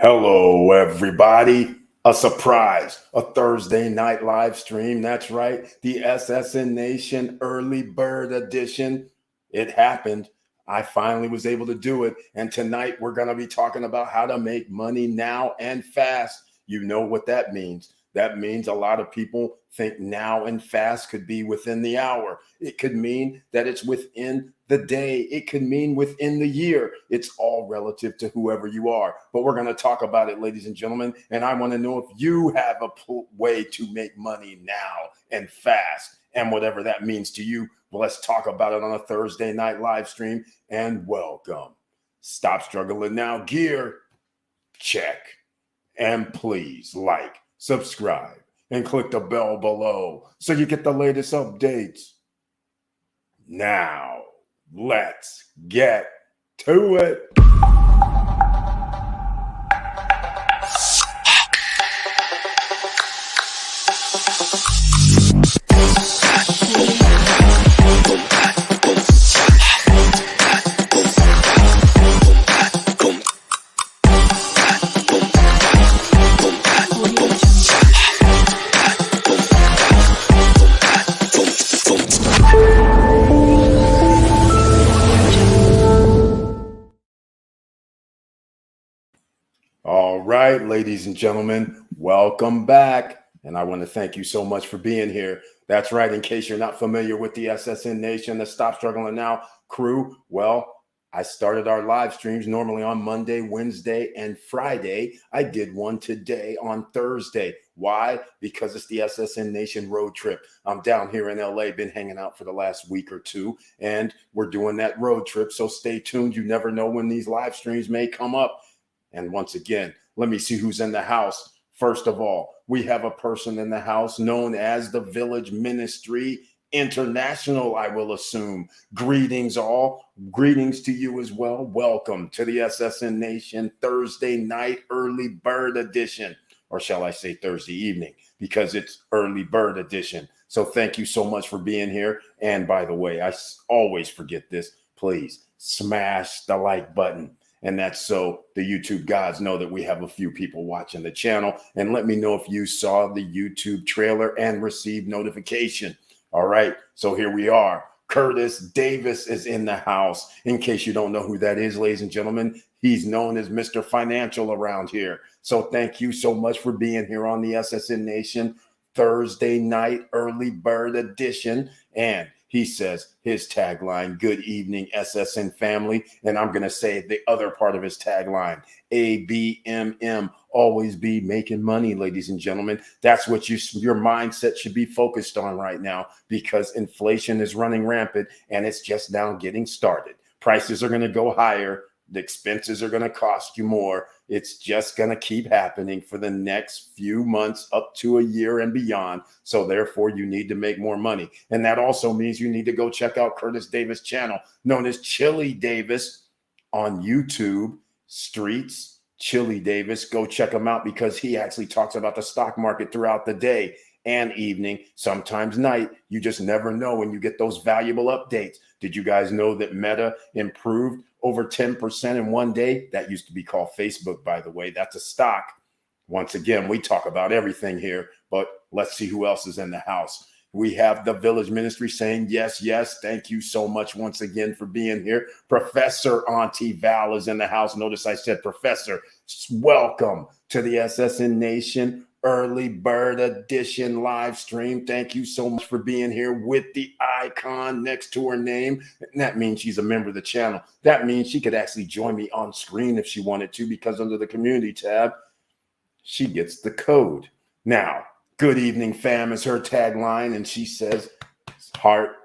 Hello, everybody. A surprise, a Thursday night live stream. That's right, the SSN Nation Early Bird Edition. It happened. I finally was able to do it. And tonight we're going to be talking about how to make money now and fast. You know what that means. That means a lot of people think now and fast could be within the hour. It could mean that it's within the day. It could mean within the year. It's all relative to whoever you are. But we're going to talk about it, ladies and gentlemen. And I want to know if you have a way to make money now and fast and whatever that means to you. Well, let's talk about it on a Thursday night live stream. And welcome. Stop struggling now. Gear check. And please like, subscribe, and click the bell below so you get the latest updates. Now, let's get to it. All right, ladies and gentlemen, welcome back. And I want to thank you so much for being here. That's right. In case you're not familiar with the SSN Nation, the Stop Struggling Now crew, well, I started our live streams normally on Monday, Wednesday, and Friday. I did one today on Thursday. Why? Because it's the SSN Nation road trip. I'm down here in LA, been hanging out for the last week or two, and we're doing that road trip. So stay tuned. You never know when these live streams may come up. And once again, let me see who's in the house. First of all, we have a person in the house known as the Village Ministry International, I will assume. Greetings all. Greetings to you as well. Welcome to the SSN Nation Thursday night early bird edition, or shall I say Thursday evening, because it's early bird edition. So thank you so much for being here. And by the way, I always forget this. Please smash the like button. And that's so the YouTube gods know that we have a few people watching the channel. And let me know if you saw the YouTube trailer and received notification. All right, so here we are. Curtis Davis is in the house. In case you don't know who that is, ladies and gentlemen, he's known as Mr. Financial around here. So thank you so much for being here on the SSN Nation Thursday night early bird edition. And he says his tagline, good evening, SSN family. And I'm going to say the other part of his tagline, ABMM, always be making money, ladies and gentlemen. That's what your mindset should be focused on right now, because inflation is running rampant and it's just now getting started. Prices are going to go higher. The expenses are going to cost you more. It's just going to keep happening for the next few months up to a year and beyond. So therefore, you need to make more money. And that also means you need to go check out Curtis Davis' channel, known as Chili Davis on YouTube, Streets, Chili Davis. Go check him out, because he actually talks about the stock market throughout the day and evening, sometimes night. You just never know when you get those valuable updates. Did you guys know that Meta improved over 10% in one day? That used to be called Facebook, by the way. That's a stock. Once again, we talk about everything here, but let's see who else is in the house. We have the Village Ministry saying, yes, yes. Thank you so much once again for being here. Professor Auntie Val is in the house. Notice I said Professor. Welcome to the SSN Nation Early Bird Edition live stream. Thank you so much for being here with the icon next to her name. And that means she's a member of the channel. That means she could actually join me on screen if she wanted to, because under the community tab, she gets the code. Now, good evening, fam is her tagline. And she says heart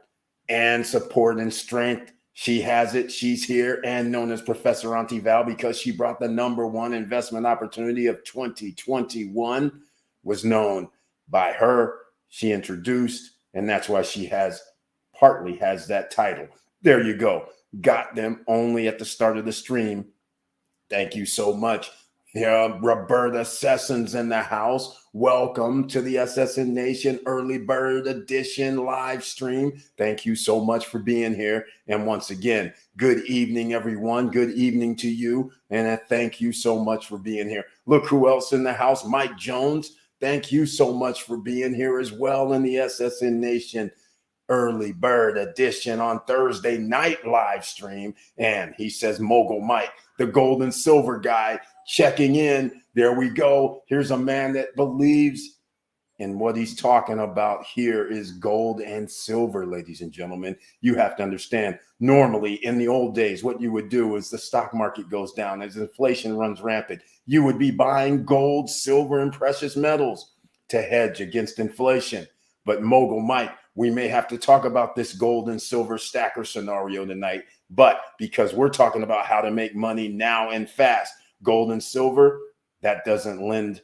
and support and strength. She has it. She's here, and known as Professor Auntie Val, because she brought the #1 investment opportunity of 2021, was known by her. She introduced, and that's why she partly has that title. There you go. Got them only at the start of the stream. Thank you so much. Yeah, Roberta Sesson's in the house. Welcome to the SSN Nation Early Bird Edition live stream. Thank you so much for being here. And once again, good evening, everyone. Good evening to you. And thank you so much for being here. Look who else in the house, Mike Jones. Thank you so much for being here as well in the SSN Nation Early Bird Edition on Thursday night live stream. And he says, Mogul Mike, the gold and silver guy, checking in. There we go. Here's a man that believes in what he's talking about. Here is gold and silver, ladies and gentlemen. You have to understand, normally in the old days, what you would do is the stock market goes down as inflation runs rampant. You would be buying gold, silver, and precious metals to hedge against inflation. But Mogul Mike, we may have to talk about this gold and silver stacker scenario tonight. But because we're talking about how to make money now and fast, gold and silver, that doesn't lend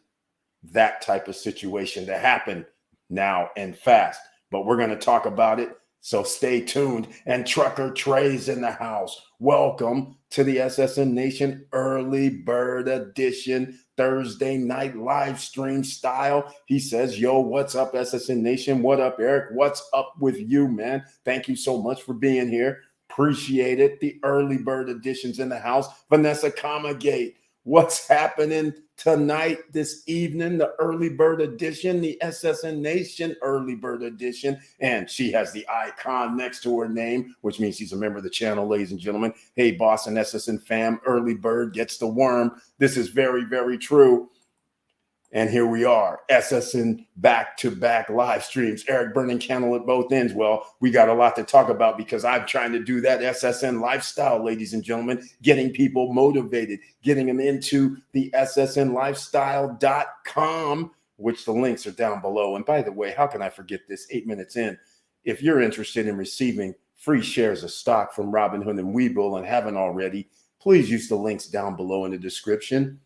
that type of situation to happen now and fast. But we're going to talk about it. So stay tuned. And Trucker Trey's in the house. Welcome to the SSN Nation Early Bird Edition Thursday night live stream style. He says, yo, what's up, SSN Nation? What up, Eric? What's up with you, man? Thank you so much for being here. Appreciate it. The Early Bird Edition's in the house. Vanessa Comagate, what's happening tonight, this evening? The Early Bird Edition, the SSN Nation Early Bird Edition. And she has the icon next to her name, which means she's a member of the channel, ladies and gentlemen. Hey, boss and SSN fam, Early Bird gets the worm. This is very, very true. And here we are, SSN back-to-back live streams. Eric burning candle at both ends. Well, we got a lot to talk about because I'm trying to do that SSN lifestyle, ladies and gentlemen, getting people motivated, getting them into the ssnlifestyle.com, which the links are down below. And by the way, how can I forget this 8 minutes in? If you're interested in receiving free shares of stock from Robinhood and Webull and haven't already, please use the links down below in the description.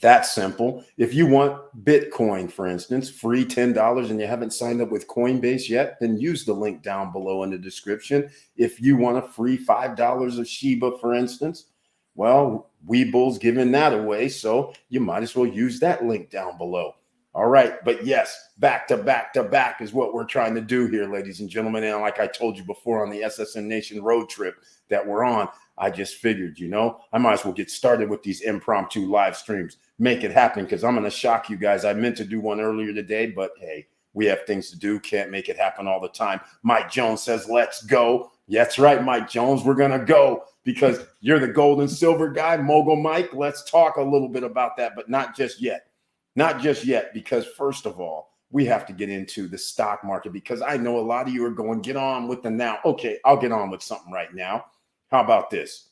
That's simple. If you want Bitcoin, for instance, free $10 and you haven't signed up with Coinbase yet, then use the link down below in the description. If you want a free $5 of Shiba, for instance, well, Webull's giving that away, so you might as well use that link down below. All right, but yes, back to back is what we're trying to do here, ladies and gentlemen. And like I told you before on the SSN Nation road trip that we're on, I just figured, I might as well get started with these impromptu live streams. Make it happen because I'm going to shock you guys. I meant to do one earlier today, but hey, we have things to do. Can't make it happen all the time. Mike Jones says, let's go. That's right, Mike Jones. We're going to go because you're the gold and silver guy, Mogul Mike. Let's talk a little bit about that, but not just yet. Not just yet, because first of all, we have to get into the stock market because I know a lot of you are going, get on with the now. Okay, I'll get on with something right now. How about this?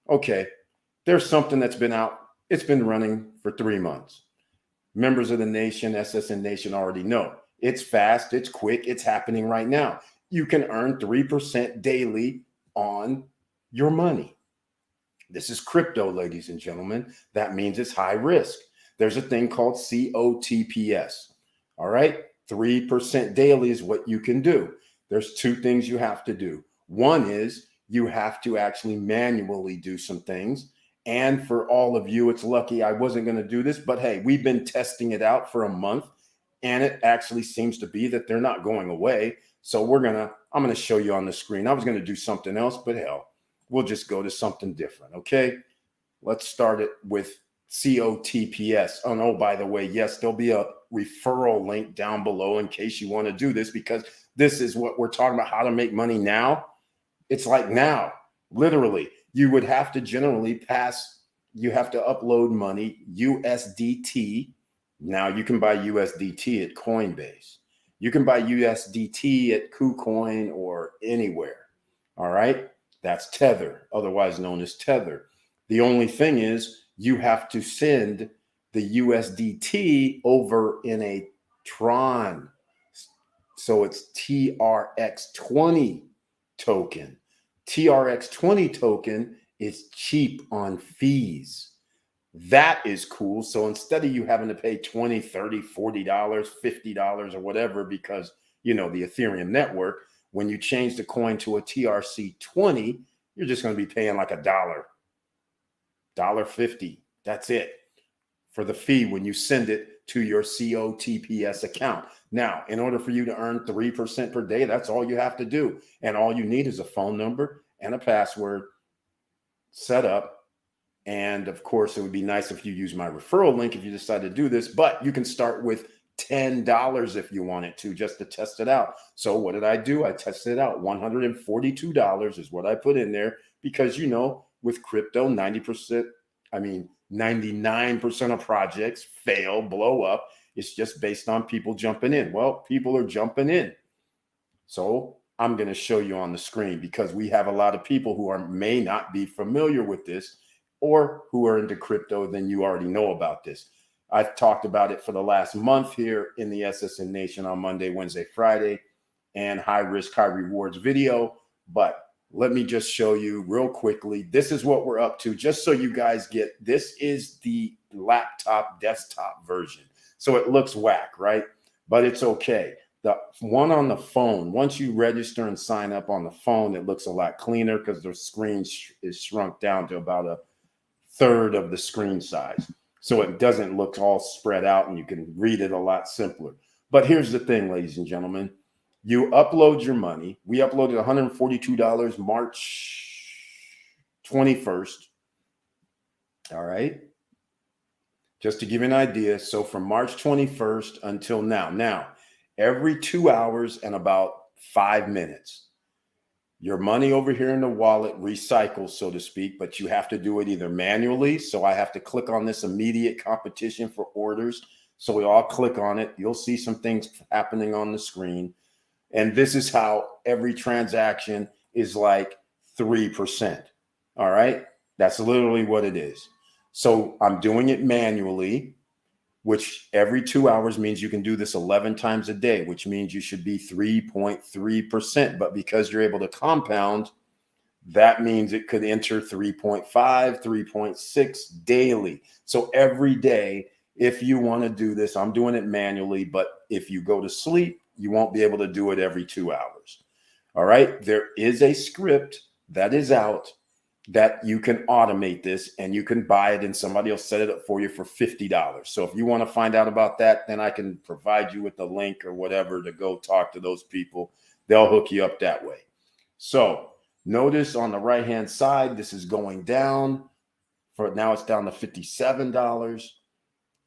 Okay, there's something that's been out. It's been running for 3 months. Members of the nation, SSN Nation already know. It's fast, it's quick, it's happening right now. You can earn 3% daily on your money. This is crypto, ladies and gentlemen. That means it's high risk. There's a thing called COTPS. All right, 3% daily is what you can do. There's two things you have to do. One is you have to actually manually do some things. And for all of you, it's lucky I wasn't going to do this, but hey, we've been testing it out for a month and it actually seems to be that they're not going away. So I'm going to show you on the screen. I was going to do something else, but hell, we'll just go to something different. Okay. Let's start it with COTPS. Oh, no, by the way, yes, there'll be a referral link down below in case you want to do this, because this is what we're talking about, how to make money now. It's like now, literally, you would have to generally you have to upload money, USDT. Now you can buy USDT at Coinbase. You can buy USDT at KuCoin or anywhere. All right. That's Tether, otherwise known as Tether. The only thing is you have to send the USDT over in a Tron. So it's TRX20 token. TRX20 token is cheap on fees. That is cool. So instead of you having to pay $20, $30, $40, $50 or whatever, because, the Ethereum network, when you change the coin to a TRC20, you're just going to be paying like $1.50. That's it. for the fee when you send it to your COTPS account. Now, in order for you to earn 3% per day, that's all you have to do. And all you need is a phone number and a password set up. And of course, it would be nice if you use my referral link if you decide to do this, but you can start with $10 if you wanted to, just to test it out. So what did I do? I tested it out. $142 is what I put in there because, you know, with crypto, 99% of projects fail, blow up. It's just based on people jumping in. Well, people are jumping in. So I'm going to show you on the screen because we have a lot of people who may not be familiar with this or who are into crypto, then you already know about this. I've talked about it for the last month here in the SSN Nation on Monday, Wednesday, Friday, and high risk, high rewards video. But let me just show you real quickly. This is what we're up to, just so you guys get, this is the laptop desktop version. So it looks whack, right? But it's okay. The one on the phone, once you register and sign up on the phone, it looks a lot cleaner because the screen is shrunk down to about a third of the screen size. So it doesn't look all spread out and you can read it a lot simpler. But here's the thing, ladies and gentlemen. You upload your money. We uploaded $142 March 21st. All right. Just to give you an idea. So from March 21st until now, every 2 hours and about 5 minutes, your money over here in the wallet recycles, so to speak, but you have to do it either manually. So I have to click on this immediate competition for orders. So we all click on it. You'll see some things happening on the screen. And this is how every transaction is like 3%. All right. That's literally what it is. So I'm doing it manually, which every 2 hours means you can do this 11 times a day, which means you should be 3.3%. But because you're able to compound, that means it could enter 3.5, 3.6 daily. So every day, if you want to do this, I'm doing it manually, but if you go to sleep, you won't be able to do it every 2 hours. All right. There is a script that is out that you can automate this and you can buy it and somebody will set it up for you for $50. So if you want to find out about that, then I can provide you with the link or whatever to go talk to those people. They'll hook you up that way. So notice on the right-hand side, this is going down. For now, it's down to $57.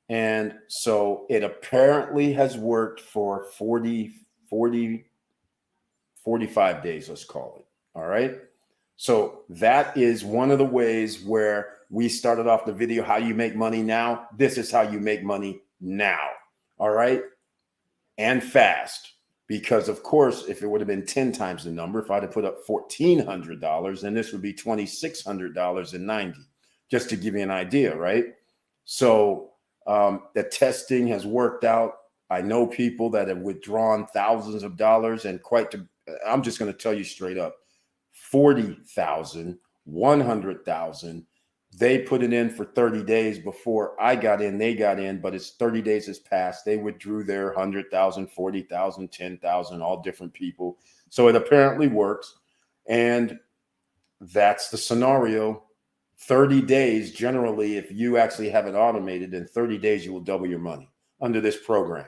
And so it apparently has worked for 45 days, let's call it. All right. So that is one of the ways where we started off the video, how you make money now. This is how you make money now. All right. And fast. Because of course, if it would have been 10 times the number, if I'd have put up $1,400, then this would be $2,600.90, just to give you an idea. Right. So the testing has worked out. I know people that have withdrawn thousands of dollars and I'm just going to tell you straight up, 40,000, 100,000. They put it in for 30 days before I got in. They got in, but it's 30 days has passed. They withdrew their 100,000, 40,000, 10,000, all different people. So it apparently works. And that's the scenario. 30 days, generally, if you actually have it automated, in 30 days, you will double your money under this program.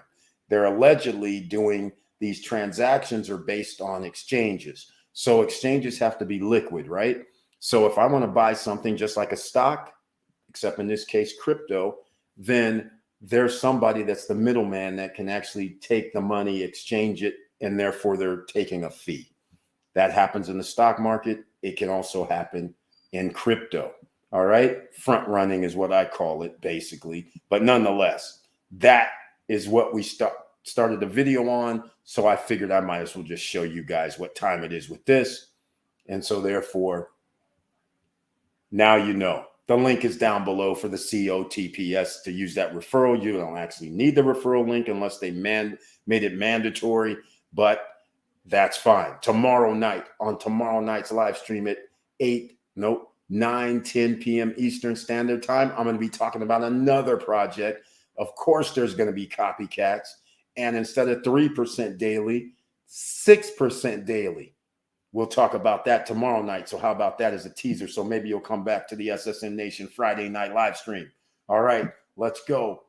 They're allegedly doing these transactions are based on exchanges. So exchanges have to be liquid, right? So if I want to buy something just like a stock, except in this case, crypto, then there's somebody that's the middleman that can actually take the money, exchange it, and therefore they're taking a fee. That happens in the stock market. It can also happen in crypto. All right. Front running is what I call it, basically. But nonetheless, that is what we started the video on. So I figured I might as well just show you guys what time it is with this. And so therefore, now you know. The link is down below for the COTPS to use that referral. You don't actually need the referral link unless they made it mandatory, but that's fine. Tomorrow night, on tomorrow night's live stream at 9-10 p.m. Eastern Standard Time, I'm going to be talking about another project. Of course, there's going to be copycats. And instead of 3% daily, 6% daily. We'll talk about that tomorrow night. So how about that as a teaser? So maybe you'll come back to the SSN Nation Friday night live stream. All right. Let's go.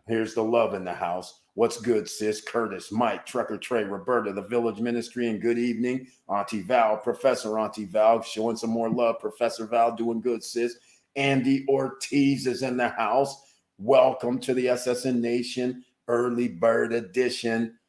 Here's the love in the house. What's good, sis? Curtis, Mike, Trucker Trey, Roberta, the Village Ministry, and good evening. Auntie Val, Professor Auntie Val, showing some more love. Professor Val, doing good, sis. Andy Ortiz is in the house. Welcome to the SSN Nation Early Bird Edition.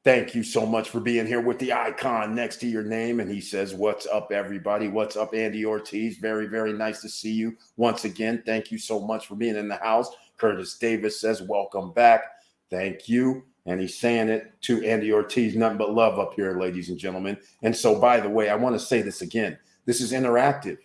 Thank you so much for being here with the icon next to your name. And he says, what's up, everybody? What's up, Andy Ortiz? Very, very nice to see you once again. Thank you so much for being in the house. Curtis Davis says, welcome back. Thank you. And he's saying it to Andy Ortiz, nothing but love up here, ladies and gentlemen. And so, by the way, I want to say this again. This is interactive.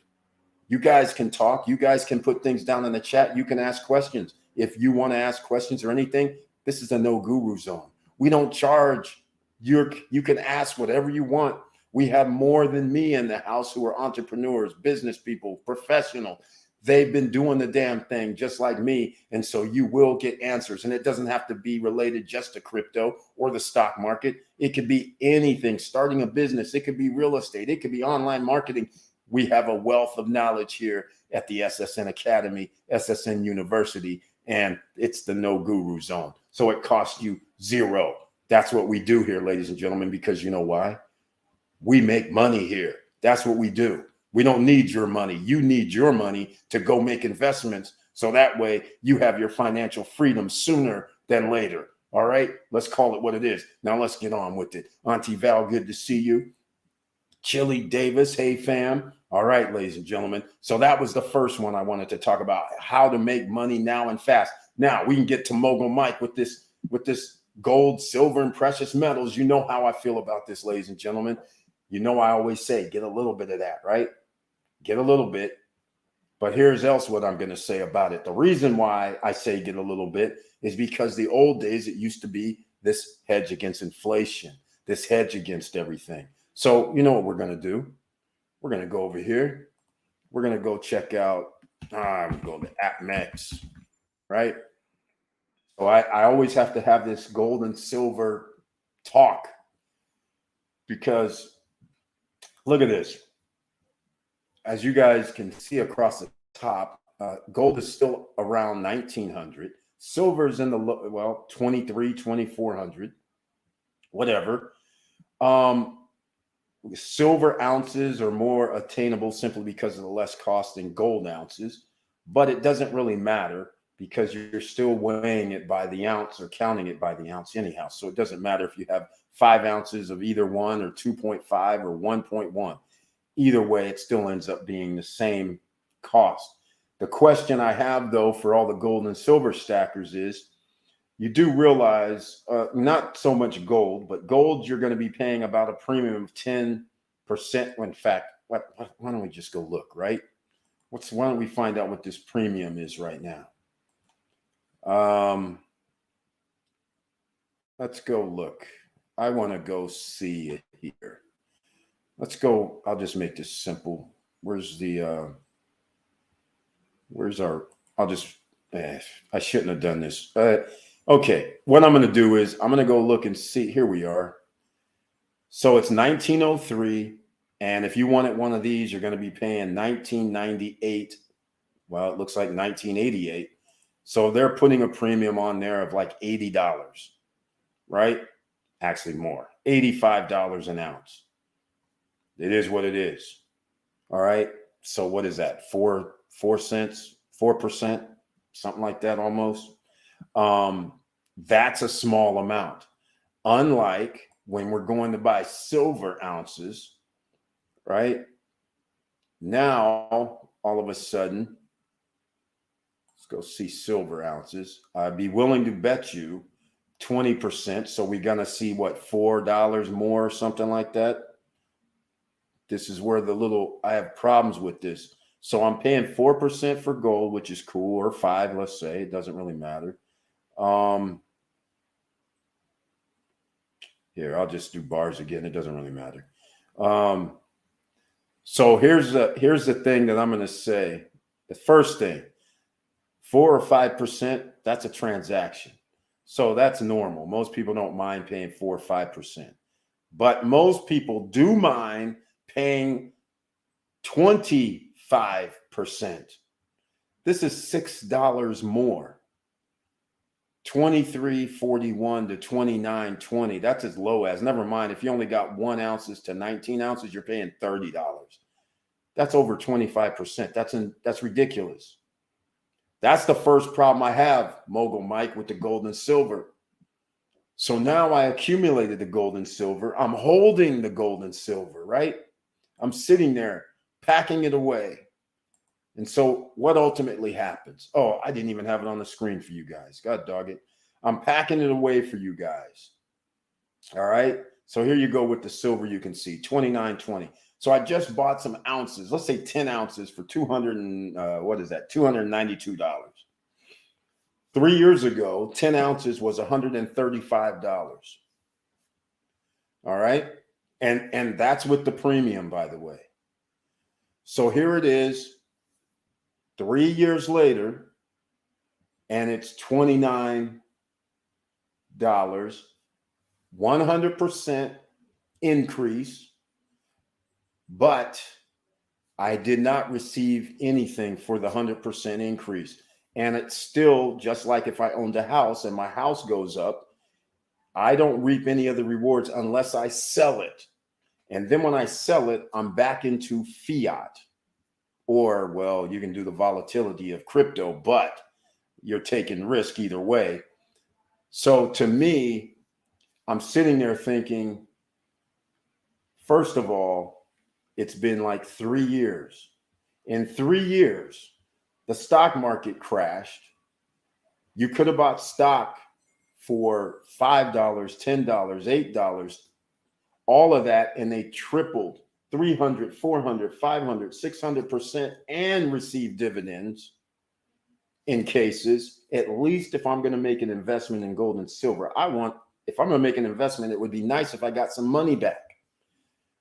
You guys can talk. You guys can put things down in the chat. You can ask questions. If you want to ask questions or anything, this is a no guru zone. We don't charge. You can ask whatever you want. We have more than me in the house who are entrepreneurs, business people, professional. They've been doing the damn thing just like me. And so you will get answers. And it doesn't have to be related just to crypto or the stock market. It could be anything, starting a business. It could be real estate. It could be online marketing. We have a wealth of knowledge here at the SSN Academy, SSN University, and it's the no guru zone. So it costs you zero. That's what we do here, ladies and gentlemen, because you know why? We make money here. That's what we do. We don't need your money. You need your money to go make investments. So that way you have your financial freedom sooner than later. All right, let's call it what it is. Now let's get on with it. Auntie Val, good to see you. Chili Davis, hey fam. All right, ladies and gentlemen. So that was the first one I wanted to talk about, how to make money now and fast. Now we can get to Mogul Mike with this gold, silver, and precious metals. You know how I feel about this, ladies and gentlemen. You know I always say, get a little bit of that, right? Get a little bit. But here's else what I'm going to say about it. The reason why I say get a little bit is because the old days, it used to be this hedge against inflation, this hedge against everything. So you know what we're going to do? We're going to go over here. We're going to go check out, go to AppMex, right? So I always have to have this gold and silver talk because look at this. As you guys can see across the top, gold is still around 1900. Silver's in the 23, 2400, whatever. Silver ounces are more attainable simply because of the less cost than gold ounces, but it doesn't really matter because you're still weighing it by the ounce or counting it by the ounce anyhow. So it doesn't matter if you have 5 ounces of either one or 2.5 or 1.1. Either way, it still ends up being the same cost. The question I have, though, for all the gold and silver stackers is, you do realize, not so much gold, but gold, you're going to be paying about a premium of 10%. In fact, why don't we just go look, right? Why don't we find out what this premium is right now? Let's go look. I want to go see it here. Let's go. I'll just make this simple. I shouldn't have done this. Okay, what I'm going to do is I'm going to go look and see. Here we are. So it's 1903. And if you wanted one of these, you're going to be paying 1998. Well, it looks like 1988. So they're putting a premium on there of like $80, right? Actually more, $85 an ounce. It is what it is. All right. So what is that? 4 cents, 4%, something like that almost. That's a small amount. Unlike when we're going to buy silver ounces, right? Now, all of a sudden, let's go see silver ounces. I'd be willing to bet you 20%. So we're going to see what, $4 more or something like that. This is where I have problems with this. So I'm paying 4% for gold, which is cool, or 5, let's say. It doesn't really matter. Here, I'll just do bars again. It doesn't really matter. So here's the thing that I'm going to say. The first thing, 4 or 5%, that's a transaction. So that's normal. Most people don't mind paying 4 or 5%. But most people do mind paying 25%. This is $6 more. 23.41 to 29.20. That's as low as. Never mind, if you only got 1 ounces to 19 ounces, you're paying $30. That's over 25%. That's ridiculous. That's the first problem I have, Mogul Mike, with the gold and silver. So now I accumulated the gold and silver. I'm holding the gold and silver, right? I'm sitting there packing it away. And so what ultimately happens? Oh, I didn't even have it on the screen for you guys. God dog it. I'm packing it away for you guys. All right. So here you go with the silver. You can see 29.20. So I just bought some ounces. Let's say 10 ounces for $292. 3 years ago, 10 ounces was $135. All right. And that's with the premium, by the way. So here it is 3 years later, and it's $29, 100% increase, but I did not receive anything for the 100% increase. And it's still just like if I owned a house and my house goes up, I don't reap any of the rewards unless I sell it. And then when I sell it, I'm back into fiat. Or, well, you can do the volatility of crypto, but you're taking risk either way. So to me, I'm sitting there thinking, first of all, it's been like 3 years. In 3 years, the stock market crashed. You could have bought stock for $5, $10, $8, all of that, and they tripled 300, 400, 500, 600% and received dividends in cases. At least if I'm going to make an investment in gold and silver, if I'm going to make an investment, it would be nice if I got some money back.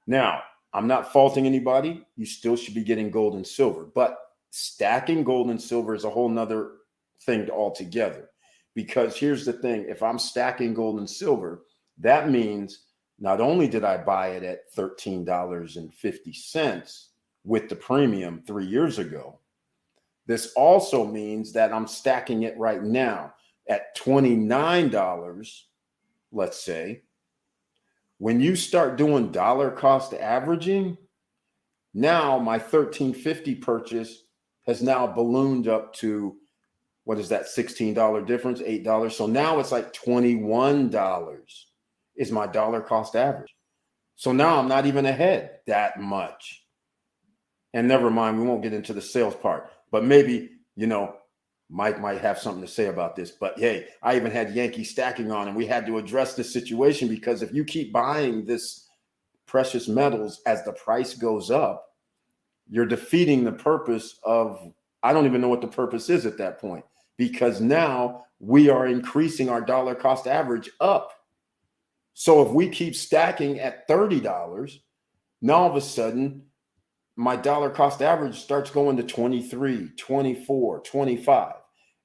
Now, I'm not faulting anybody. You still should be getting gold and silver, but stacking gold and silver is a whole nother thing altogether. Because here's the thing, if I'm stacking gold and silver, that means not only did I buy it at $13.50 with the premium 3 years ago, this also means that I'm stacking it right now at $29, let's say. When you start doing dollar cost averaging, now my $13.50 purchase has now ballooned up to, what is that, $16 difference, $8. So now it's like $21 is my dollar cost average. So now I'm not even ahead that much. And never mind, we won't get into the sales part, but maybe, Mike might have something to say about this. But hey, I even had Yankee stacking on, and we had to address this situation because if you keep buying this precious metals as the price goes up, you're defeating the purpose of, I don't even know what the purpose is at that point, because now we are increasing our dollar cost average up. So if we keep stacking at $30, now all of a sudden my dollar cost average starts going to 23, 24, 25.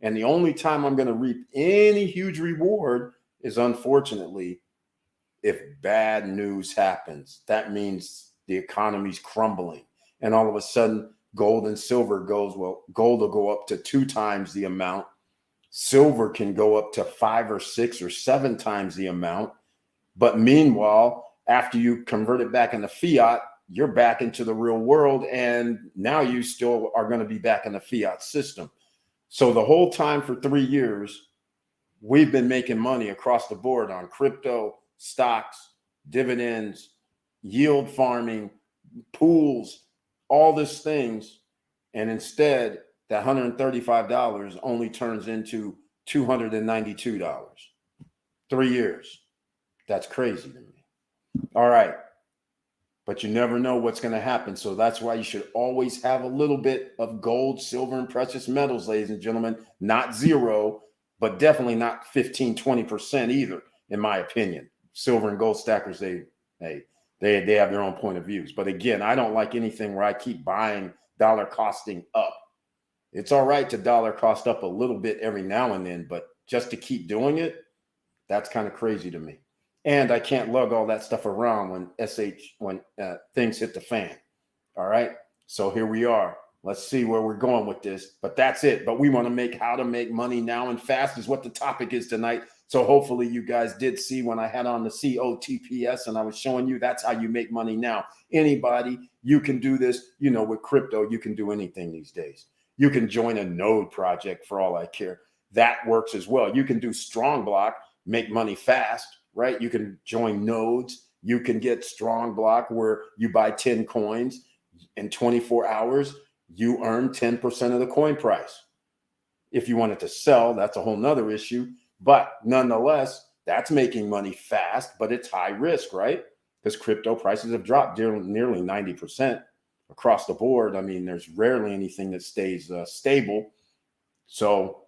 And the only time I'm going to reap any huge reward is, unfortunately, if bad news happens. That means the economy's crumbling. And all of a sudden, gold and silver goes, well, gold will go up to 2 times the amount. Silver can go up to 5 or 6 or 7 times the amount. But meanwhile, after you convert it back into fiat, you're back into the real world. And now you still are going to be back in the fiat system. So the whole time for 3 years, we've been making money across the board on crypto, stocks, dividends, yield farming, pools, all these things. And instead, that $135 only turns into $292. 3 years. That's crazy to me. All right. But you never know what's going to happen. So that's why you should always have a little bit of gold, silver, and precious metals, ladies and gentlemen. Not zero, but definitely not 15, 20% either, in my opinion. Silver and gold stackers, they have their own point of views. But again, I don't like anything where I keep buying dollar costing up. It's all right to dollar cost up a little bit every now and then, but just to keep doing it, that's kind of crazy to me. And I can't lug all that stuff around when things hit the fan. All right. So here we are. Let's see where we're going with this. But that's it. But we want to make how to make money now and fast is what the topic is tonight. So hopefully you guys did see when I had on the COTPS and I was showing you that's how you make money now. Anybody, you can do this. You know, with crypto, you can do anything these days. You can join a node project for all I care. That works as well. You can do strong block, make money fast, right? You can join nodes. You can get strong block where you buy 10 coins in 24 hours. You earn 10% of the coin price. If you wanted to sell, that's a whole nother issue. But nonetheless, that's making money fast, but it's high risk, right? Because crypto prices have dropped nearly 90% across the board. I mean, there's rarely anything that stays stable. So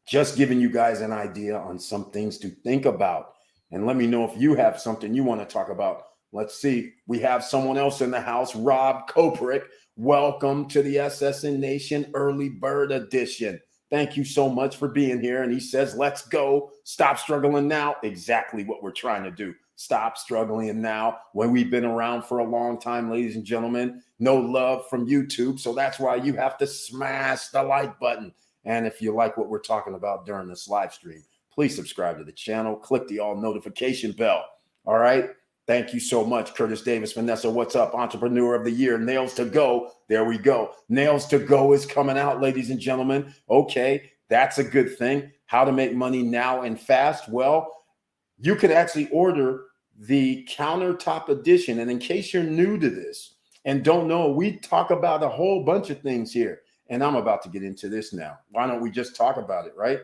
just giving you guys an idea on some things to think about. And let me know if you have something you want to talk about. Let's see. We have someone else in the house, Rob Koprick. Welcome to the SSN Nation Early Bird Edition. Thank you so much for being here. And he says, let's go. Stop struggling now. Exactly what we're trying to do. Stop struggling now. When we've been around for a long time, ladies and gentlemen, no love from YouTube. So that's why you have to smash the like button. And if you like what we're talking about during this live stream, please subscribe to the channel. Click the all notification bell. All right. Thank you so much, Curtis Davis. Vanessa, what's up? Entrepreneur of the Year, Nails to Go. There we go. Nails to Go is coming out, ladies and gentlemen. Okay, that's a good thing. How to make money now and fast. Well, you could actually order the countertop edition. And in case you're new to this and don't know, we talk about a whole bunch of things here. And I'm about to get into this now. Why don't we just talk about it, right?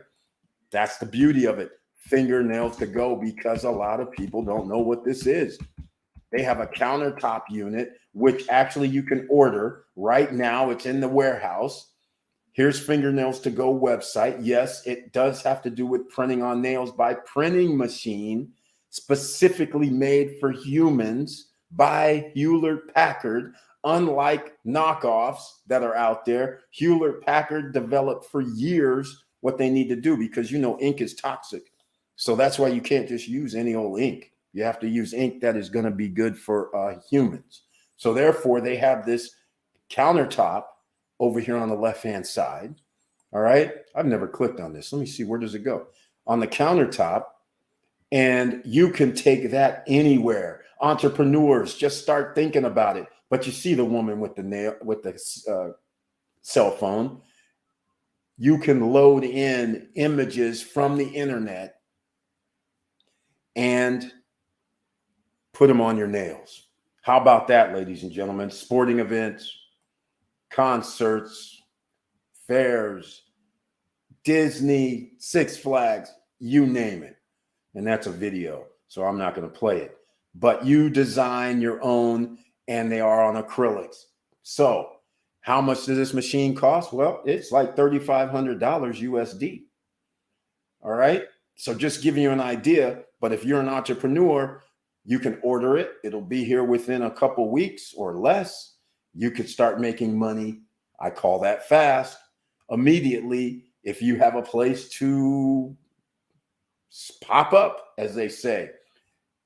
That's the beauty of it. Fingernails to Go, because a lot of people don't know what this is. They have a countertop unit, which actually you can order right now. It's in the warehouse. Here's Fingernails to Go website. Yes, it does have to do with printing on nails by Printing Machine, specifically made for humans by Hewlett-Packard. Unlike knockoffs that are out there, Hewlett-Packard developed for years what they need to do, because you know ink is toxic. So that's why you can't just use any old ink. You have to use ink that is going to be good for humans. So therefore, they have this countertop over here on the left-hand side. All right. I've never clicked on this. Let me see. Where does it go? On the countertop. And you can take that anywhere. Entrepreneurs, just start thinking about it. But you see the woman with the cell phone. You can load in images from the internet and put them on your nails. How about that, ladies and gentlemen? Sporting events, concerts, fairs, Disney, Six Flags, you name it. And that's a video, so I'm not going to play it. But you design your own, and they are on acrylics. So how much does this machine cost? Well, it's like $3,500 USD. All right. So just giving you an idea. But if you're an entrepreneur, you can order it. It'll be here within a couple weeks or less. You could start making money. I call that fast. Immediately, if you have a place to pop up, as they say.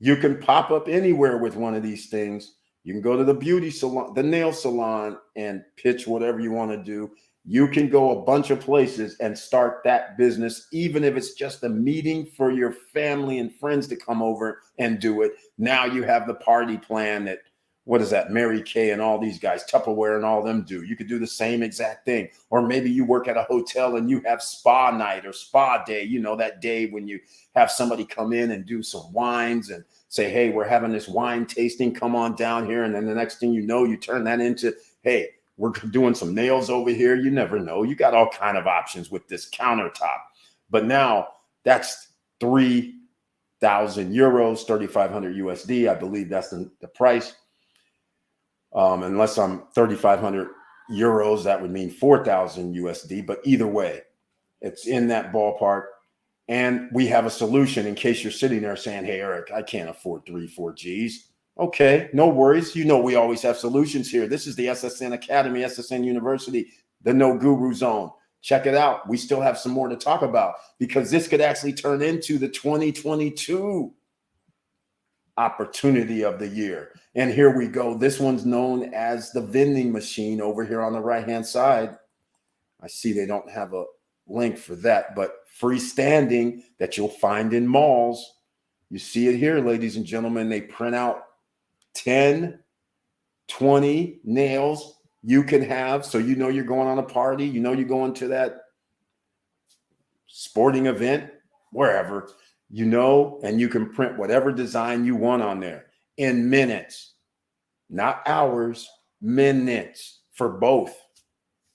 You can pop up anywhere with one of these things. You can go to the beauty salon, the nail salon, and pitch whatever you want to do. You can go a bunch of places and start that business, even if it's just a meeting for your family and friends to come over and do it. Now you have the party plan that, what is that, Mary Kay and all these guys, Tupperware and all them do. You could do the same exact thing. Or maybe you work at a hotel and you have spa night or spa day, you know, that day when you have somebody come in and do some wines and say, hey, we're having this wine tasting, come on down here. And then the next thing you know, you turn that into, hey, we're doing some nails over here. You never know. You got all kind of options with this countertop. But now that's 3,000 euros, 3,500 USD. I believe that's the price. Unless I'm 3,500 euros, that would mean 4,000 USD. But either way, it's in that ballpark. And we have a solution in case you're sitting there saying, hey, Eric, I can't afford 3-4 Gs. Okay, no worries. You know, we always have solutions here. This is the SSN Academy, SSN University, the No Guru Zone. Check it out. We still have some more to talk about because this could actually turn into the 2022 opportunity of the year. And here we go. This one's known as the vending machine over here on the right-hand side. I see they don't have a link for that, but freestanding that you'll find in malls. You see it here, ladies and gentlemen. They print out 10, 20 nails you can have. So you know you're going on a party. You know you're going to that sporting event, wherever, you know, and you can print whatever design you want on there in minutes, not hours, minutes for both.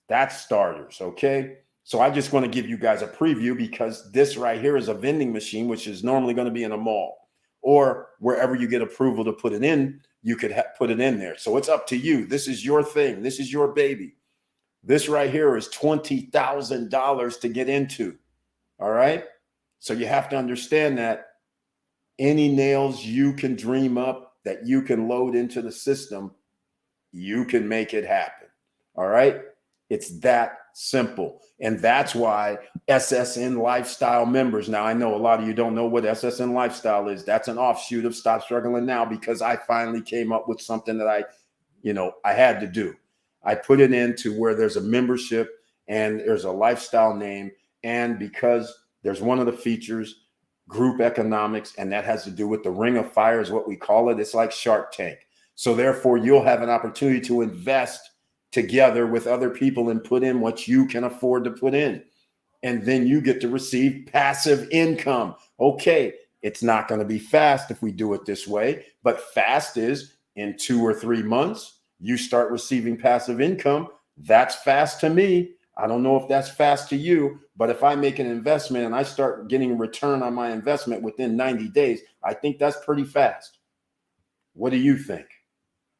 That's starters, okay? So I just want to give you guys a preview because this right here is a vending machine, which is normally going to be in a mall or wherever you get approval to put it in, you could put it in there. So it's up to you. This is your thing. This is your baby. This right here is $20,000 to get into, all right? So you have to understand that any nails you can dream up that you can load into the system, you can make it happen, all right? It's that simple. And that's why SSN Lifestyle members, now I know a lot of you don't know what SSN Lifestyle is. That's an offshoot of Stop Struggling Now because I finally came up with something that I had to do. I put it into where there's a membership and there's a lifestyle name. And because there's one of the features, group economics, and that has to do with the ring of fire is what we call it. It's like Shark Tank. So therefore you'll have an opportunity to invest together with other people and put in what you can afford to put in. And then you get to receive passive income. Okay, it's not going to be fast if we do it this way, but fast is in 2 or 3 months, you start receiving passive income. That's fast to me. I don't know if that's fast to you, but if I make an investment and I start getting a return on my investment within 90 days, I think that's pretty fast. What do you think?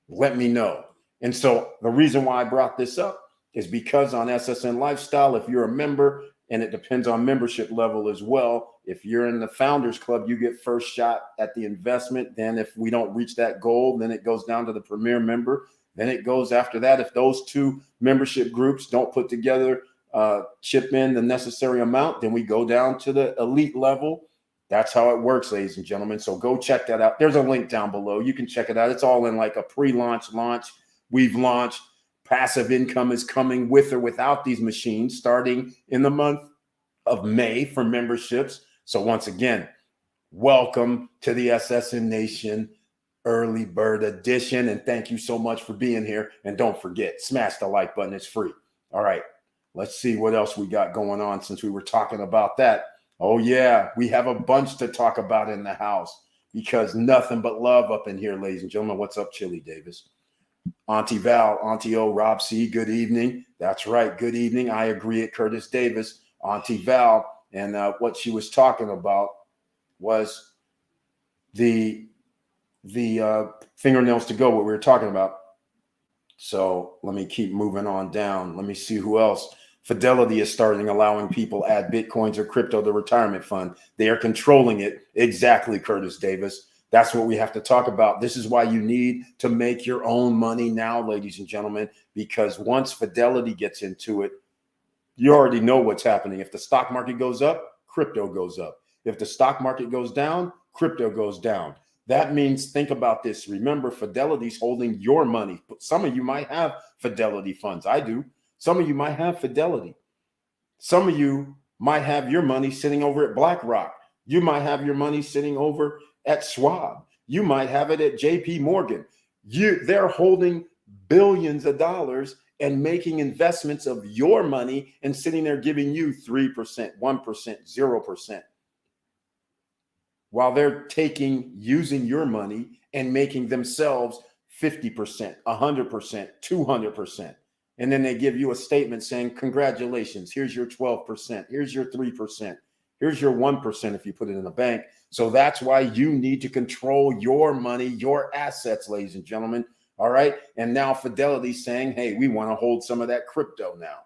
Let me know. And so the reason why I brought this up is because on SSN Lifestyle, if you're a member, and it depends on membership level as well, if you're in the Founders Club, you get first shot at the investment. Then if we don't reach that goal, then it goes down to the premier member. Then it goes after that. If those two membership groups don't put together, chip in the necessary amount, then we go down to the elite level. That's how it works, ladies and gentlemen. So go check that out. There's a link down below. You can check it out. It's all in like a pre-launch launch. We've launched. Passive income is coming with or without these machines starting in the month of May for memberships. So once again, welcome to the SSN Nation Early Bird Edition. And thank you so much for being here. And don't forget, smash the like button. It's free. All right, let's see what else we got going on since we were talking about that. Oh, yeah, we have a bunch to talk about in the house because nothing but love up in here, ladies and gentlemen. What's up, Chili Davis? Auntie Val, Auntie O, Rob C, good evening. That's right, good evening. I agree at Curtis Davis, Auntie Val. And what she was talking about was the fingernails to go, what we were talking about. So let me keep moving on down. Let me see who else. Fidelity is starting allowing people add Bitcoins or crypto to retirement fund. They are controlling it. Exactly, Curtis Davis. That's what we have to talk about. This is why you need to make your own money now, ladies and gentlemen, because once Fidelity gets into it, you already know what's happening. If the stock market goes up, crypto goes up. If the stock market goes down, crypto goes down. That means, think about this. Remember, Fidelity's holding your money. Some of you might have Fidelity funds. I do. Some of you might have Fidelity. Some of you might have your money sitting over at BlackRock. You might have your money sitting over at Schwab. You might have it at JP Morgan. They're holding billions of dollars and making investments of your money and sitting there giving you 3%, 1%, 0%. While they're using your money and making themselves 50%, 100%, 200%. And then they give you a statement saying, congratulations, here's your 12%, here's your 3%, here's your 1% if you put it in the bank. So that's why you need to control your money, your assets, ladies and gentlemen. All right. And now Fidelity's saying, hey, we want to hold some of that crypto now.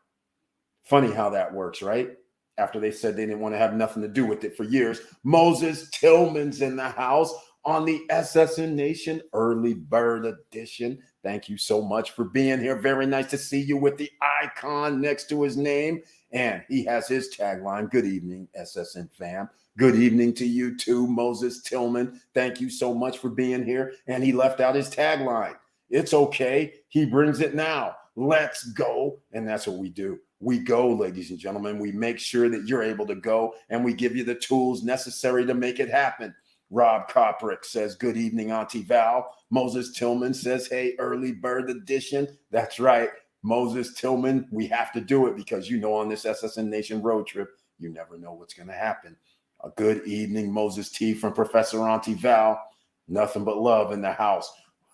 Funny how that works, right? After they said they didn't want to have nothing to do with it for years. Moses Tillman's in the house on the SSN Nation Early Bird Edition. Thank you so much for being here. Very nice to see you with the icon next to his name. And he has his tagline, good evening, SSN fam. Good evening to you too, Moses Tillman. Thank you so much for being here. And he left out his tagline. It's okay. He brings it now. Let's go. And that's what we do. We go, ladies and gentlemen. We make sure that you're able to go, and we give you the tools necessary to make it happen. Rob Koprick says, good evening, Auntie Val. Moses Tillman says, hey, early bird edition. That's right. Moses Tillman, we have to do it because, you know, on this SSN Nation road trip, you never know what's going to happen. A good evening, Moses T from Professor Auntie Val. Nothing but love in the house.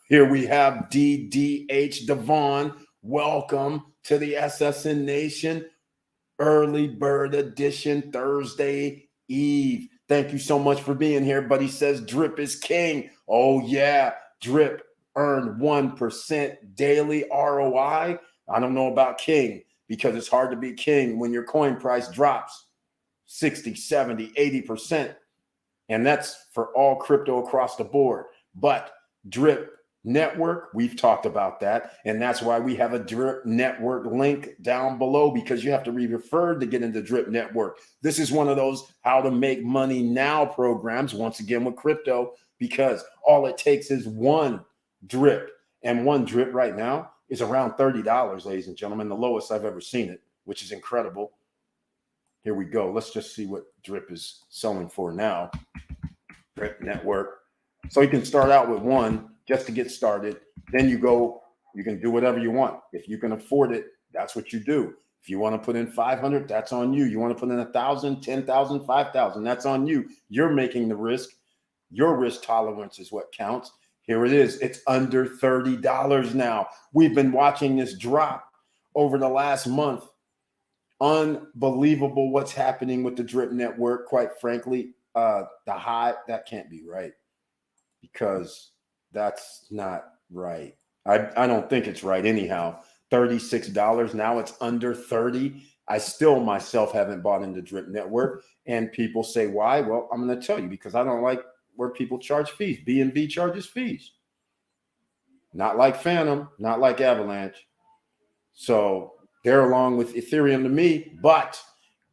Here we have DDH Devon. Welcome to the SSN Nation early bird edition Thursday Eve. Thank you so much for being here. But he says drip is king. Oh, yeah. Drip earned 1% daily ROI. I don't know about king because it's hard to be king when your coin price drops 60, 70, 80%. And that's for all crypto across the board. But drip network, we've talked about that. And that's why we have a drip network link down below, because you have to be referred to get into drip network. This is one of those how to make money now programs, once again with crypto, because all it takes is one drip. And one drip right now is around $30, ladies and gentlemen, the lowest I've ever seen it, which is incredible. Here we go. Let's just see what drip is selling for now. Drip network. So you can start out with one just to get started. Then you go, you can do whatever you want. If you can afford it, that's what you do. If you want to put in 500, that's on you. You want to put in 1,000, 10,000, 5,000, that's on you. You're making the risk. Your risk tolerance is what counts. Here it is. It's under $30 now. We've been watching this drop over the last month. Unbelievable what's happening with the drip network. Quite frankly, the high, that can't be right, because that's not right. I don't think it's right anyhow. $36 now, it's under 30. I still myself haven't bought into drip network, and people say why? Well, I'm going to tell you, because I don't like where people charge fees. BNB charges fees, not like Phantom, not like Avalanche. So they're along with Ethereum to me, but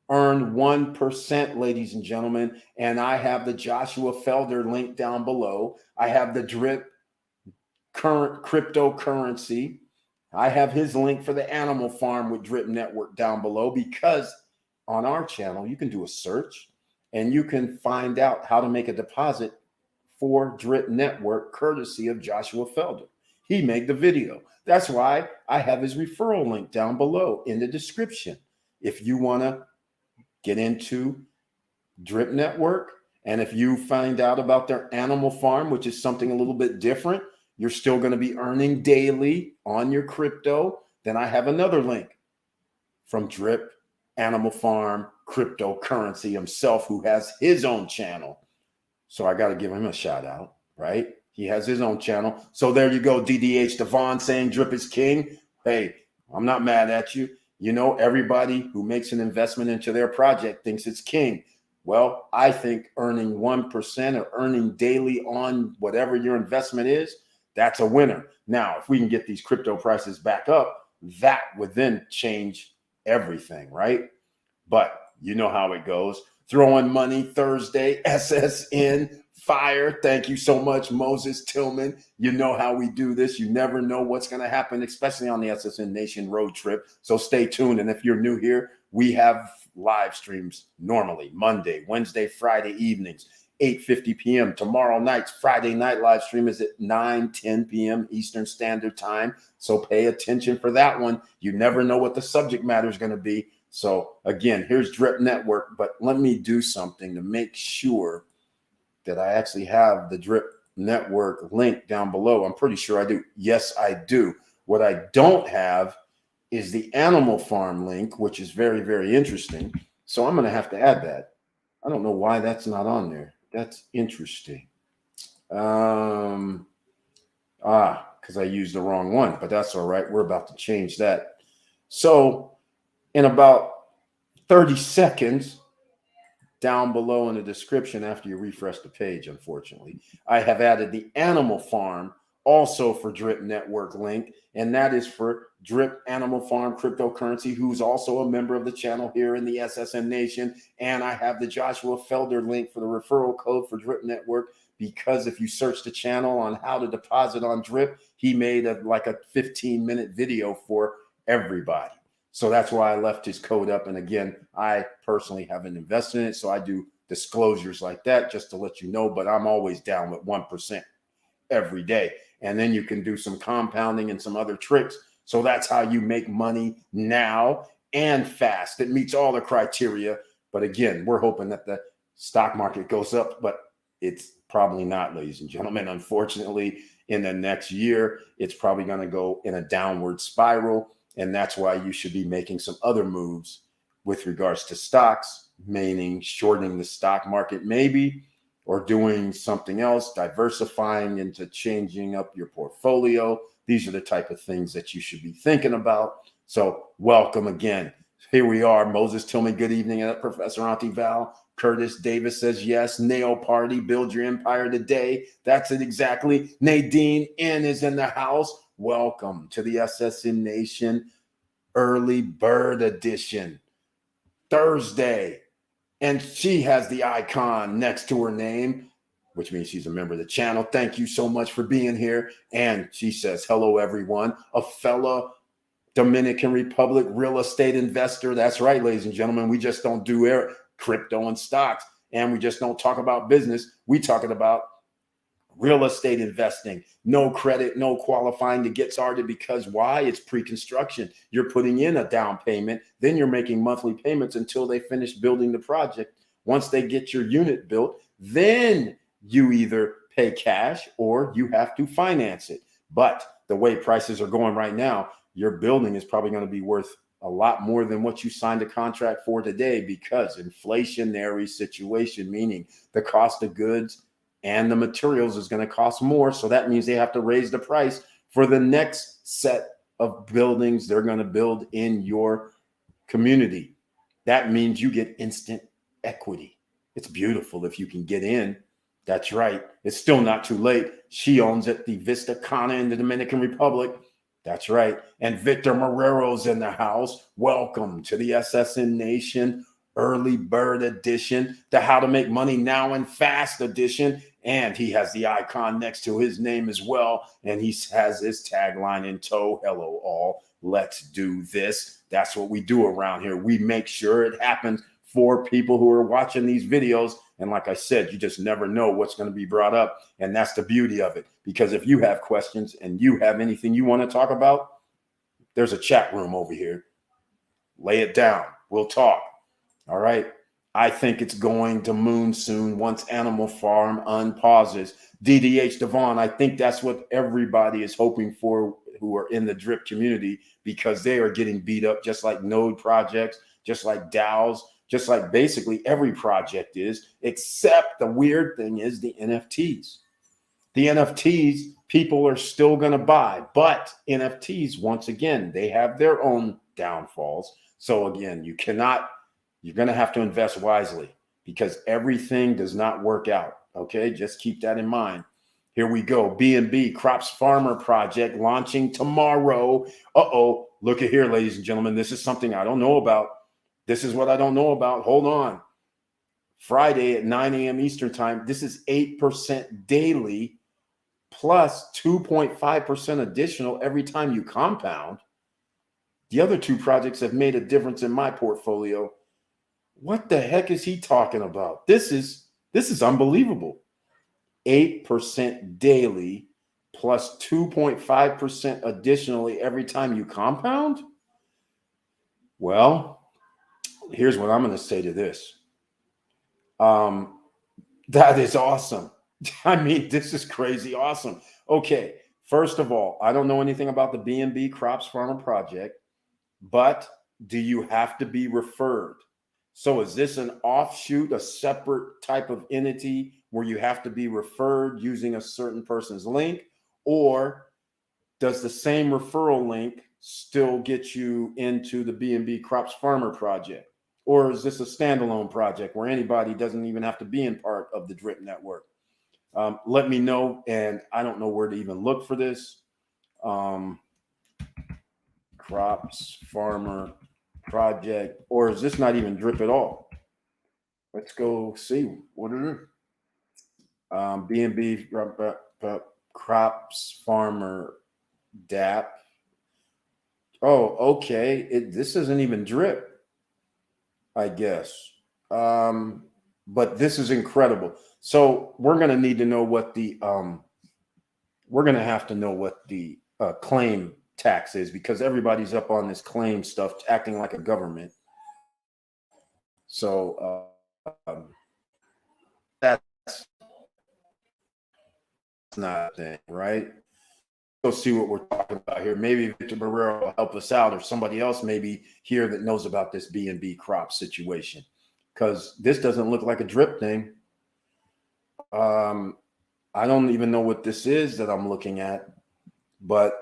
earn 1%, ladies and gentlemen. And I have the Joshua Felder link down below. I have the drip current cryptocurrency. I have his link for the Animal Farm with Drip Network down below, because on our channel, you can do a search and you can find out how to make a deposit for Drip Network, courtesy of Joshua Felder. He made the video. That's why I have his referral link down below in the description. If you want to get into Drip Network, and if you find out about their Animal Farm, which is something a little bit different, you're still going to be earning daily on your crypto, then I have another link from Drip Animal Farm Cryptocurrency himself, who has his own channel. So I got to give him a shout out, right? He has his own channel. So there you go, DDH Devon saying drip is king. Hey, I'm not mad at you. You know, everybody who makes an investment into their project thinks it's king. Well, I think earning 1% or earning daily on whatever your investment is, that's a winner. Now, if we can get these crypto prices back up, that would then change everything, right? But you know how it goes. Throwing money Thursday, SSN fire. Thank you so much, Moses Tillman. You know how we do this. You never know what's going to happen, especially on the SSN Nation road trip. So stay tuned. And if you're new here, we have live streams normally Monday, Wednesday, Friday evenings, 8:50 p.m. Tomorrow night's Friday night live stream is at 9:10 p.m. Eastern Standard Time. So pay attention for that one. You never know what the subject matter is going to be. So again, here's Drip Network, but let me do something to make sure that I actually have the Drip Network link down below. I'm pretty sure I do. Yes, I do. What I don't have is the Animal Farm link, which is very, very interesting. So I'm going to have to add that. I don't know why that's not on there. That's interesting. Because I used the wrong one, but that's all right. We're about to change that. So in about 30 seconds, down below in the description, after you refresh the page, unfortunately, I have added the Animal Farm also for Drip Network link, and that is for Drip Animal Farm Cryptocurrency, who's also a member of the channel here in the SSN Nation. And I have the Joshua Felder link for the referral code for Drip Network, because if you search the channel on how to deposit on Drip, he made like a 15-minute video for everybody. So that's why I left his code up. And again, I personally haven't invested in it, so I do disclosures like that just to let you know, but I'm always down with 1% every day. And then you can do some compounding and some other tricks. So that's how you make money now and fast. It meets all the criteria. But again, we're hoping that the stock market goes up, but it's probably not, ladies and gentlemen. Unfortunately, in the next year, it's probably going to go in a downward spiral. And that's why you should be making some other moves with regards to stocks, meaning shorting the stock market maybe, or doing something else, diversifying into changing up your portfolio. These are the type of things that you should be thinking about. So welcome again. Here we are. Moses Tillman, good evening. Professor Auntie Val. Curtis Davis says yes. Nail Party, build your empire today. That's it exactly. Nadine N is in the house. Welcome to the SSN Nation Early Bird Edition. Thursday. And she has the icon next to her name, which means she's a member of the channel. Thank you so much for being here. And she says, hello, everyone. A fellow Dominican Republic real estate investor. That's right, ladies and gentlemen. We just don't do crypto and stocks. And we just don't talk about business. We talking about real estate investing. No credit, no qualifying to get started, because why? It's pre-construction. You're putting in a down payment, then you're making monthly payments until they finish building the project. Once they get your unit built, then you either pay cash or you have to finance it. But the way prices are going right now, your building is probably going to be worth a lot more than what you signed a contract for today, because inflationary situation, meaning the cost of goods and the materials is going to cost more. So that means they have to raise the price for the next set of buildings they're going to build in your community. That means you get instant equity. It's beautiful if you can get in. That's right. It's still not too late. She owns it, the Vista Cana in the Dominican Republic. That's right. And Victor Marrero's in the house. Welcome to the SSN Nation Early Bird Edition, the How to Make Money Now and Fast Edition. And he has the icon next to his name as well. And he has his tagline in tow. Hello, all. Let's do this. That's what we do around here. We make sure it happens for people who are watching these videos. And like I said, you just never know what's going to be brought up. And that's the beauty of it. Because if you have questions and you have anything you want to talk about, there's a chat room over here. Lay it down. We'll talk. All right. I think it's going to moon soon once Animal Farm unpauses. DDH Devon, I think that's what everybody is hoping for who are in the drip community, because they are getting beat up just like node projects, just like DAOs, just like basically every project is, except the weird thing is the NFTs. The NFTs, people are still going to buy, but NFTs, once again, they have their own downfalls. So again, you're going to have to invest wisely, because everything does not work out. Okay, just keep that in mind. Here we go. B&B Crops Farmer Project launching tomorrow. Look at here, ladies and gentlemen. This is something I don't know about. This is what I don't know about. Hold on. Friday at 9 a.m. Eastern time. This is 8% daily plus 2.5% additional every time you compound. The other two projects have made a difference in my portfolio. What the heck is he talking about? This is unbelievable. 8% daily plus 2.5% additionally every time you compound? Well, here's what I'm going to say to this. That is awesome. I mean, this is crazy awesome. Okay, first of all, I don't know anything about the B&B Crops Farmer Project, but do you have to be referred? So is this an offshoot, a separate type of entity where you have to be referred using a certain person's link? Or does the same referral link still get you into the B&B Crops Farmer Project? Or is this a standalone project where anybody doesn't even have to be in part of the drip network? Let me know. And I don't know where to even look for this. Crops Farmer Project, or is this not even drip at all? Let's go see what it is. B&B Crops Farmer DAP. Oh, okay. This isn't even drip, I guess. But this is incredible. So we're gonna need to know what the we're gonna have to know what the claim tax is, because everybody's up on this claim stuff, acting like a government. So that's not a thing, right? Go see what we're talking about here. Maybe Victor Barrero will help us out, or somebody else maybe here that knows about this B&B crop situation, because this doesn't look like a drip thing. I don't even know what this is that I'm looking at, but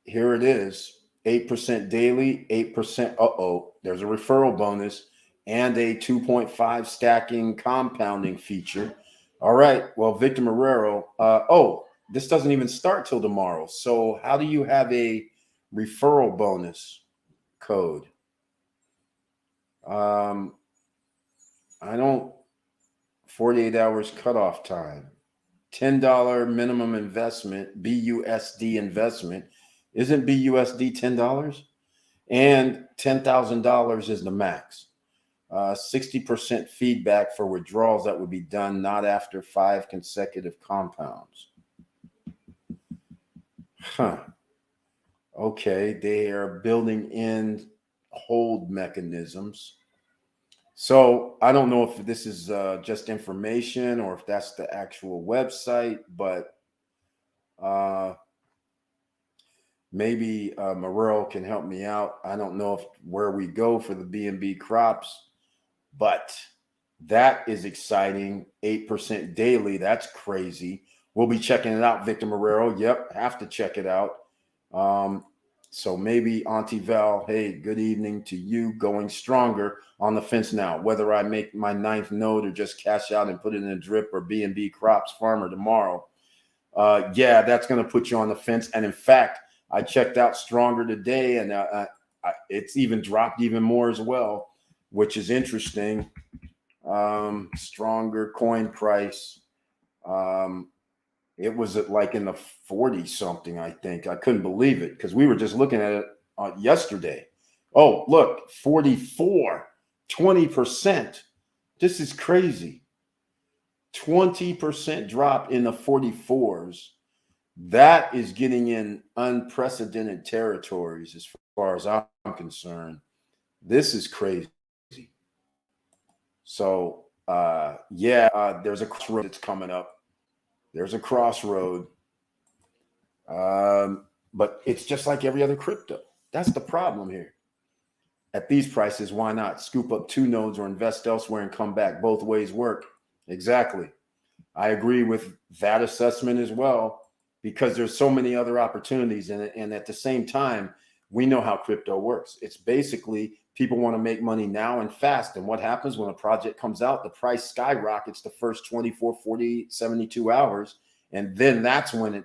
here it is. 8% daily, 8%. There's a referral bonus and a 2.5 stacking compounding feature. All right. Well, Victor Marrero, this doesn't even start till tomorrow. So how do you have a referral bonus code? I don't, 48 hours cutoff time, $10 minimum investment, BUSD investment. Isn't BUSD $10? And $10,000 is the max. 60% feedback for withdrawals that would be done not after 5 consecutive compounds. Okay, they are building in hold mechanisms. So I don't know if this is just information or if that's the actual website, but maybe Morel can help me out. I don't know where we go for the B&B crops, but that is exciting. 8% daily. That's crazy. We'll be checking it out, Victor Marrero. Yep, have to check it out. So maybe Auntie Val, hey, good evening to you. Going stronger on the fence now. Whether I make my 9th node or just cash out and put it in a drip or B&B crops farmer tomorrow. Yeah, that's going to put you on the fence. And in fact, I checked out stronger today, and it's even dropped even more as well, which is interesting. Stronger coin price. It was at like in the 40 something, I think. I couldn't believe it because we were just looking at it yesterday. Oh, look, 44, 20%. This is crazy. 20% drop in the 44s. That is getting in unprecedented territories as far as I'm concerned. This is crazy. So, there's a crossroad that's coming up. There's a crossroad. But it's just like every other crypto. That's the problem here. At these prices, why not scoop up 2 nodes or invest elsewhere and come back? Both ways work. Exactly. I agree with that assessment as well, because there's so many other opportunities. And at the same time, we know how crypto works. It's basically people want to make money now and fast. And what happens when a project comes out? The price skyrockets the first 24, 48, 72 hours. And then that's when it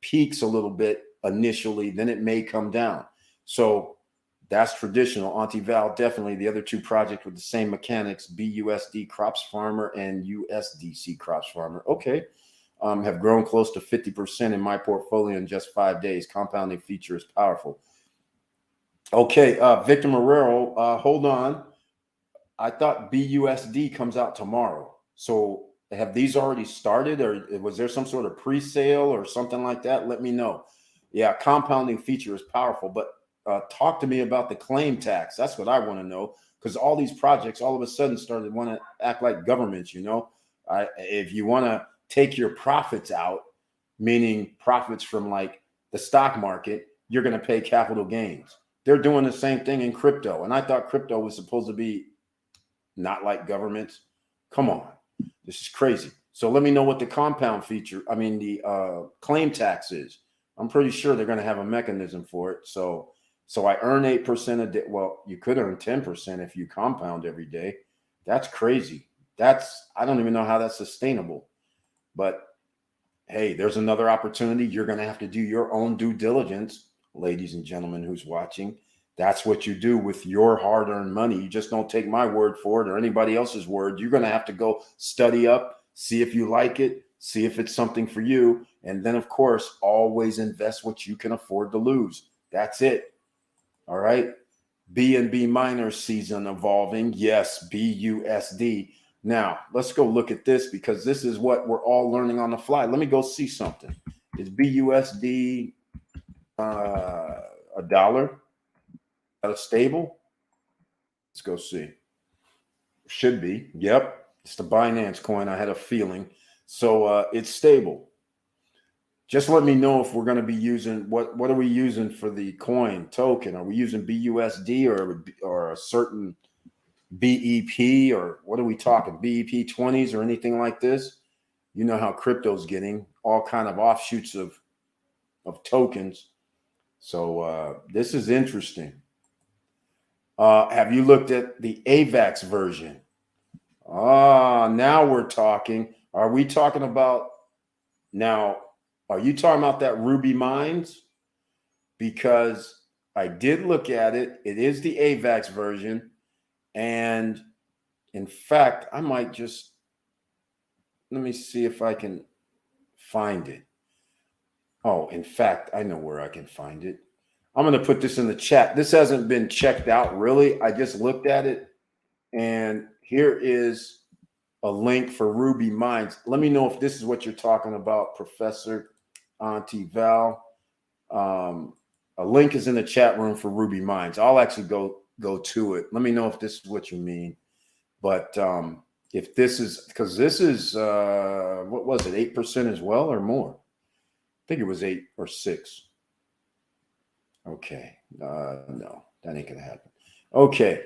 peaks a little bit initially. Then it may come down. So that's traditional. Auntie Val, definitely. The other 2 projects with the same mechanics, BUSD Crops Farmer and USDC Crops Farmer. Okay. Have grown close to 50% in my portfolio in just 5 days. Compounding feature is powerful. Okay, Victor Marrero, hold on. I thought BUSD comes out tomorrow. So have these already started, or was there some sort of pre-sale or something like that? Let me know. Yeah, compounding feature is powerful, but talk to me about the claim tax. That's what I want to know, because all these projects all of a sudden started want to act like governments, if you want to take your profits out, meaning profits from like the stock market, you're going to pay capital gains. They're doing the same thing in crypto. And I thought crypto was supposed to be not like governments. Come on. This is crazy. So let me know what the compound feature, the claim tax is. I'm pretty sure they're going to have a mechanism for it. So I earn 8% a day. Well, you could earn 10% if you compound every day. That's crazy. I don't even know how that's sustainable. But hey, there's another opportunity. You're going to have to do your own due diligence, ladies and gentlemen who's watching. That's what you do with your hard-earned money. You just don't take my word for it or anybody else's word. You're going to have to go study up, see if you like it, see if it's something for you. And then, of course, always invest what you can afford to lose. That's it. All right. B and B minor season evolving. Yes, BUSD. Now, let's go look at this because this is what we're all learning on the fly. Let me go see something. Is BUSD a dollar? Is that stable? Let's go see. Should be. Yep. It's the Binance coin. I had a feeling. So it's stable. Just let me know if we're going to be using what are we using for the coin token? Are we using BUSD or a certain BEP, or what are we talking? BEP 20s or anything like this? You know how crypto's getting all kind of offshoots of tokens. So this is interesting. Have you looked at the AVAX version? Now we're talking. Are we talking about now? Are you talking about that Ruby Mines? Because I did look at it. It is the AVAX version. And in fact, I might just, let me see if I can find it. Oh, in fact, I know where I can find it. I'm going to put this in the chat. This hasn't been checked out really. I just looked at it. And here is a link for Ruby Mines. Let me know if this is what you're talking about, Professor Antival. A link is in the chat room for Ruby Mines. I'll actually go to it. Let me know if this is what you mean. But if this is, because this is, what was it, 8% as well or more? I think it was 8 or 6. Okay. No, that ain't going to happen. Okay.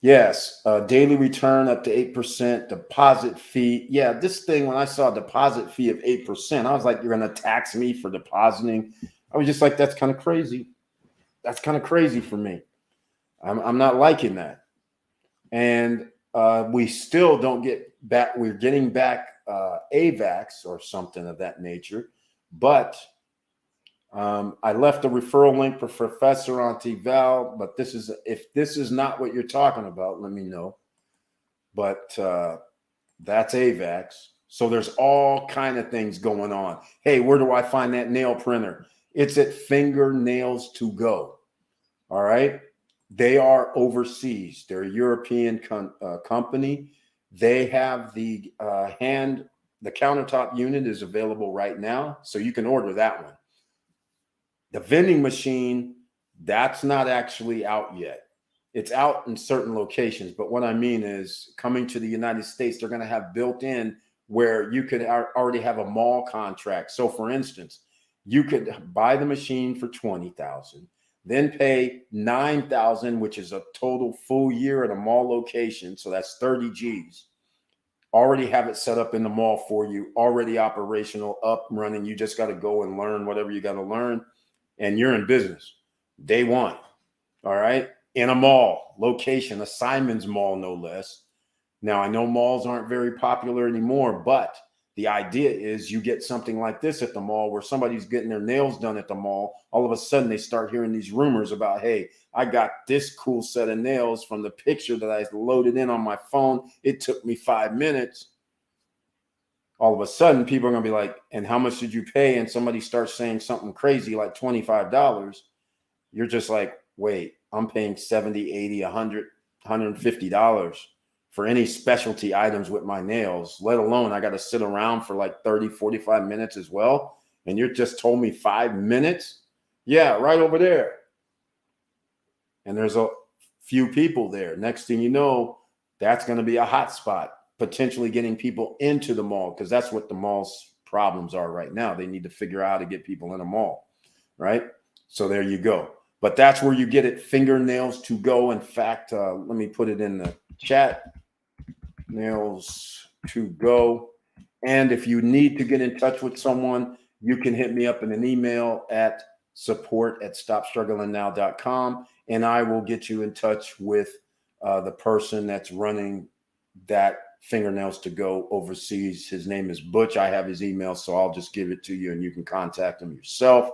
Yes. Daily return up to 8%. Deposit fee. Yeah, this thing, when I saw a deposit fee of 8%, I was like, you're going to tax me for depositing. I was just like, that's kind of crazy. That's kind of crazy for me. I'm not liking that. And we still don't get back. We're getting back AVAX or something of that nature. But I left a referral link for Professor Antival. But this is, if this is not what you're talking about, let me know. But that's AVAX. So there's all kind of things going on. Hey, where do I find that nail printer? It's at Fingernails to Go. All right. They are overseas. They're a European company. They have the countertop unit is available right now. So you can order that one. The vending machine, that's not actually out yet. It's out in certain locations. But what I mean is coming to the United States, they're going to have built in where you could already have a mall contract. So for instance, you could buy the machine for $20,000. Then pay $9,000, which is a total full year at a mall location. So that's 30 G's. Already have it set up in the mall for you, already operational, up, running. You just got to go and learn whatever you got to learn. And you're in business. Day one. All right. In a mall location, a Simon's Mall, no less. Now, I know malls aren't very popular anymore, but the idea is you get something like this at the mall where somebody's getting their nails done at the mall. All of a sudden, they start hearing these rumors about, hey, I got this cool set of nails from the picture that I loaded in on my phone. It took me 5 minutes. All of a sudden, people are going to be like, and how much did you pay? And somebody starts saying something crazy like $25. You're just like, wait, I'm paying $70, $80, $100, $150 for any specialty items with my nails, let alone I got to sit around for like 30, 45 minutes as well. And you just told me 5 minutes? Yeah, right over there. And there's a few people there. Next thing you know, that's going to be a hot spot, potentially getting people into the mall, because that's what the mall's problems are right now. They need to figure out how to get people in a mall, right? So there you go. But that's where you get it, Fingernails to Go. In fact, let me put it in the chat. Nails to Go. And if you need to get in touch with someone, you can hit me up in an email at support@stopstrugglingnow.com, and I will get you in touch with the person that's running that Fingernails to Go overseas. His name is Butch. I have his email, so I'll just give it to you and you can contact him yourself.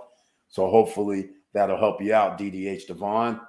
So hopefully that'll help you out, DDH Devon.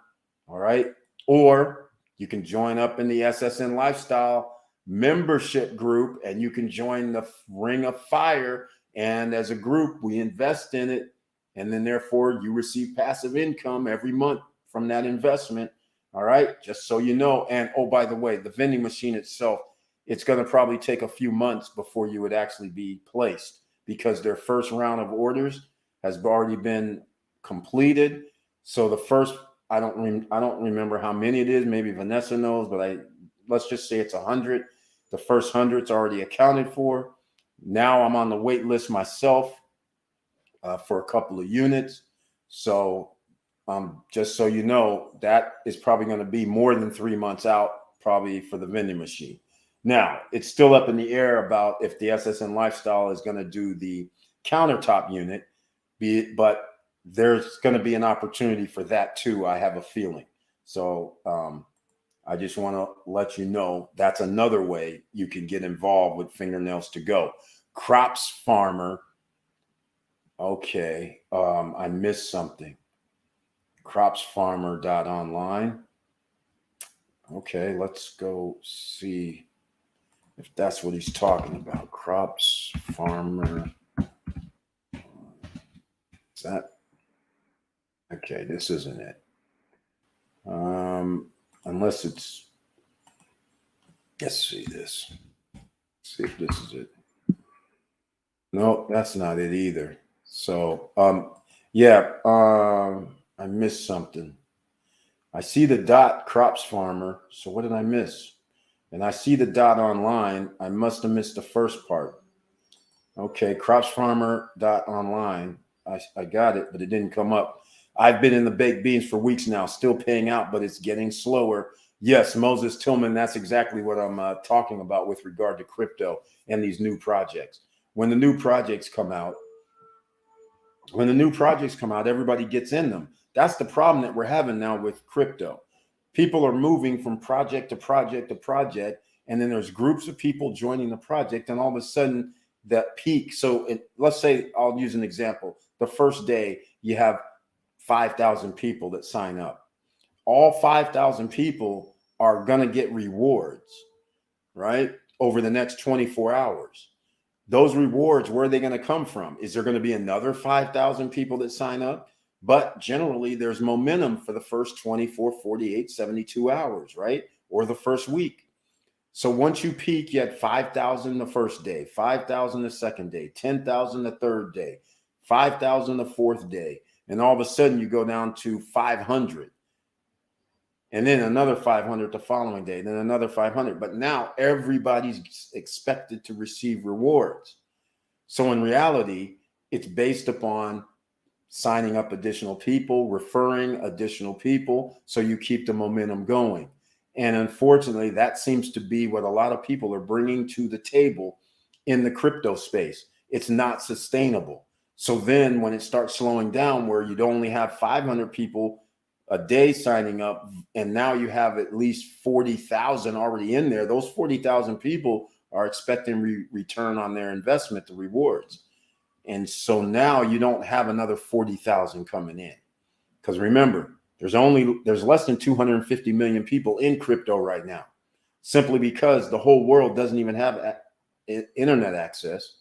All right. Or you can join up in the SSN Lifestyle membership group and you can join the Ring of Fire. And as a group, we invest in it. And then therefore you receive passive income every month from that investment. All right. Just so you know. And oh, by the way, the vending machine itself, it's going to probably take a few months before you would actually be placed because their first round of orders has already been completed. So the first, I don't remember how many it is. Maybe Vanessa knows, but let's just say it's 100. The first 100's already accounted for. Now I'm on the wait list myself for a couple of units. So just so you know, that is probably going to be more than 3 months out, probably for the vending machine. Now, it's still up in the air about if the SSN Lifestyle is going to do the countertop unit, but there's going to be an opportunity for that too, I have a feeling. So I just want to let you know that's another way you can get involved with Fingernails to Go. Crops Farmer. Okay, I missed something. Cropsfarmer.online. Okay, let's go see if that's what he's talking about. Crops Farmer. Is that? Okay, this isn't it. Unless it's, let's see this. See if this is it. No, that's not it either. So, yeah, I missed something. I see the dot Crops Farmer. So what did I miss? And I see the dot online. I must have missed the first part. Okay, cropsfarmer.online. I got it, but it didn't come up. I've been in the baked beans for weeks now, still paying out, but it's getting slower. Yes, Moses Tillman, that's exactly what I'm talking about with regard to crypto and these new projects. When the new projects come out, everybody gets in them. That's the problem that we're having now with crypto. People are moving from project to project to project, and then there's groups of people joining the project, and all of a sudden that peak. So let's say, I'll use an example. The first day you have 5,000 people that sign up. All 5,000 people are going to get rewards, right? Over the next 24 hours. Those rewards, where are they going to come from? Is there going to be another 5,000 people that sign up? But generally, there's momentum for the first 24, 48, 72 hours, right? Or the first week. So once you peak, you had 5,000 the first day, 5,000 the second day, 10,000 the third day, 5,000 the fourth day. And all of a sudden, you go down to 500. And then another 500 the following day, then another 500. But now everybody's expected to receive rewards. So in reality, it's based upon signing up additional people, referring additional people, so you keep the momentum going. And unfortunately, that seems to be what a lot of people are bringing to the table in the crypto space. It's not sustainable. So then when it starts slowing down, where you'd only have 500 people a day signing up, and now you have at least 40,000 already in there, those 40,000 people are expecting return on their investment, the rewards. And so now you don't have another 40,000 coming in. Because remember, there's less than 250 million people in crypto right now, simply because the whole world doesn't even have internet access.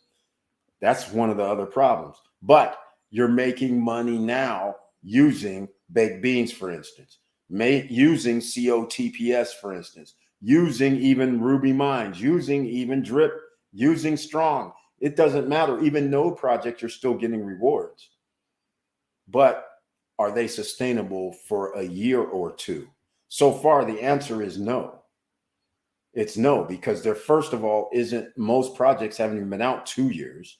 That's one of the other problems. But you're making money now using baked beans, for instance, using COTPS, for instance, using even Ruby Mines, using even Drip, using Strong. It doesn't matter. Even no project, you're still getting rewards. But are they sustainable for a year or two? So far, the answer is no. It's no, because there, first of all, most projects haven't even been out 2 years.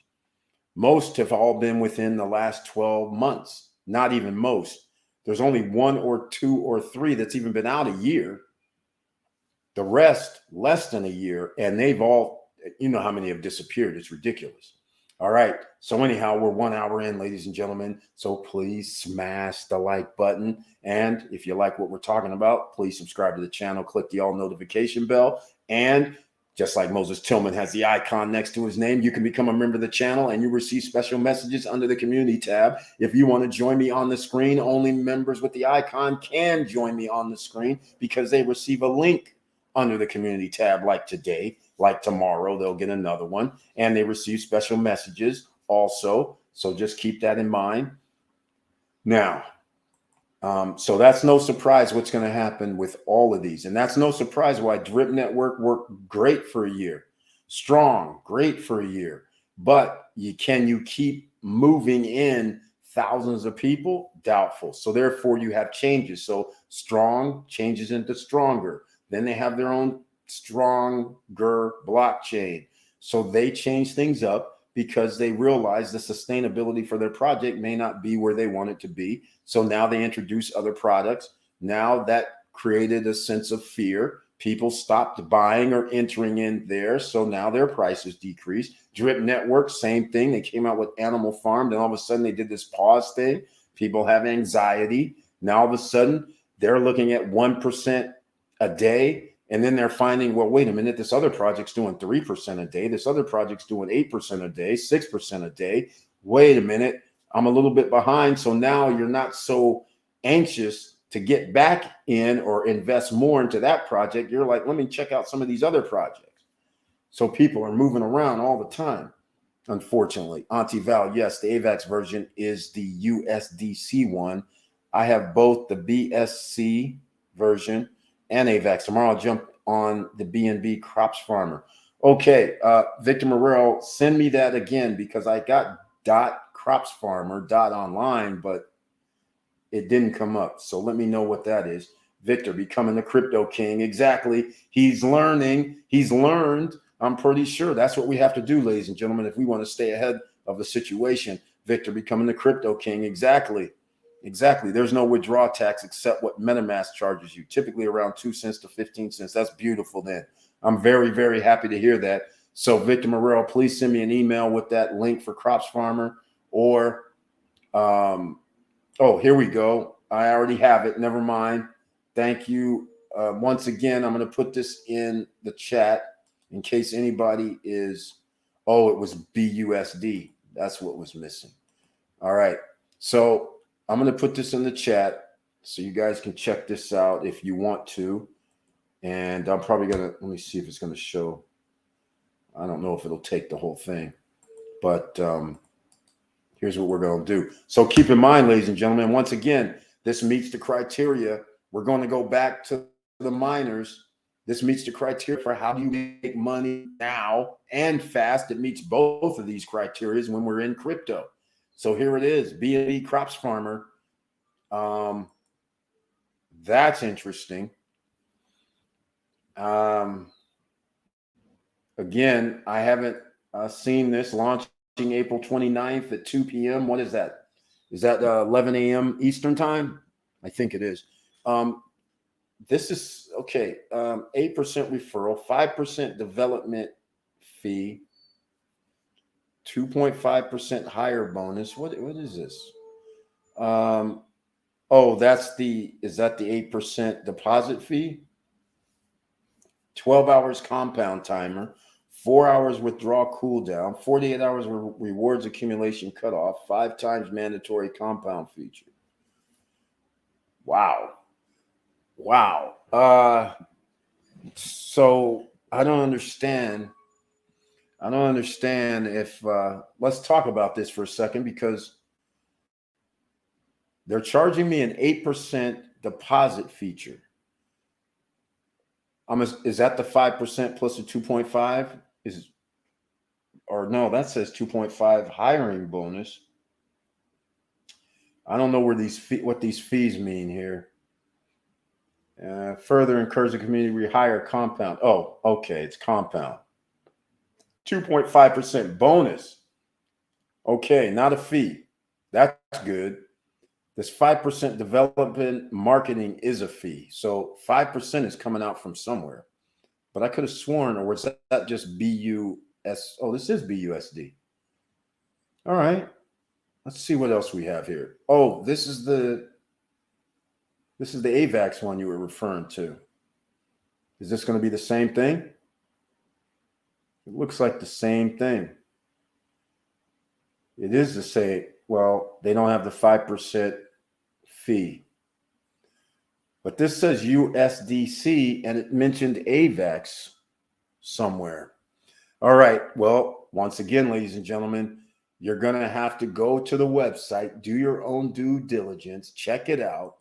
Most have all been within the last 12 months, not even most. There's only 1 or 2 or 3 that's even been out a year. The rest, less than a year, and they've all, you know how many have disappeared. It's ridiculous. All right. So anyhow, we're 1 hour in, ladies and gentlemen. So please smash the like button. And if you like what we're talking about, please subscribe to the channel, click the all notification bell. And just like Moses Tillman has the icon next to his name, you can become a member of the channel and you receive special messages under the community tab. If you want to join me on the screen, only members with the icon can join me on the screen because they receive a link under the community tab, like today, like tomorrow, they'll get another one, and they receive special messages also. So just keep that in mind. Now, so that's no surprise what's going to happen with all of these. And that's no surprise why Drip Network worked great for a year. Strong, great for a year. But can you keep moving in thousands of people? Doubtful. So therefore you have changes. So strong changes into stronger. Then they have their own stronger blockchain. So they change things up because they realize the sustainability for their project may not be where they want it to be. So now they introduce other products. Now that created a sense of fear. People stopped buying or entering in there. So now their prices decreased. Drip Network, same thing. They came out with Animal Farm. Then all of a sudden they did this pause thing. People have anxiety. Now all of a sudden they're looking at 1% a day. And then they're finding, well, wait a minute, this other project's doing 3% a day. This other project's doing 8% a day, 6% a day. Wait a minute, I'm a little bit behind. So now you're not so anxious to get back in or invest more into that project. You're like, let me check out some of these other projects. So people are moving around all the time, unfortunately. Auntie Val, yes, the AVAX version is the USDC one. I have both the BSC version and AVAX. Tomorrow I'll jump on the BNB Crops Farmer. Okay, Victor Morrell, send me that again because I got .crops farmer .online, but it didn't come up. So let me know what that is. Victor, becoming the crypto king. Exactly. He's learning. He's learned. I'm pretty sure that's what we have to do, ladies and gentlemen, if we want to stay ahead of the situation. Victor, becoming the crypto king. Exactly. Exactly. There's no withdrawal tax except what MetaMask charges you, typically around 2 cents to 15 cents. That's beautiful then. I'm very, very happy to hear that. So Victor Morrell, please send me an email with that link for Crops Farmer or, oh, here we go. I already have it. Never mind. Thank you. Once again, I'm going to put this in the chat in case anybody is, oh, it was BUSD. That's what was missing. All right. So I'm going to put this in the chat so you guys can check this out if you want to. And I'm probably going to, let me see if it's going to show. I don't know if it'll take the whole thing, but here's what we're going to do. So keep in mind, ladies and gentlemen, once again, this meets the criteria. We're going to go back to the miners. This meets the criteria for how do you make money now and fast. It meets both of these criteria when we're in crypto. So here it is, BNB Crops Farmer. That's interesting. Again, I haven't seen this launching April 29th at 2 p.m. What is that? Is that 11 a.m. Eastern time? I think it is. This is, okay, 8% referral, 5% development fee, 2.5% higher bonus. What is this? Oh, is that the 8% deposit fee? 12 hours compound timer, 4 hours withdrawal cooldown, 48 hours rewards accumulation cutoff, 5 times mandatory compound feature. Wow. So I don't understand. If let's talk about this for a second because they're charging me an 8% deposit feature. Is that the 5% plus the 2.5? Or no, that says 2.5 hiring bonus. I don't know where what these fees mean here. Further encourage the community to rehire compound. Oh, okay, it's compound. 2.5% bonus. Okay, not a fee. That's good. This 5% development marketing is a fee. So 5% is coming out from somewhere. But I could have sworn, or was that just BUS? Oh, this is BUSD. All right. Let's see what else we have here. Oh, this is the AVAX one you were referring to. Is this going to be the same thing? It looks like the same thing. It is the same. Well, they don't have the 5% fee. But this says USDC and it mentioned AVAX somewhere. All right. Well, once again, ladies and gentlemen, you're going to have to go to the website, do your own due diligence, check it out,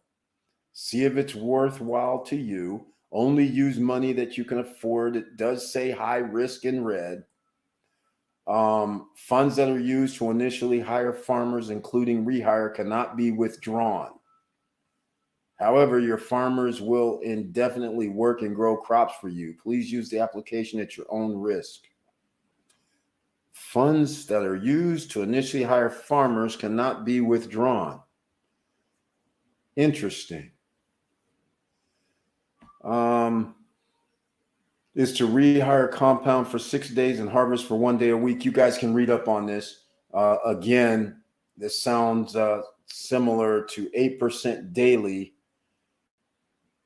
see if it's worthwhile to you. Only use money that you can afford. It does say high risk in red. Funds that are used to initially hire farmers, including rehire, cannot be withdrawn. However, your farmers will indefinitely work and grow crops for you. Please use the application at your own risk. Funds that are used to initially hire farmers cannot be withdrawn. Interesting. Is to rehire compound for 6 days and harvest for 1 day a week. You guys can read up on this. Again, this sounds similar to 8% daily.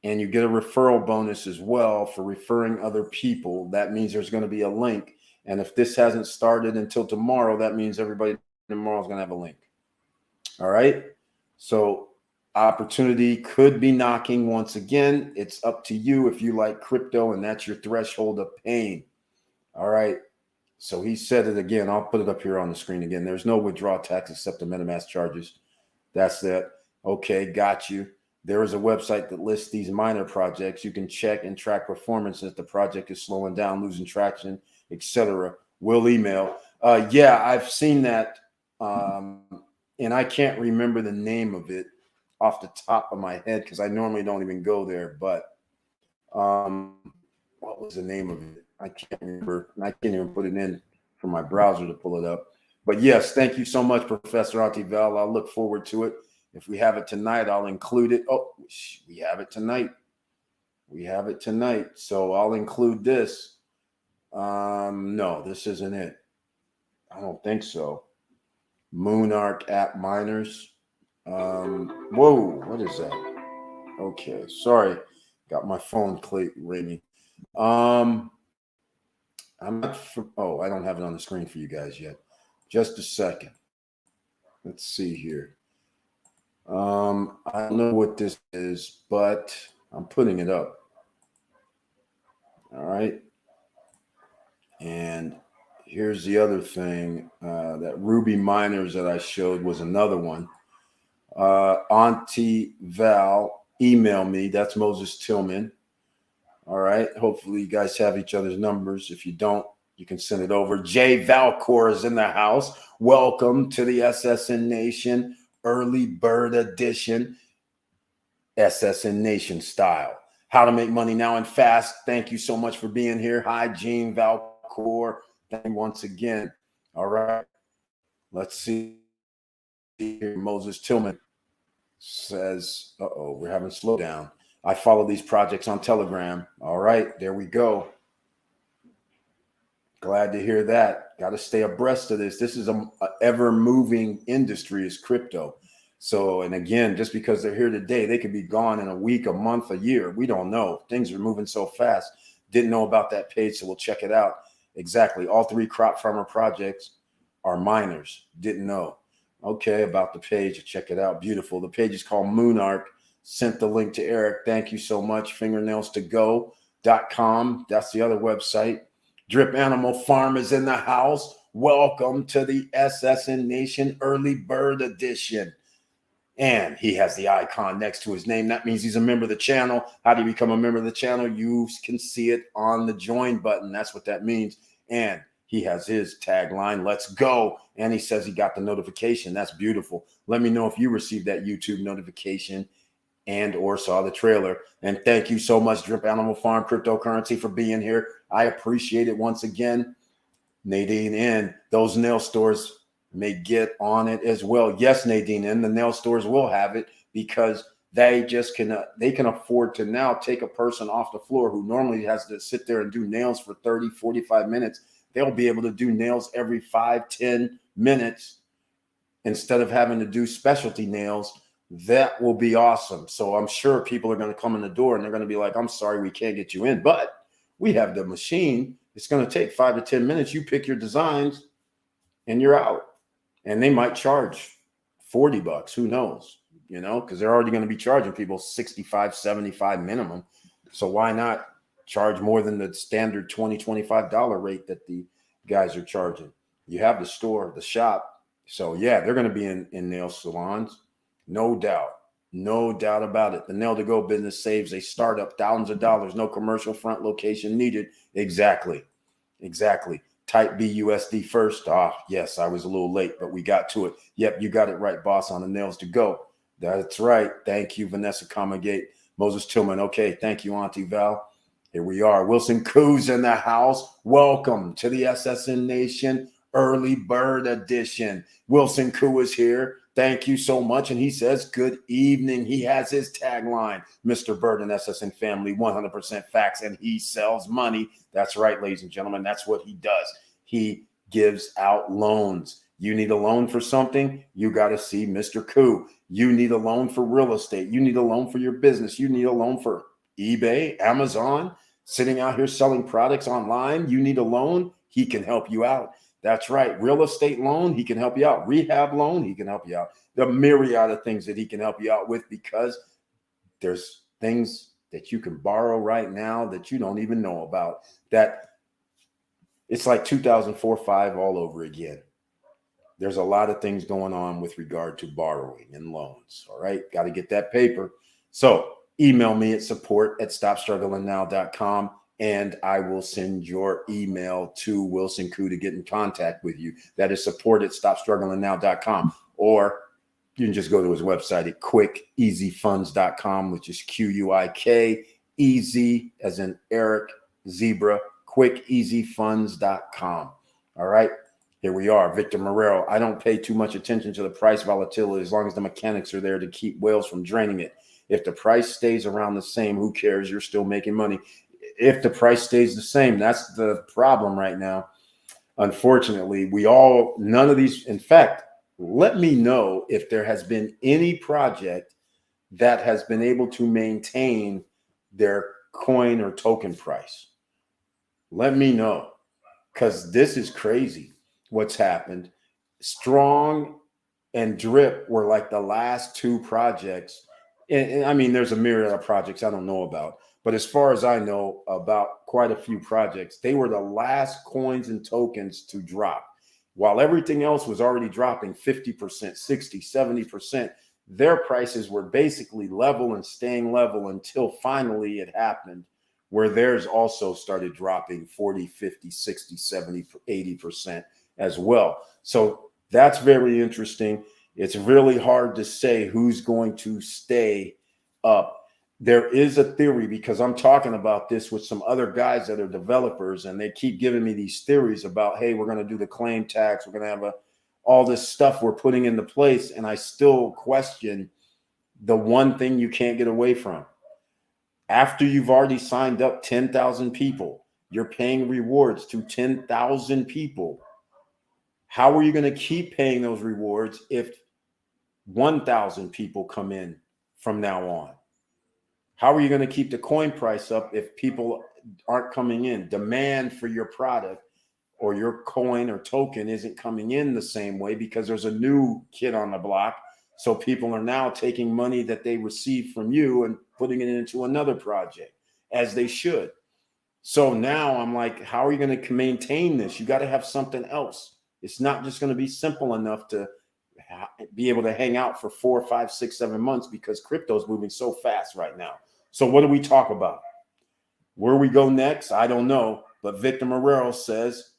And you get a referral bonus as well for referring other people. That means there's going to be a link. And if this hasn't started until tomorrow, that means everybody tomorrow is going to have a link. All right. So opportunity could be knocking once again. It's up to you if you like crypto and that's your threshold of pain. All right. So he said it again. I'll put it up here on the screen again. There's no withdrawal tax except the MetaMask charges. That's it. Okay. Got you. There is a website that lists these minor projects. You can check and track performance if the project is slowing down, losing traction, etc. We'll email. Yeah, I've seen that. And I can't remember the name of it off the top of my head because I normally don't even go there. But what was the name of it? I can't remember. I can't even put it in for my browser to pull it up. But yes, thank you so much, Professor Antival. I'll look forward to it. If we have it tonight, I'll include it. Oh, we have it tonight. We have it tonight. So I'll include this. No, this isn't it. I don't think so. Moonarch app miners. Whoa, what is that? Okay, sorry. Got my phone ringing. I'm not I don't have it on the screen for you guys yet. Just a second. Let's see here. I don't know what this is, but I'm putting it up. All right. And here's the other thing. That Ruby miners that I showed was another one. Auntie Val, email me. That's Moses Tillman. All right. Hopefully you guys have each other's numbers. If you don't, you can send it over. Jay Valcor is in the house. Welcome to the SSN Nation Early Bird Edition. SSN Nation style. How to make money now and fast. Thank you so much for being here. Hi, Gene Valcor. Thank you once again. All right. Let's see here. Moses Tillman says, we're having slowdown. I follow these projects on Telegram. All right, there we go. Glad to hear that. Got to stay abreast of this. This is a ever-moving industry is crypto. So, and again, just because they're here today, they could be gone in a week, a month, a year. We don't know. Things are moving so fast. Didn't know about that page, so we'll check it out. Exactly. All 3 crop farmer projects are miners. Didn't know. Okay, about the page. Check it out. Beautiful. The page is called Moonarch. Sent the link to Eric. Thank you so much. Fingernailstogo.com. That's the other website. Drip Animal Farm is in the house. Welcome to the SSN Nation Early Bird Edition. And he has the icon next to his name. That means he's a member of the channel. How do you become a member of the channel? You can see it on the join button. That's what that means. And he has his tagline, let's go. And he says he got the notification. That's beautiful. Let me know if you received that YouTube notification and or saw the trailer. And thank you so much, Drip Animal Farm Cryptocurrency, for being here. I appreciate it once again. Nadine N, those nail stores may get on it as well. Yes, Nadine N, the nail stores will have it because they just can afford to now take a person off the floor who normally has to sit there and do nails for 30, 45 minutes. They'll be able to do nails every 5, 10 minutes instead of having to do specialty nails. That will be awesome. So I'm sure people are going to come in the door and they're going to be like, I'm sorry, we can't get you in, but we have the machine. It's going to take 5 to 10 minutes. You pick your designs and you're out. And they might charge $40. Who knows? Because they're already going to be charging people 65, 75 minimum. So why not charge more than the standard $20, $25 rate that the guys are charging? You have the store, the shop. So yeah, they're going to be in nail salons. No doubt. No doubt about it. The Nail to Go business saves a startup thousands of dollars. No commercial front location needed. Exactly. Type BUSD first. Yes, I was a little late, but we got to it. Yep, you got it right, boss, on the Nails to Go. That's right. Thank you, Vanessa Comagate. Moses Tillman. Okay, thank you, Auntie Val. Here we are. Wilson Koo's in the house. Welcome to the SSN Nation Early Bird Edition. Wilson Koo is here. Thank you so much. And he says, good evening. He has his tagline, Mr. Byrd and SSN family, 100% facts, and he sells money. That's right, ladies and gentlemen. That's what he does. He gives out loans. You need a loan for something, you got to see Mr. Koo. You need a loan for real estate. You need a loan for your business. You need a loan for eBay, Amazon, sitting out here selling products online. You need a loan. He can help you out. That's right. Real estate loan, he can help you out. Rehab loan, he can help you out. The myriad of things that he can help you out with, because there's things that you can borrow right now that you don't even know about. That it's like 2004-5 all over again. There's a lot of things going on with regard to borrowing and loans. All right. Got to get that paper. So email me at support@stopstrugglingnow.com. And I will send your email to Wilson Koo to get in contact with you. That is support@stopstrugglingnow.com. Or you can just go to his website at quickeasyfunds.com, which is QUIK, easy as in Eric, zebra, quickeasyfunds.com. All right. Here we are. Victor Morero. I don't pay too much attention to the price volatility as long as the mechanics are there to keep whales from draining it. If the price stays around the same, who cares? You're still making money. If the price stays the same, that's the problem right now. Unfortunately, none of these, in fact, let me know if there has been any project that has been able to maintain their coin or token price. Let me know, because this is crazy what's happened. Strong and Drip were like the last two projects. And I mean, there's a myriad of projects I don't know about. But as far as I know about quite a few projects, they were the last coins and tokens to drop. While everything else was already dropping 50%, 60, 70%, their prices were basically level and staying level until finally it happened, where theirs also started dropping 40, 50, 60, 70, 80% as well. So that's very interesting. It's really hard to say who's going to stay up. There is a theory, because I'm talking about this with some other guys that are developers, and they keep giving me these theories about, hey, we're going to do the claim tax. We're going to have all this stuff we're putting into place. And I still question the one thing you can't get away from. After you've already signed up 10,000 people, you're paying rewards to 10,000 people. How are you going to keep paying those rewards if 1,000 people come in from now on? How are you going to keep the coin price up if people aren't coming in? Demand for your product or your coin or token isn't coming in the same way because there's a new kid on the block. So people are now taking money that they received from you and putting it into another project, as they should. So now I'm like, how are you going to maintain this? You got to have something else. It's not just going to be simple enough to be able to hang out for 4, 5, 6, 7 months, because crypto is moving so fast right now. So what do we talk about? Where we go next? I don't know. But Victor Morero says,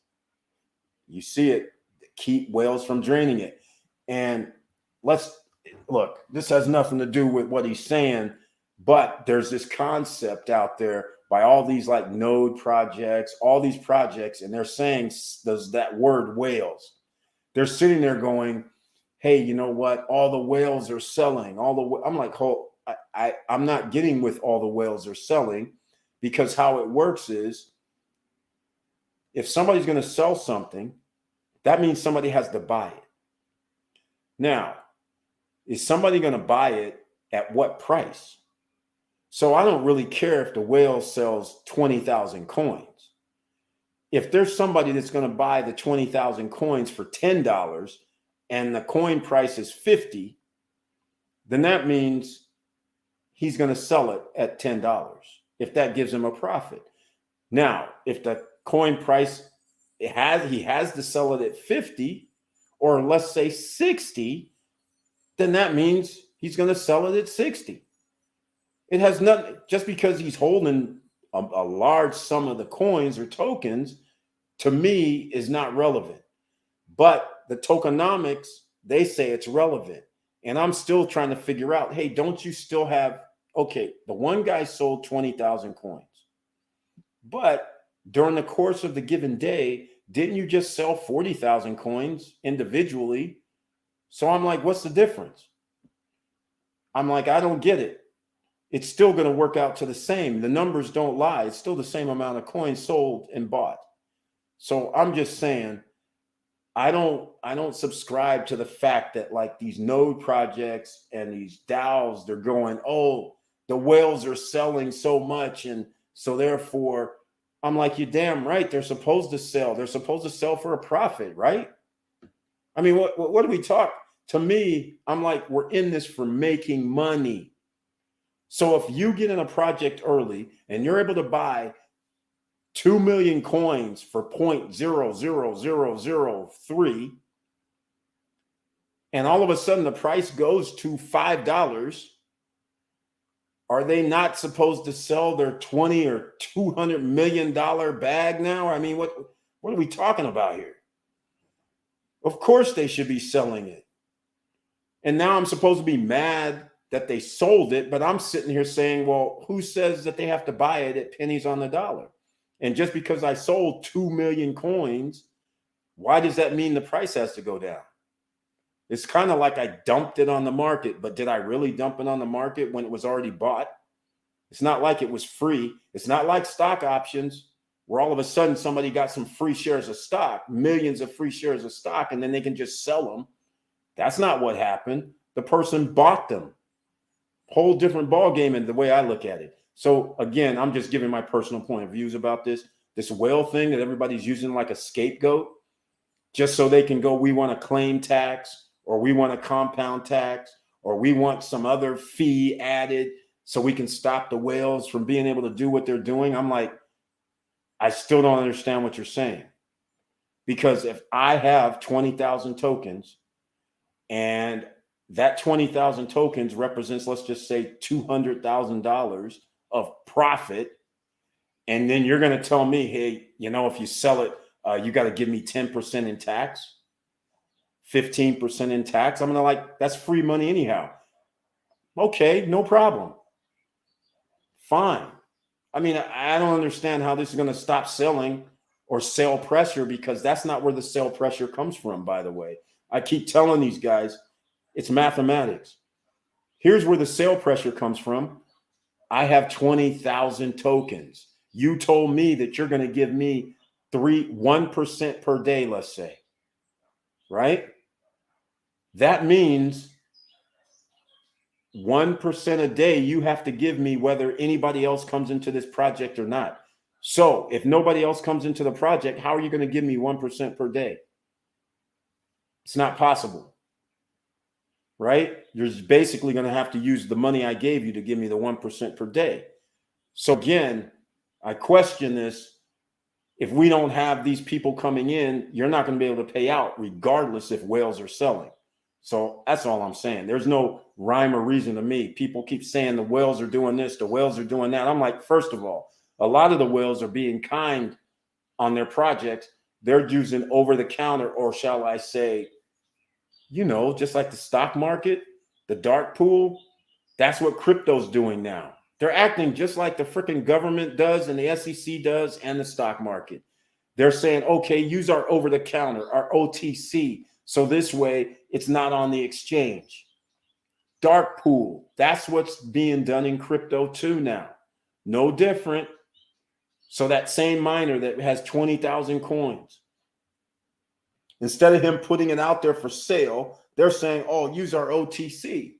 you see it, keep whales from draining it. And let's look, this has nothing to do with what he's saying, but there's this concept out there by all these like node projects, all these projects, and they're saying does that word whales. They're sitting there going, hey, you know what? All the whales are selling. I'm like, I'm not getting with all the whales are selling, because how it works is if somebody's going to sell something, that means somebody has to buy it. Now, is somebody going to buy it at what price? So I don't really care if the whale sells 20,000 coins. if there's somebody that's going to buy the 20,000 coins for $10 and the coin price is 50, then that means he's going to sell it at $10 if that gives him a profit. Now, if the coin price he has to sell it at 50, or let's say 60, then that means he's going to sell it at 60. It has nothing, just because he's holding a large sum of the coins or tokens, to me, is not relevant. But the tokenomics, they say it's relevant. And I'm still trying to figure out, hey, don't you still have, okay, the one guy sold 20,000 coins. But during the course of the given day, didn't you just sell 40,000 coins individually? So I'm like, what's the difference? I'm like, I don't get it. It's still going to work out to the same. The numbers don't lie. It's still the same amount of coins sold and bought. So I'm just saying, I don't subscribe to the fact that like these node projects and these DAOs, they're going, oh, the whales are selling so much, and so therefore, I'm like, you're damn right. They're supposed to sell. They're supposed to sell for a profit, right? I mean, what do we talk? To me, I'm like, we're in this for making money. So if you get in a project early and you're able to buy 2 million coins for 0.00003, and all of a sudden the price goes to $5, are they not supposed to sell their 20 or $200 million bag now? I mean, what are we talking about here? Of course they should be selling it. And now I'm supposed to be mad that they sold it, but I'm sitting here saying, well, who says that they have to buy it at pennies on the dollar? And just because I sold 2 million coins, why does that mean the price has to go down? It's kind of like I dumped it on the market, but did I really dump it on the market when it was already bought? It's not like it was free. It's not like stock options where all of a sudden somebody got some free shares of stock, millions of free shares of stock, and then they can just sell them. That's not what happened. The person bought them. Whole different ball game in the way I look at it. So again, I'm just giving my personal point of views about this whale thing that everybody's using like a scapegoat, just so they can go, we want a claim tax, or we want a compound tax, or we want some other fee added so we can stop the whales from being able to do what they're doing. I'm like, I still don't understand what you're saying. Because if I have 20,000 tokens and that 20,000 tokens represents, let's just say $200,000 of profit, and then you're going to tell me, hey, if you sell it, you got to give me 10% in tax, 15% in tax. I'm going to like, that's free money anyhow. Okay, no problem. Fine. I mean, I don't understand how this is going to stop selling or sale pressure, because that's not where the sale pressure comes from, by the way. I keep telling these guys, it's mathematics. Here's where the sale pressure comes from. I have 20,000 tokens. You told me that you're going to give me 1% per day, let's say, right? That means 1% a day you have to give me whether anybody else comes into this project or not. So if nobody else comes into the project, how are you going to give me 1% per day? It's not possible, right? You're basically going to have to use the money I gave you to give me the 1% per day. So again, I question this. If we don't have these people coming in, you're not going to be able to pay out regardless if whales are selling. So that's all I'm saying. There's no rhyme or reason to me. People keep saying the whales are doing this, the whales are doing that. I'm like, first of all, a lot of the whales are being kind on their projects. They're using over the counter, or shall I say, just like the stock market, the dark pool. That's what crypto's doing now. They're acting just like the freaking government does and the SEC does and the stock market. They're saying, okay, use our over the counter, our OTC. So this way it's not on the exchange. Dark pool. That's what's being done in crypto too now. No different. So that same miner that has 20,000 coins, instead of him putting it out there for sale, they're saying, oh, use our OTC.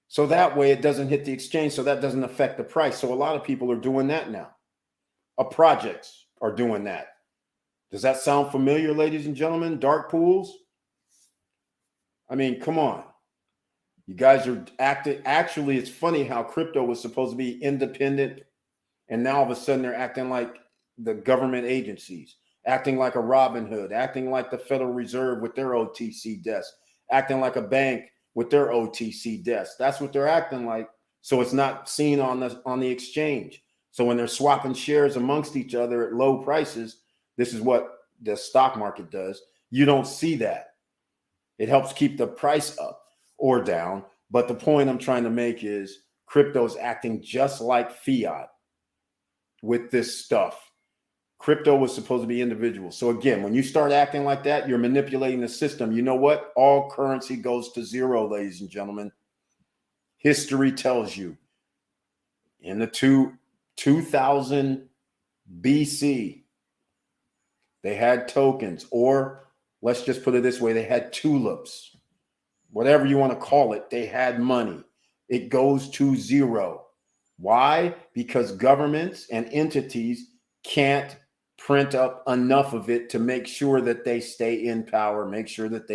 So that way it doesn't hit the exchange. So that doesn't affect the price. So a lot of people are doing that now. Projects are doing that. Does that sound familiar, ladies and gentlemen? Dark pools? I mean, come on. You guys are acting. Actually, it's funny how crypto was supposed to be independent, and now all of a sudden they're acting like the government agencies, acting like a Robin Hood, acting like the Federal Reserve with their OTC desk, acting like a bank with their OTC desk. That's what they're acting like. So it's not seen on the exchange. So when they're swapping shares amongst each other at low prices, this is what the stock market does. You don't see that. It helps keep the price up or down. But the point I'm trying to make is crypto's acting just like fiat with this stuff. Crypto was supposed to be individual. So again, when you start acting like that, you're manipulating the system. You know what? All currency goes to zero, ladies and gentlemen. History tells you in the 2000 BC, they had tokens, or let's just put it this way, they had tulips. Whatever you want to call it, they had money. It goes to zero. Why? Because governments and entities can't print up enough of it to make sure that they stay in power, make sure that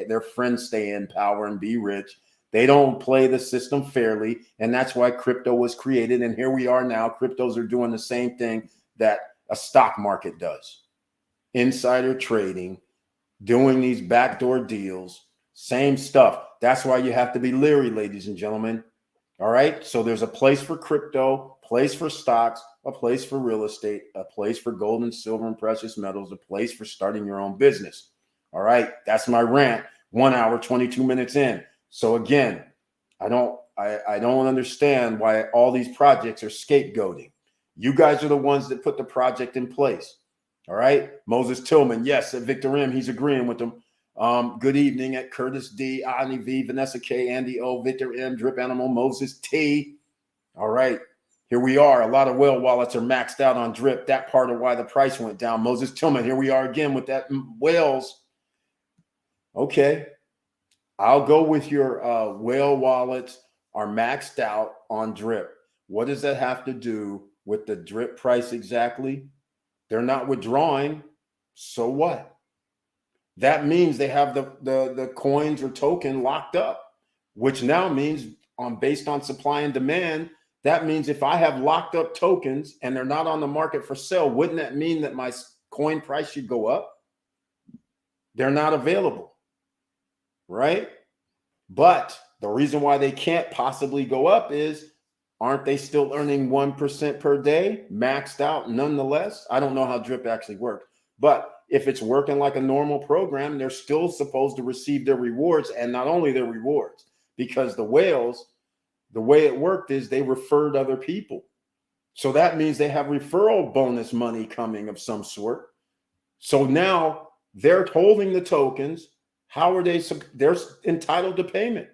their friends stay in power and be rich. They don't play the system fairly, and that's why crypto was created. And here we are now. Cryptos are doing the same thing that a stock market does. Insider trading, doing these backdoor deals, same stuff. That's why you have to be leery, ladies and gentlemen. All right. So there's a place for crypto, place for stocks, a place for real estate, a place for gold and silver and precious metals, a place for starting your own business. All right. That's my rant. 1 hour, 22 minutes in. So again, I don't understand why all these projects are scapegoating. You guys are the ones that put the project in place. All right. Moses Tillman. Yes. At Victor M. He's agreeing with them. Good evening at Curtis D, Ani V, Vanessa K, Andy O, Victor M, Drip Animal, Moses T. All right, here we are. A lot of whale wallets are maxed out on Drip. That part of why the price went down. Moses Tillman, here we are again with that whales. Okay, I'll go with your whale wallets are maxed out on Drip. What does that have to do with the Drip price exactly? They're not withdrawing. So what? That means they have the coins or token locked up, which now means based on supply and demand, that means if I have locked up tokens and they're not on the market for sale, wouldn't that mean that my coin price should go up? They're not available, right? But the reason why they can't possibly go up is, aren't they still earning 1% per day, maxed out nonetheless? I don't know how Drip actually works, but if it's working like a normal program, they're still supposed to receive their rewards, and not only their rewards, because the whales, the way it worked is they referred other people. So that means they have referral bonus money coming of some sort. So now they're holding the tokens. How are they're entitled to payment?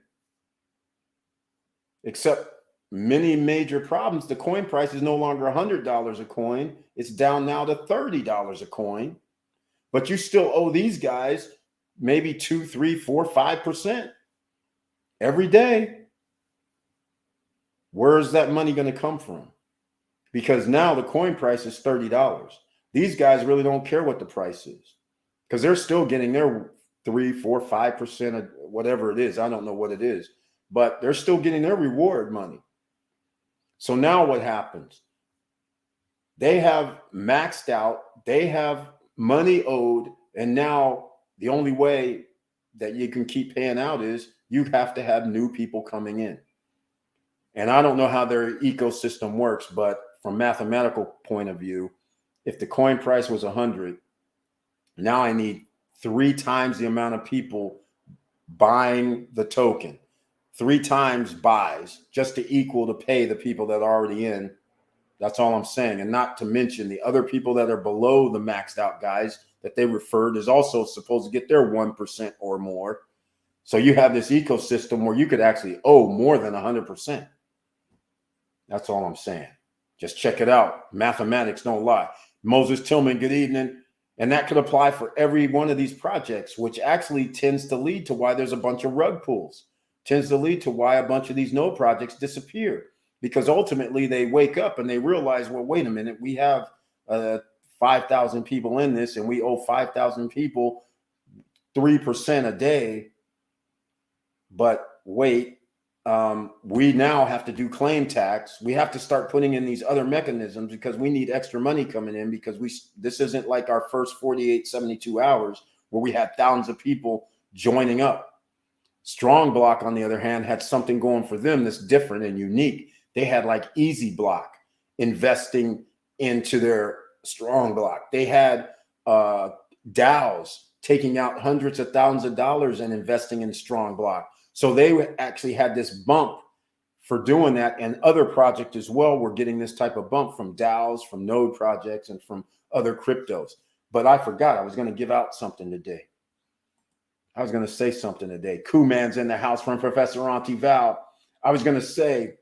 Except many major problems. The coin price is no longer $100 a coin. It's down now to $30 a coin. But you still owe these guys maybe 2, 3, 4, 5% every day. Where is that money going to come from? Because now the coin price is $30. These guys really don't care what the price is because they're still getting their 3, 4, 5% of whatever it is. I don't know what it is, but they're still getting their reward money. So now what happens? They have maxed out. They have money owed, and now the only way that you can keep paying out is you have to have new people coming in. And I don't know how their ecosystem works, but from mathematical point of view, if the coin price was 100, now I need 3 times the amount of people buying the token, 3 times buys just to equal to pay the people that are already in. That's all I'm saying. And not to mention the other people that are below the maxed out guys that they referred is also supposed to get their 1% or more. So you have this ecosystem where you could actually owe more than 100%. That's all I'm saying. Just check it out. Mathematics don't lie. Moses Tillman, good evening. And that could apply for every one of these projects, which actually tends to lead to why there's a bunch of rug pulls, tends to lead to why a bunch of these node projects disappear. Because ultimately they wake up and they realize, well, wait a minute, we have 5,000 people in this and we owe 5,000 people 3% a day. But wait, we now have to do claim tax. We have to start putting in these other mechanisms because we need extra money coming in, because this isn't like our first 48, 72 hours where we had thousands of people joining up. Strong Block, on the other hand, had something going for them that's different and unique. They had like Easy Block investing into their Strong Block. They had DAOs taking out hundreds of thousands of dollars and investing in Strong Block. So they actually had this bump for doing that, and other projects as well were getting this type of bump from DAOs, from node projects, and from other cryptos. But I forgot I was going to give out something today. I was going to say something today. Man's in the house from Professor Auntie Val. I was going to say,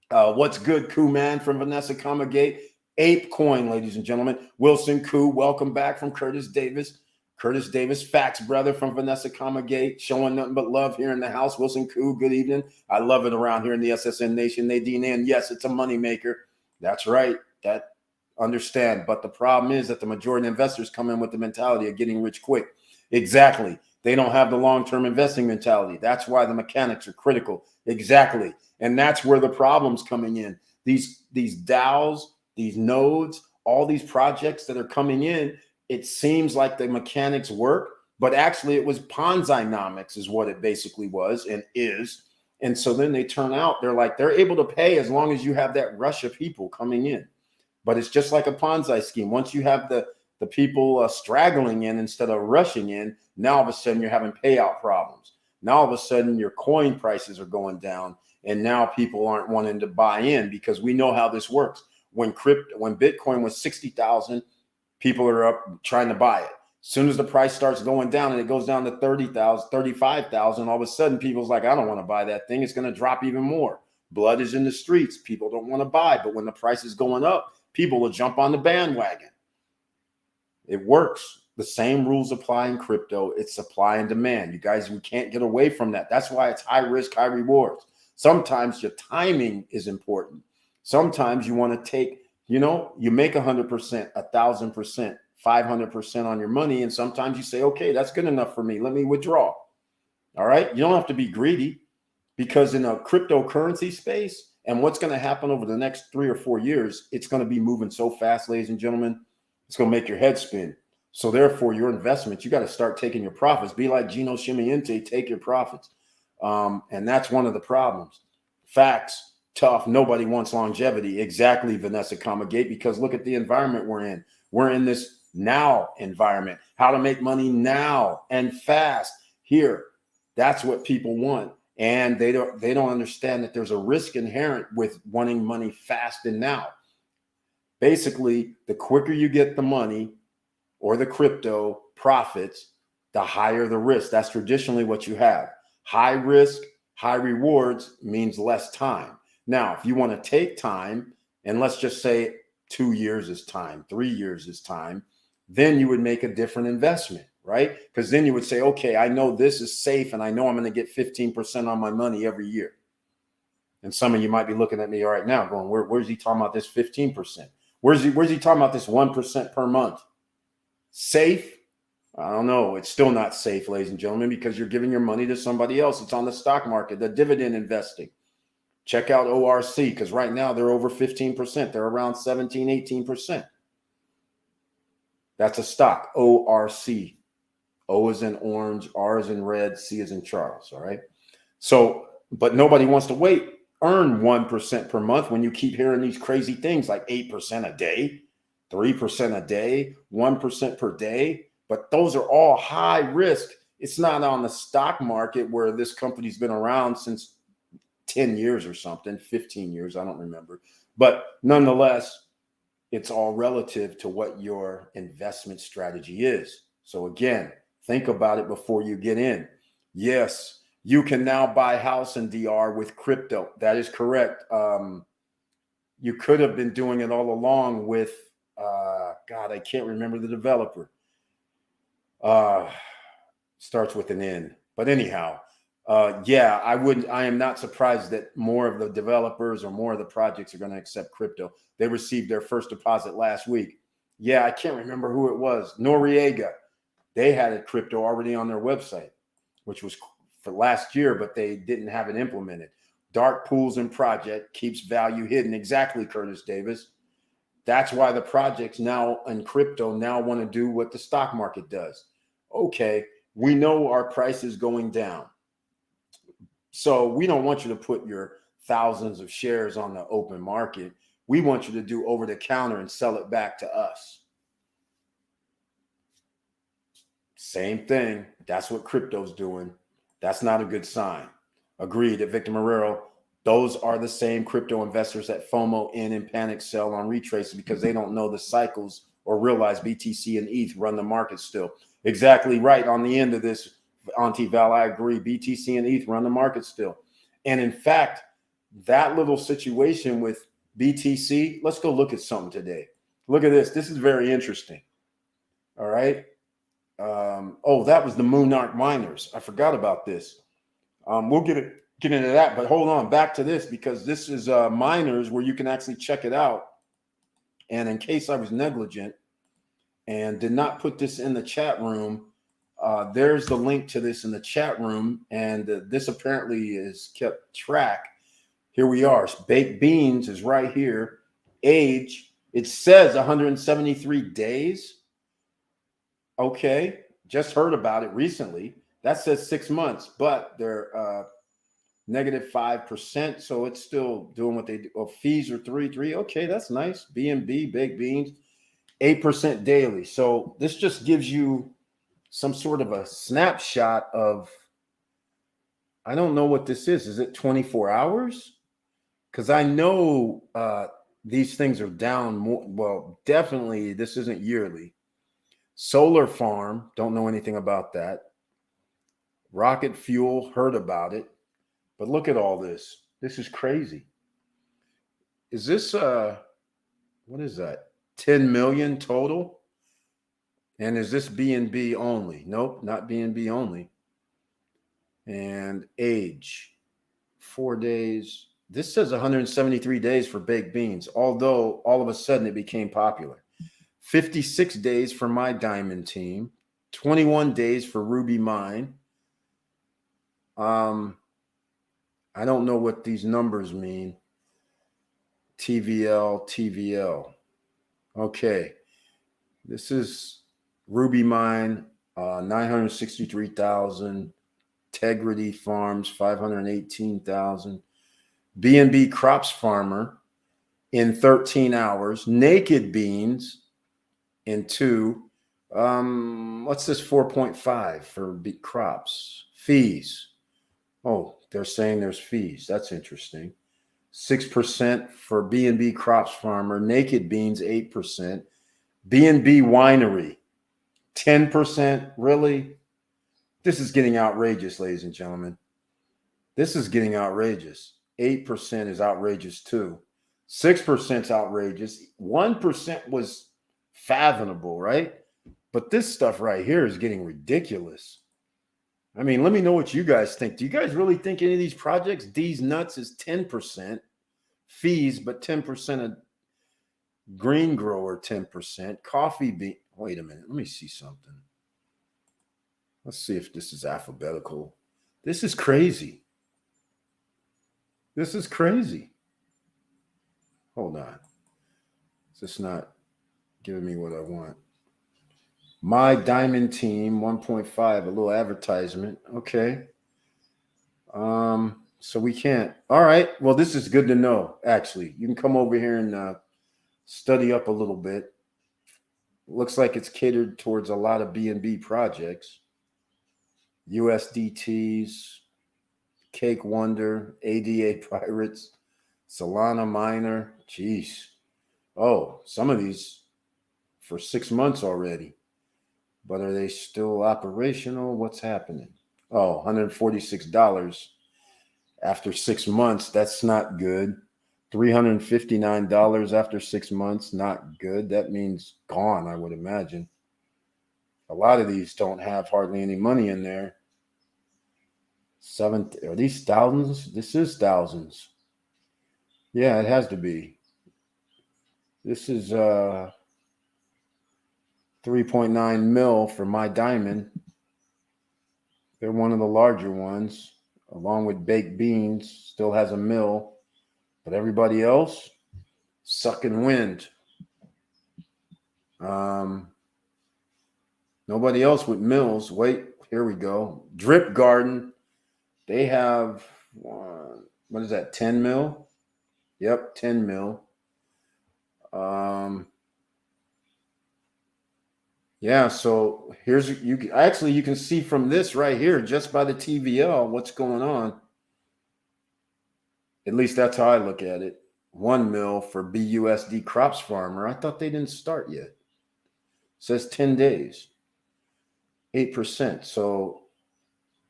what's good, Man from Vanessa Comagate? Ape Coin, ladies and gentlemen. Wilson Koo, welcome back from Curtis Davis. Curtis Davis, Facts Brother from Vanessa Comagate, showing nothing but love here in the house. Wilson Koo, good evening. I love it around here in the SSN Nation. Nadine Ann, yes, it's a moneymaker. That's right. That understand. But the problem is that the majority of investors come in with the mentality of getting rich quick. Exactly. They don't have the long-term investing mentality. That's why the mechanics are critical. Exactly. And that's where the problem's coming in. These DAOs, these nodes, all these projects that are coming in, it seems like the mechanics work, but actually it was Ponzi-nomics is what it basically was and is. And so then they turn out, they're able to pay as long as you have that rush of people coming in. But it's just like a Ponzi scheme. Once you have the people straggling in instead of rushing in, now all of a sudden you're having payout problems. Now all of a sudden your coin prices are going down, and now people aren't wanting to buy in, because we know how this works. When Bitcoin was 60,000, people are up trying to buy it. As soon as the price starts going down and it goes down to 30,000, 35,000, all of a sudden people's like, I don't want to buy that thing. It's going to drop even more. Blood is in the streets. People don't want to buy. But when the price is going up, people will jump on the bandwagon. It works. The same rules apply in crypto. It's supply and demand. You guys, we can't get away from that. That's why it's high risk, high rewards. Sometimes your timing is important. Sometimes you want to take, you make 100%, 1,000%, 500% on your money. And sometimes you say, okay, that's good enough for me. Let me withdraw. All right. You don't have to be greedy, because in a cryptocurrency space, and what's going to happen over the next 3 or 4 years, it's going to be moving so fast, ladies and gentlemen. It's going to make your head spin. So therefore, your investments, you got to start taking your profits. Be like Gino Shimiente, take your profits. And that's one of the problems. Facts, tough. Nobody wants longevity. Exactly, Vanessa Comagate, because look at the environment we're in. We're in this now environment. How to make money now and fast here. That's what people want. And they don't understand that there's a risk inherent with wanting money fast and now. Basically, the quicker you get the money or the crypto profits, the higher the risk. That's traditionally what you have. High risk, high rewards means less time. Now, if you want to take time, and let's just say 2 years is time, 3 years is time, then you would make a different investment, right? Because then you would say, okay, I know this is safe and I know I'm going to get 15% on my money every year. And some of you might be looking at me right now going, where's he talking about this 15%? Where's he talking about this 1% per month? Safe? I don't know. It's still not safe, ladies and gentlemen, because you're giving your money to somebody else. It's on the stock market, the dividend investing. Check out ORC, because right now they're over 15%. They're around 17, 18%. That's a stock, ORC. O is in orange, R is in red, C is in Charles, all right? So, but nobody wants to earn 1% per month when you keep hearing these crazy things like 8% a day, 3% a day, 1% per day. But those are all high risk. It's not on the stock market where this company's been around since 10 years or something, 15 years, I don't remember. But nonetheless, it's all relative to what your investment strategy is. So again, think about it before you get in. Yes, you can now buy house in DR with crypto. That is correct. You could have been doing it all along with, God, I can't remember the developer. Starts with an N. But anyhow, yeah, I am not surprised that more of the developers or more of the projects are going to accept crypto. They received their first deposit last week. Yeah, I can't remember who it was. Noriega. They had a crypto already on their website, which was for last year, but they didn't have it implemented. Dark pools and project keeps value hidden. Exactly, Curtis Davis. That's why the projects now in crypto now want to do what the stock market does. Okay, we know our price is going down. So we don't want you to put your thousands of shares on the open market. We want you to do over the counter and sell it back to us. Same thing. That's what crypto's doing. That's not a good sign. Agreed at Victor Marrero. Those are the same crypto investors that FOMO in and panic sell on retraces because they don't know the cycles or realize BTC and ETH run the market still. Exactly right. On the end of this, Auntie Val, I agree. BTC and ETH run the market still. And in fact, that little situation with BTC, let's go look at something today. Look at this. This is very interesting. All right. Oh, that was the Monarch miners. I forgot about this. We'll get into that, but hold on, back to this because this is miners where you can actually check it out. And in case I was negligent and did not put this in the chat room, there's the link to this in the chat room, and this apparently is kept track. Here we are. Baked beans is right here. Age, it says 173 days. Okay, just heard about it recently. That says 6 months, but they're negative 5%, so it's still doing what they do. Oh, fees are 3. Okay, that's nice. BNB, baked beans, 8% daily. So this just gives you some sort of a snapshot of, I don't know what this is. Is it 24 hours? Because I know these things are down more. Well, definitely this isn't yearly. Solar farm, don't know anything about that. Rocket fuel, heard about it. But look at all this. This is crazy. Is this what is that? 10 million total? And is this BNB only? Nope, not BNB only. And age, 4 days. This says 173 days for baked beans, although all of a sudden it became popular. 56 days for my diamond team, 21 days for Ruby Mine. I don't know what these numbers mean. TVL. Okay. This is Ruby Mine, 963,000. Integrity Farms, 518,000. B&B Crops Farmer in 13 hours. Naked Beans in 2. What's this 4.5 for crops? Fees. Oh, they're saying there's fees. That's interesting. 6% for B&B Crops Farmer. Naked Beans, 8%. B&B Winery, 10%. Really? This is getting outrageous, ladies and gentlemen. This is getting outrageous. 8% is outrageous too. 6% is outrageous. 1% was fathomable, right? But this stuff right here is getting ridiculous. I mean, let me know what you guys think. Do you guys really think any of these projects, D's Nuts is 10% fees, but 10% of green grower, 10%, coffee bean. Wait a minute. Let me see something. Let's see if this is alphabetical. This is crazy. This is crazy. Hold on. Is this not giving me what I want? My Diamond Team, 1.5, a little advertisement. Okay. So we can't. All right. Well, this is good to know, actually. You can come over here and study up a little bit. Looks like it's catered towards a lot of B&B projects. USDTs, Cake Wonder, ADA Pirates, Solana Miner. Jeez. Oh, some of these for 6 months already. But are they still operational? What's happening? Oh, $146 after 6 months. That's not good. $359 after 6 months. Not good. That means gone, I would imagine. A lot of these don't have hardly any money in there. Are these thousands? This is thousands. Yeah, it has to be. This is 3.9 mil for my diamond. They're one of the larger ones, along with baked beans, still has a mil, but everybody else sucking wind. Nobody else with mills. Wait, here we go. Drip Garden, they have what is that? 10 mil? Yep, 10 mil. Yeah, so here's you can see from this right here, just by the TVL, what's going on. At least that's how I look at it. 1 mil for BUSD crops farmer. I thought they didn't start yet. It says 10 days, 8%. So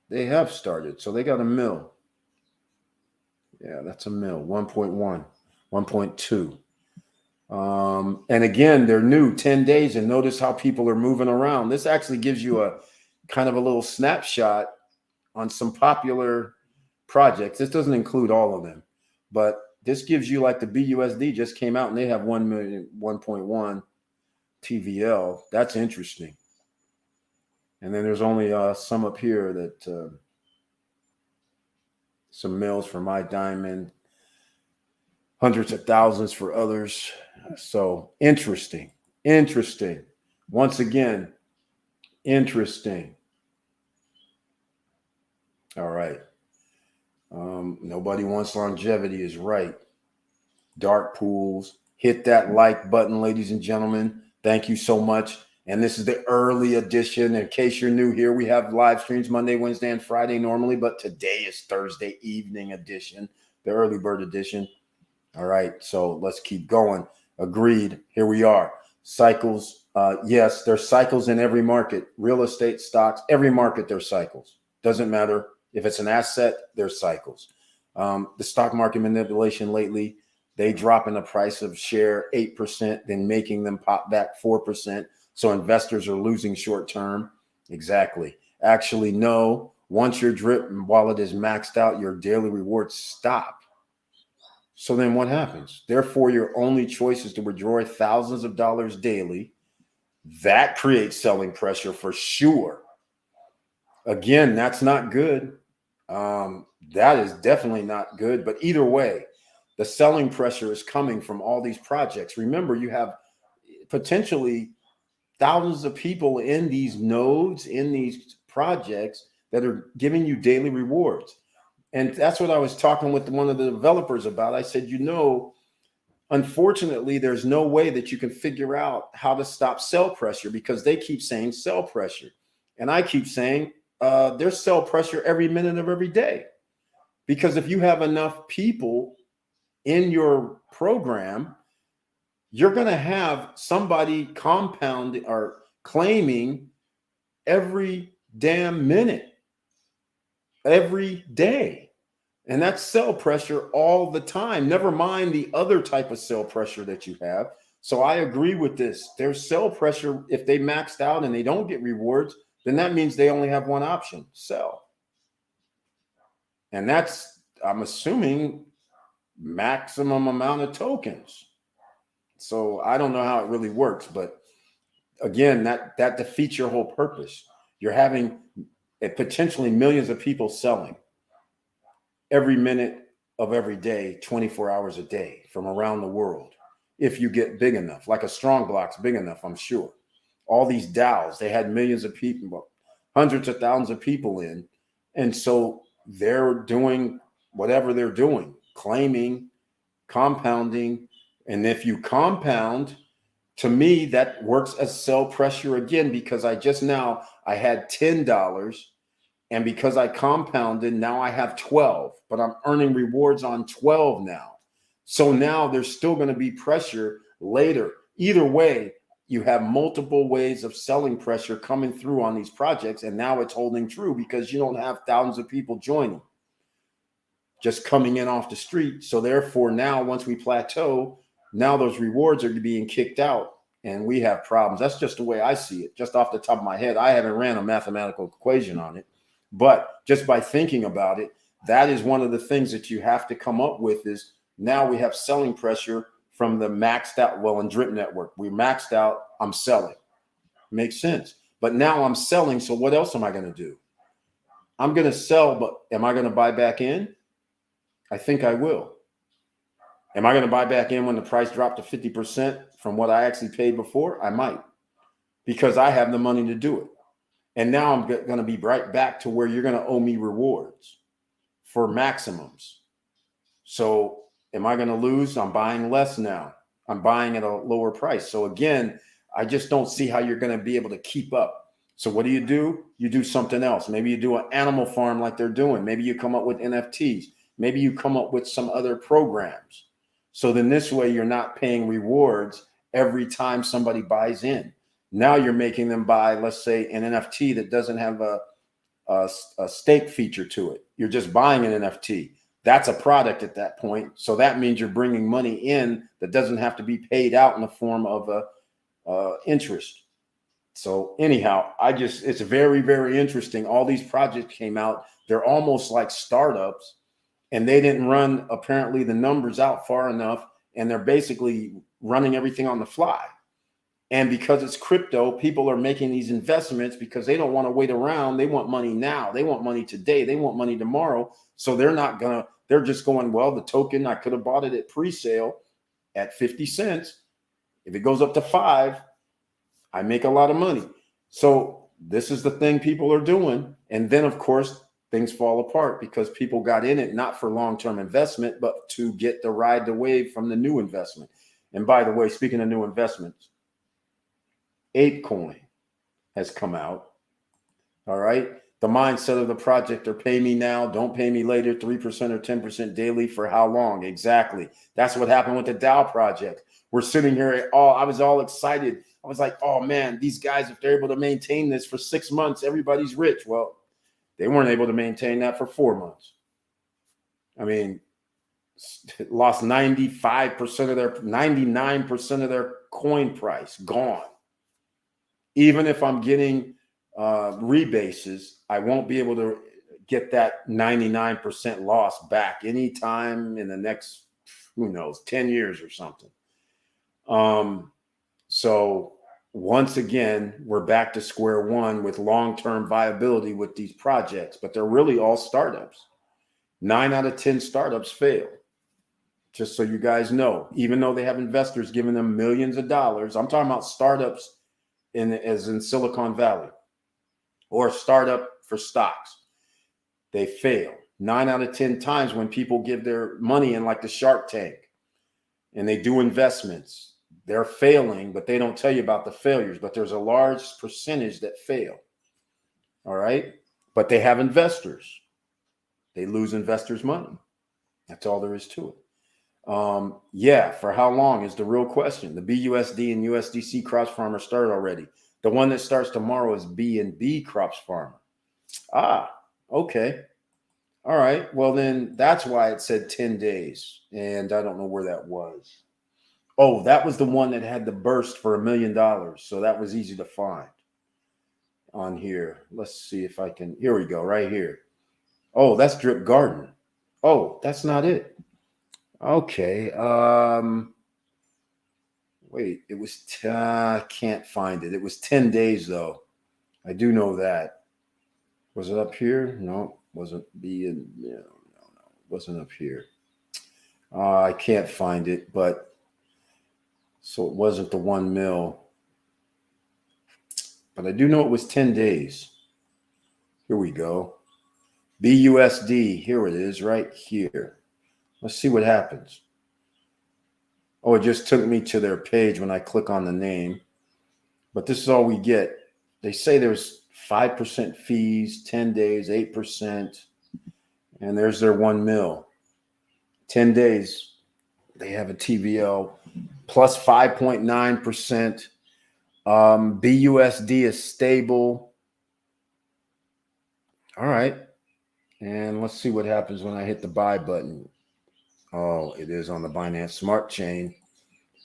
they have started. So they got a mil. Yeah, that's a mil. 1.1, 1.2. And again, they're new, 10 days, and notice how people are moving around. This actually gives you a kind of a little snapshot on some popular projects. This doesn't include all of them, but this gives you, like, the BUSD just came out and they have 1 million, 1.1 TVL. That's interesting. And then there's only some up here that some mills for my diamond, hundreds of thousands for others. So interesting. Once again, interesting. All right. Nobody wants longevity is right. Dark pools. Hit that like button, ladies and gentlemen. Thank you so much. And this is the early edition. In case you're new here, we have live streams Monday, Wednesday, and Friday normally, but today is Thursday evening edition, the early bird edition. All right, so let's keep going. Agreed. Here we are. Cycles. Yes, there's cycles in every market. Real estate, stocks, every market, there's cycles. Doesn't matter if it's an asset, there's cycles. The stock market manipulation lately, they drop in the price of share 8%, then making them pop back 4%. So investors are losing short term. Exactly. Actually, no. Once your drip wallet is maxed out, your daily rewards stop. So then what happens? Therefore, your only choice is to withdraw thousands of dollars daily. That creates selling pressure for sure. Again, that's not good. That is definitely not good. But either way, the selling pressure is coming from all these projects. Remember, you have potentially thousands of people in these nodes, in these projects that are giving you daily rewards. And that's what I was talking with one of the developers about. I said, unfortunately, there's no way that you can figure out how to stop sell pressure because they keep saying sell pressure. And I keep saying there's sell pressure every minute of every day. Because if you have enough people in your program, you're going to have somebody compounding or claiming every damn minute, every day. And that's sell pressure all the time. Never mind the other type of sell pressure that you have. So I agree with this. There's sell pressure. If they maxed out and they don't get rewards, then that means they only have one option, sell. And that's, I'm assuming, maximum amount of tokens. So I don't know how it really works, but again, that defeats your whole purpose. You're having potentially millions of people selling every minute of every day, 24 hours a day from around the world. If you get big enough, like a strong block's big enough, I'm sure. All these DAOs, they had millions of people, hundreds of thousands of people in. And so they're doing whatever they're doing, claiming, compounding. And if you compound, to me, that works as sell pressure again, because I had $10. And because I compounded, now I have 12, but I'm earning rewards on 12 now. So now there's still going to be pressure later. Either way, you have multiple ways of selling pressure coming through on these projects. And now it's holding true because you don't have thousands of people joining, just coming in off the street. So therefore, now once we plateau, now those rewards are being kicked out and we have problems. That's just the way I see it, just off the top of my head. I haven't ran a mathematical equation on it. But just by thinking about it, that is one of the things that you have to come up with is now we have selling pressure from the maxed out. Well, in Drip Network, we maxed out, I'm selling. Makes sense. But now I'm selling. So what else am I going to do? I'm going to sell, but am I going to buy back in? I think I will. Am I going to buy back in when the price dropped to 50% from what I actually paid before? I might, because I have the money to do it. And now I'm going to be right back to where you're going to owe me rewards for maximums. So am I going to lose? I'm buying less now. I'm buying at a lower price. So again, I just don't see how you're going to be able to keep up. So what do? You do something else. Maybe you do an animal farm like they're doing. Maybe you come up with NFTs. Maybe you come up with some other programs. So then this way you're not paying rewards every time somebody buys in. Now you're making them buy, let's say, an NFT that doesn't have a stake feature to it. You're just buying an NFT. That's a product at that point. So that means you're bringing money in that doesn't have to be paid out in the form of interest. So anyhow, it's very, very interesting. All these projects came out. They're almost like startups, and they didn't run apparently the numbers out far enough. And they're basically running everything on the fly. And because it's crypto, people are making these investments because they don't want to wait around. They want money now. They want money today. They want money tomorrow. So they're just going, well, the token, I could have bought it at pre-sale at 50 cents. If it goes up to 5, I make a lot of money. So this is the thing people are doing. And then, of course, things fall apart because people got in it not for long-term investment, but to get the ride the wave from the new investment. And by the way, speaking of new investments, ApeCoin has come out. All right. The mindset of the project are pay me now, don't pay me later, 3% or 10% daily for how long? Exactly. That's what happened with the DAO project. We're sitting here, I was all excited. I was like, oh man, these guys, if they're able to maintain this for 6 months, everybody's rich. Well, they weren't able to maintain that for 4 months. I mean, lost 99% of their coin price, gone. Even if I'm getting rebases, I won't be able to get that 99% loss back anytime in the next, 10 years or something. So once again, we're back to square one with long-term viability with these projects, but they're really all startups. 9 out of 10 startups fail. Just so you guys know, even though they have investors giving them millions of dollars, I'm talking about startups as in Silicon Valley or startup for stocks. They fail 9 out of 10 times when people give their money in, like the Shark Tank, and they do investments. They're failing, but they don't tell you about the failures. But there's a large percentage that fail. All right. But they have investors. They lose investors' money. That's all there is to it. For how long is the real question. The BUSD and USDC crops farmer started already. The one that starts tomorrow is BNB crops farmer. Okay. All right. Well, then that's why it said 10 days. And I don't know where that was. Oh, that was the one that had the burst for $1 million. So that was easy to find on here. Let's see if I can. Here we go, right here. Oh, that's Drip Garden. Oh, that's not it. Okay. Wait, it was, I can't find it. It was 10 days though. I do know that. Was it up here? No, wasn't wasn't up here. I can't find it, but so it wasn't the 1 mil, but I do know it was 10 days. Here we go. BUSD. Here it is right here. Let's see what happens. Oh, it just took me to their page when I click on the name. But this is all we get. They say there's 5% fees, 10 days, 8%. And there's their 1 mil. 10 days, they have a TVL plus 5.9%. BUSD is stable. All right. And let's see what happens when I hit the buy button. Oh, it is on the Binance Smart Chain.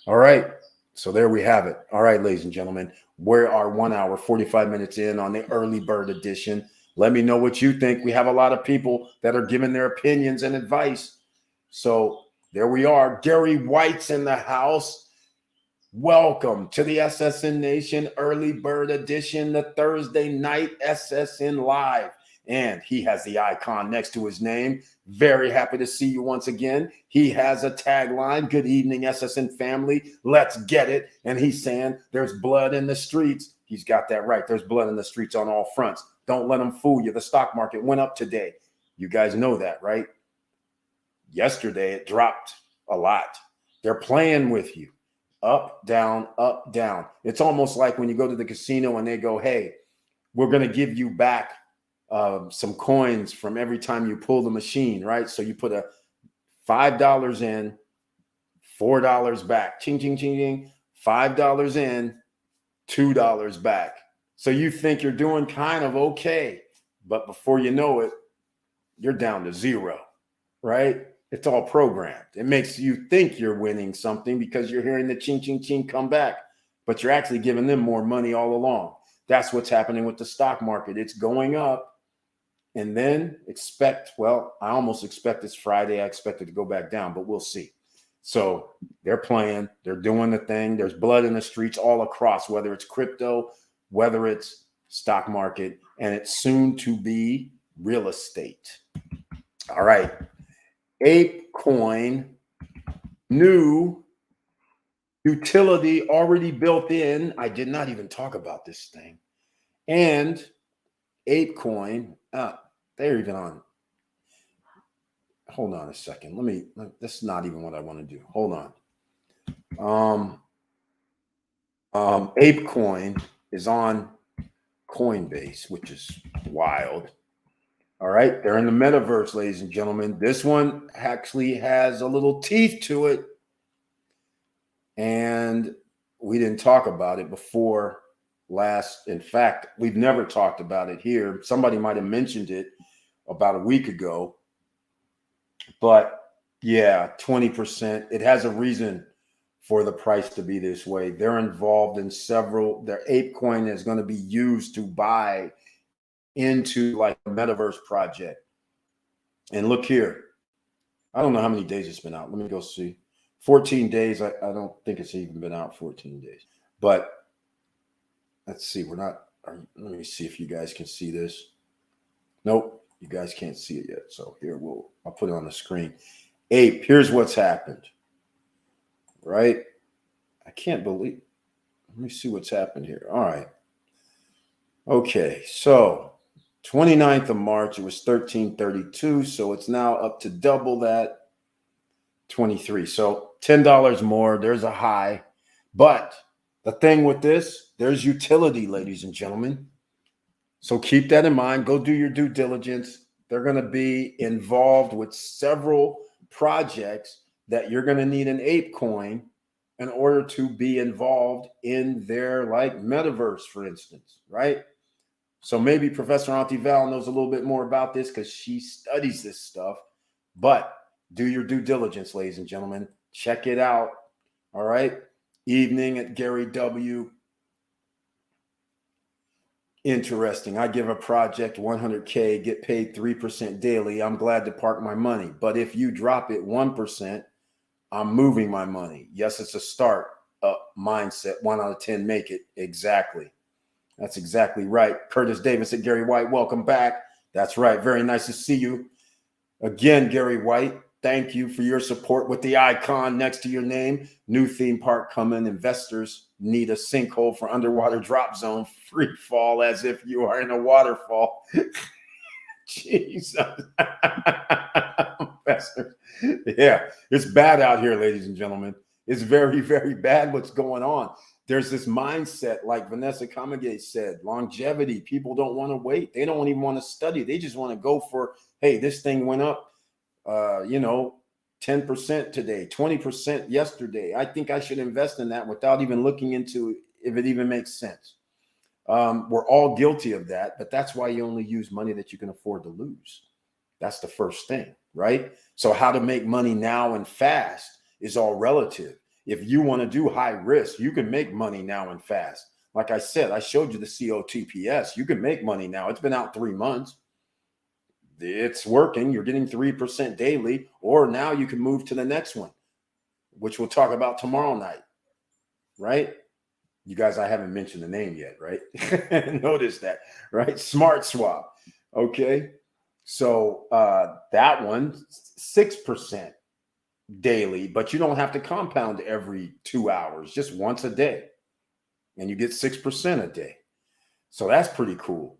All right. So there we have it. All right, ladies and gentlemen, we are 1 hour, 45 minutes in on the early bird edition. Let me know what you think. We have a lot of people that are giving their opinions and advice. So there we are. Gary White's in the house. Welcome to the SSN Nation Early Bird Edition, the Thursday night SSN Live. And he has the icon next to his name. Very happy to see you once again. He has a tagline, good evening, SSN family. Let's get it. And he's saying there's blood in the streets. He's got that right. There's blood in the streets on all fronts. Don't let them fool you. The stock market went up today. You guys know that, right? Yesterday, it dropped a lot. They're playing with you. Up, down, up, down. It's almost like when you go to the casino and they go, hey, we're going to give you back some coins from every time you pull the machine, right? So you put a $5 in, $4 back. Ching, ching, ching, ching. $5 in, $2 back. So you think you're doing kind of okay, but before you know it, you're down to zero, right? It's all programmed. It makes you think you're winning something because you're hearing the ching, ching, ching come back, but you're actually giving them more money all along. That's what's happening with the stock market. It's going up and then I almost expect it's Friday. I expect it to go back down, but we'll see. So they're playing, they're doing the thing. There's blood in the streets all across, whether it's crypto, whether it's stock market, and it's soon to be real estate. All right. ApeCoin, new utility already built in. I did not even talk about this thing. And ApeCoin, they're even on. Hold on a second. That's not even what I want to do. Hold on. ApeCoin is on Coinbase, which is wild. All right, they're in the metaverse, ladies and gentlemen. This one actually has a little teeth to it. And we didn't talk about it before last. In fact, we've never talked about it here. Somebody might have mentioned it about a week ago. But yeah, 20%. It has a reason for the price to be this way. They're involved in their ApeCoin is going to be used to buy into like a metaverse project. And look here. I don't know how many days it's been out. Let me go see. 14 days. I don't think it's even been out 14 days. But let's see. Let me see if you guys can see this. Nope. You guys can't see it yet. So here I'll put it on the screen. Ape, here's what's happened. Right? I can't believe. Let me see what's happened here. All right. Okay. So 29th of March, it was 1332. So it's now up to double that, 23. So $10 more. There's a high. But the thing with this, there's utility, ladies and gentlemen. So keep that in mind. Go do your due diligence. They're going to be involved with several projects that you're going to need an ApeCoin in order to be involved in their like metaverse, for instance, right? So maybe Professor Auntie Val knows a little bit more about this because she studies this stuff. But do your due diligence, ladies and gentlemen. Check it out. All right. Evening at Gary W. Interesting. I give a project 100K, get paid 3% daily. I'm glad to park my money. But if you drop it 1%, I'm moving my money. Yes, it's a start up mindset. 1 out of 10 make it. Exactly. That's exactly right. Curtis Davis at Gary White. Welcome back. That's right. Very nice to see you again, Gary White. Thank you for your support with the icon next to your name. New theme park coming. Investors need a sinkhole for underwater drop zone. Free fall as if you are in a waterfall. Jesus. Investors. Yeah, it's bad out here, ladies and gentlemen. It's very, very bad what's going on. There's this mindset, like Vanessa Comagate said, longevity. People don't want to wait. They don't even want to study. They just want to go for, hey, this thing went up. 10% today, 20% yesterday. I think I should invest in that without even looking into if it even makes sense. We're all guilty of that, but that's why you only use money that you can afford to lose. That's the first thing, right? So how to make money now and fast is all relative. If you want to do high risk, you can make money now and fast. Like I said, I showed you the COTPS. You can make money now. It's been out 3 months. It's working. You're getting 3% daily, or now you can move to the next one, which we'll talk about tomorrow night. right? You guys, I haven't mentioned the name yet, right? Notice that, right? Smart Swap. Okay. So that one, 6% daily, but you don't have to compound every 2 hours, just once a day. And you get 6% a day. So that's pretty cool.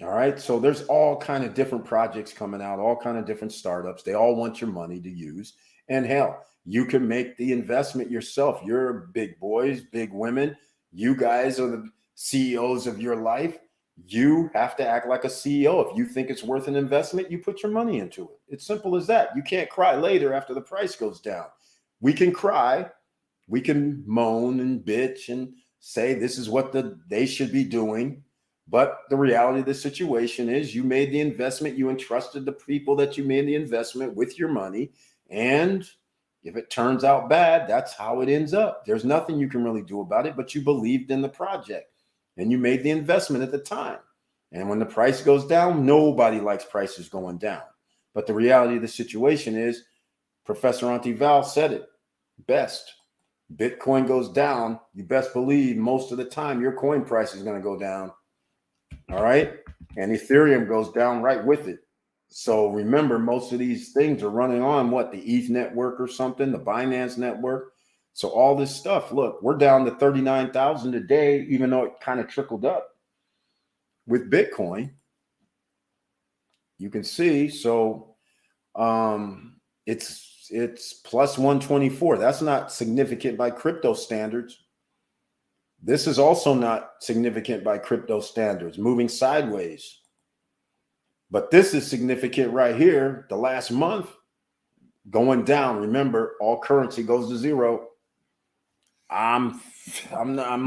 All right. So there's all kind of different projects coming out, all kind of different startups. They all want your money to use. And hell, you can make the investment yourself. You're big boys, big women. You guys are the CEOs of your life. You have to act like a CEO. If you think it's worth an investment, you put your money into it. It's simple as that. You can't cry later after the price goes down. We can cry. We can moan and bitch and say this is what they should be doing. But the reality of the situation is you made the investment, you entrusted the people that you made the investment with your money. And if it turns out bad, that's how it ends up. There's nothing you can really do about it, but you believed in the project and you made the investment at the time. And when the price goes down, nobody likes prices going down. But the reality of the situation is Professor Auntie Val said it best. Bitcoin goes down, you best believe most of the time your coin price is going to go down. All right. And Ethereum goes down right with it. So remember, most of these things are running on what, the ETH network or something, the Binance network. So all this stuff, look, we're down to 39,000 a day, even though it kind of trickled up with Bitcoin. You can see. So it's plus 124. That's not significant by crypto standards. This is also not significant by crypto standards, moving sideways. But this is significant right here. The last month going down. Remember, all currency goes to zero. I'm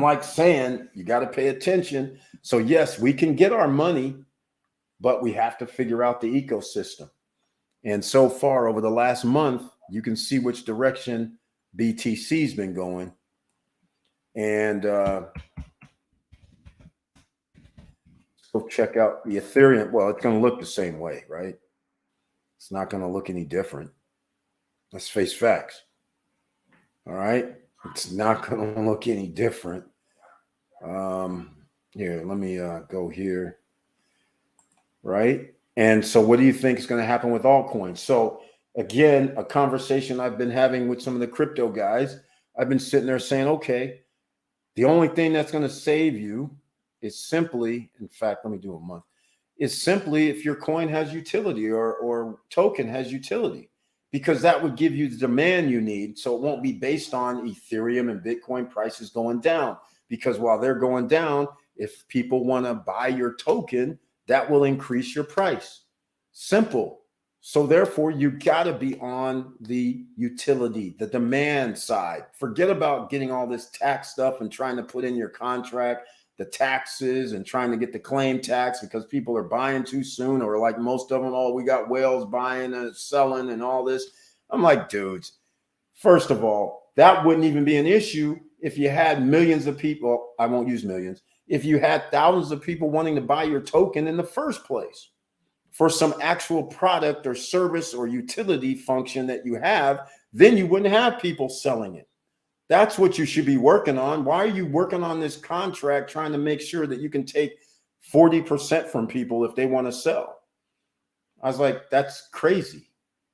like saying you got to pay attention. So yes, we can get our money, but we have to figure out the ecosystem. And so far over the last month, you can see which direction BTC's been going. And go check out the Ethereum. Well, it's going to look the same way, right? It's not going to look any different. Let's face facts. All right. It's not going to look any different. Here, let me go here. Right. And so what do you think is going to happen with altcoins? So again, a conversation I've been having with some of the crypto guys, I've been sitting there saying, okay, the only thing that's going to save you is simply, in fact, let me do a month, is simply if your coin has utility or token has utility, because that would give you the demand you need. So it won't be based on Ethereum and Bitcoin prices going down, because while they're going down, if people want to buy your token, that will increase your price. Simple. So therefore, you got to be on the utility, the demand side. Forget about getting all this tax stuff and trying to put in your contract the taxes and trying to get the claim tax because people are buying too soon, or like most of them, oh, we got whales buying and selling and all this. I'm like, dudes, first of all, that wouldn't even be an issue if you had millions of people. I won't use millions. If you had thousands of people wanting to buy your token in the first place for some actual product or service or utility function that you have, then you wouldn't have people selling it. That's what you should be working on. Why are you working on this contract trying to make sure that you can take 40% from people if they want to sell? I was like, that's crazy,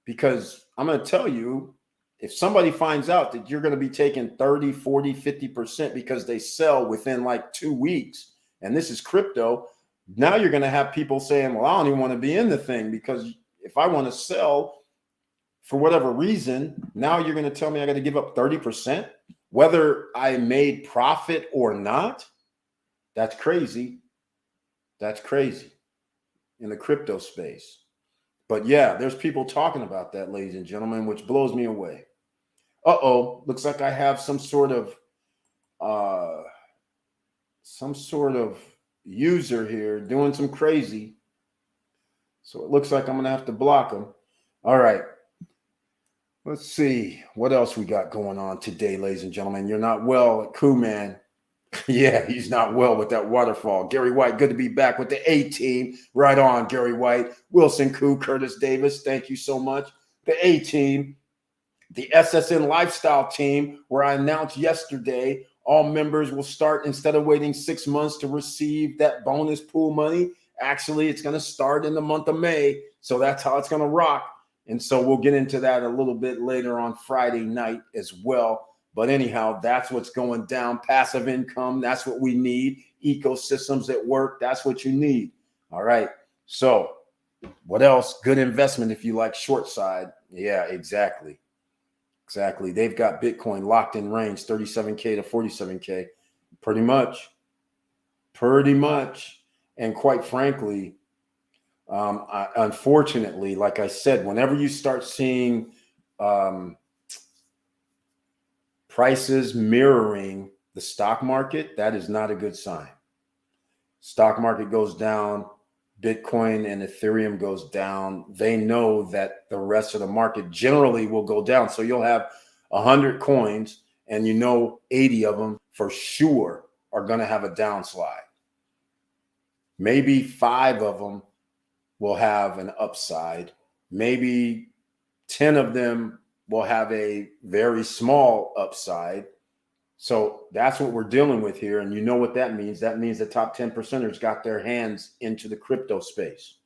because I'm going to tell you, if somebody finds out that you're going to be taking 30, 40, 50% because they sell within like 2 weeks, and this is crypto, now you're going to have people saying, well, I don't even want to be in the thing, because if I want to sell for whatever reason, now you're going to tell me I got to give up 30%, whether I made profit or not. That's crazy. That's crazy in the crypto space. But yeah, there's people talking about that, ladies and gentlemen, which blows me away. Uh-oh, looks like I have some sort of user here doing some crazy. So it looks like I'm going to have to block them. All right. Let's see what else we got going on today, ladies and gentlemen. You're not well at Koo, man. Yeah, he's not well with that waterfall. Gary White, good to be back with the A team. Right on, Gary White. Wilson Koo, Curtis Davis, thank you so much. The A team, the SSN Lifestyle team, where I announced yesterday All members will start, instead of waiting 6 months to receive that bonus pool money, actually it's going to start in the month of May. So that's how it's going to rock. And so we'll get into that a little bit later on Friday night as well. But anyhow, that's what's going down. Passive income, that's what we need. Ecosystems that work, that's what you need. All right. So what else? Good investment if you like short side. Yeah, exactly. Exactly. They've got Bitcoin locked in range, 37K to 47K. Pretty much. Pretty much. And quite frankly, unfortunately, like I said, whenever you start seeing prices mirroring the stock market, that is not a good sign. Stock market goes down, Bitcoin and Ethereum goes down. They know that the rest of the market generally will go down. So you'll have 100 coins and 80 of them for sure are going to have a downslide. Maybe 5 of them will have an upside. Maybe 10 of them will have a very small upside. So that's what we're dealing with here. And you know what that means? That means the top 10 percenters got their hands into the crypto space.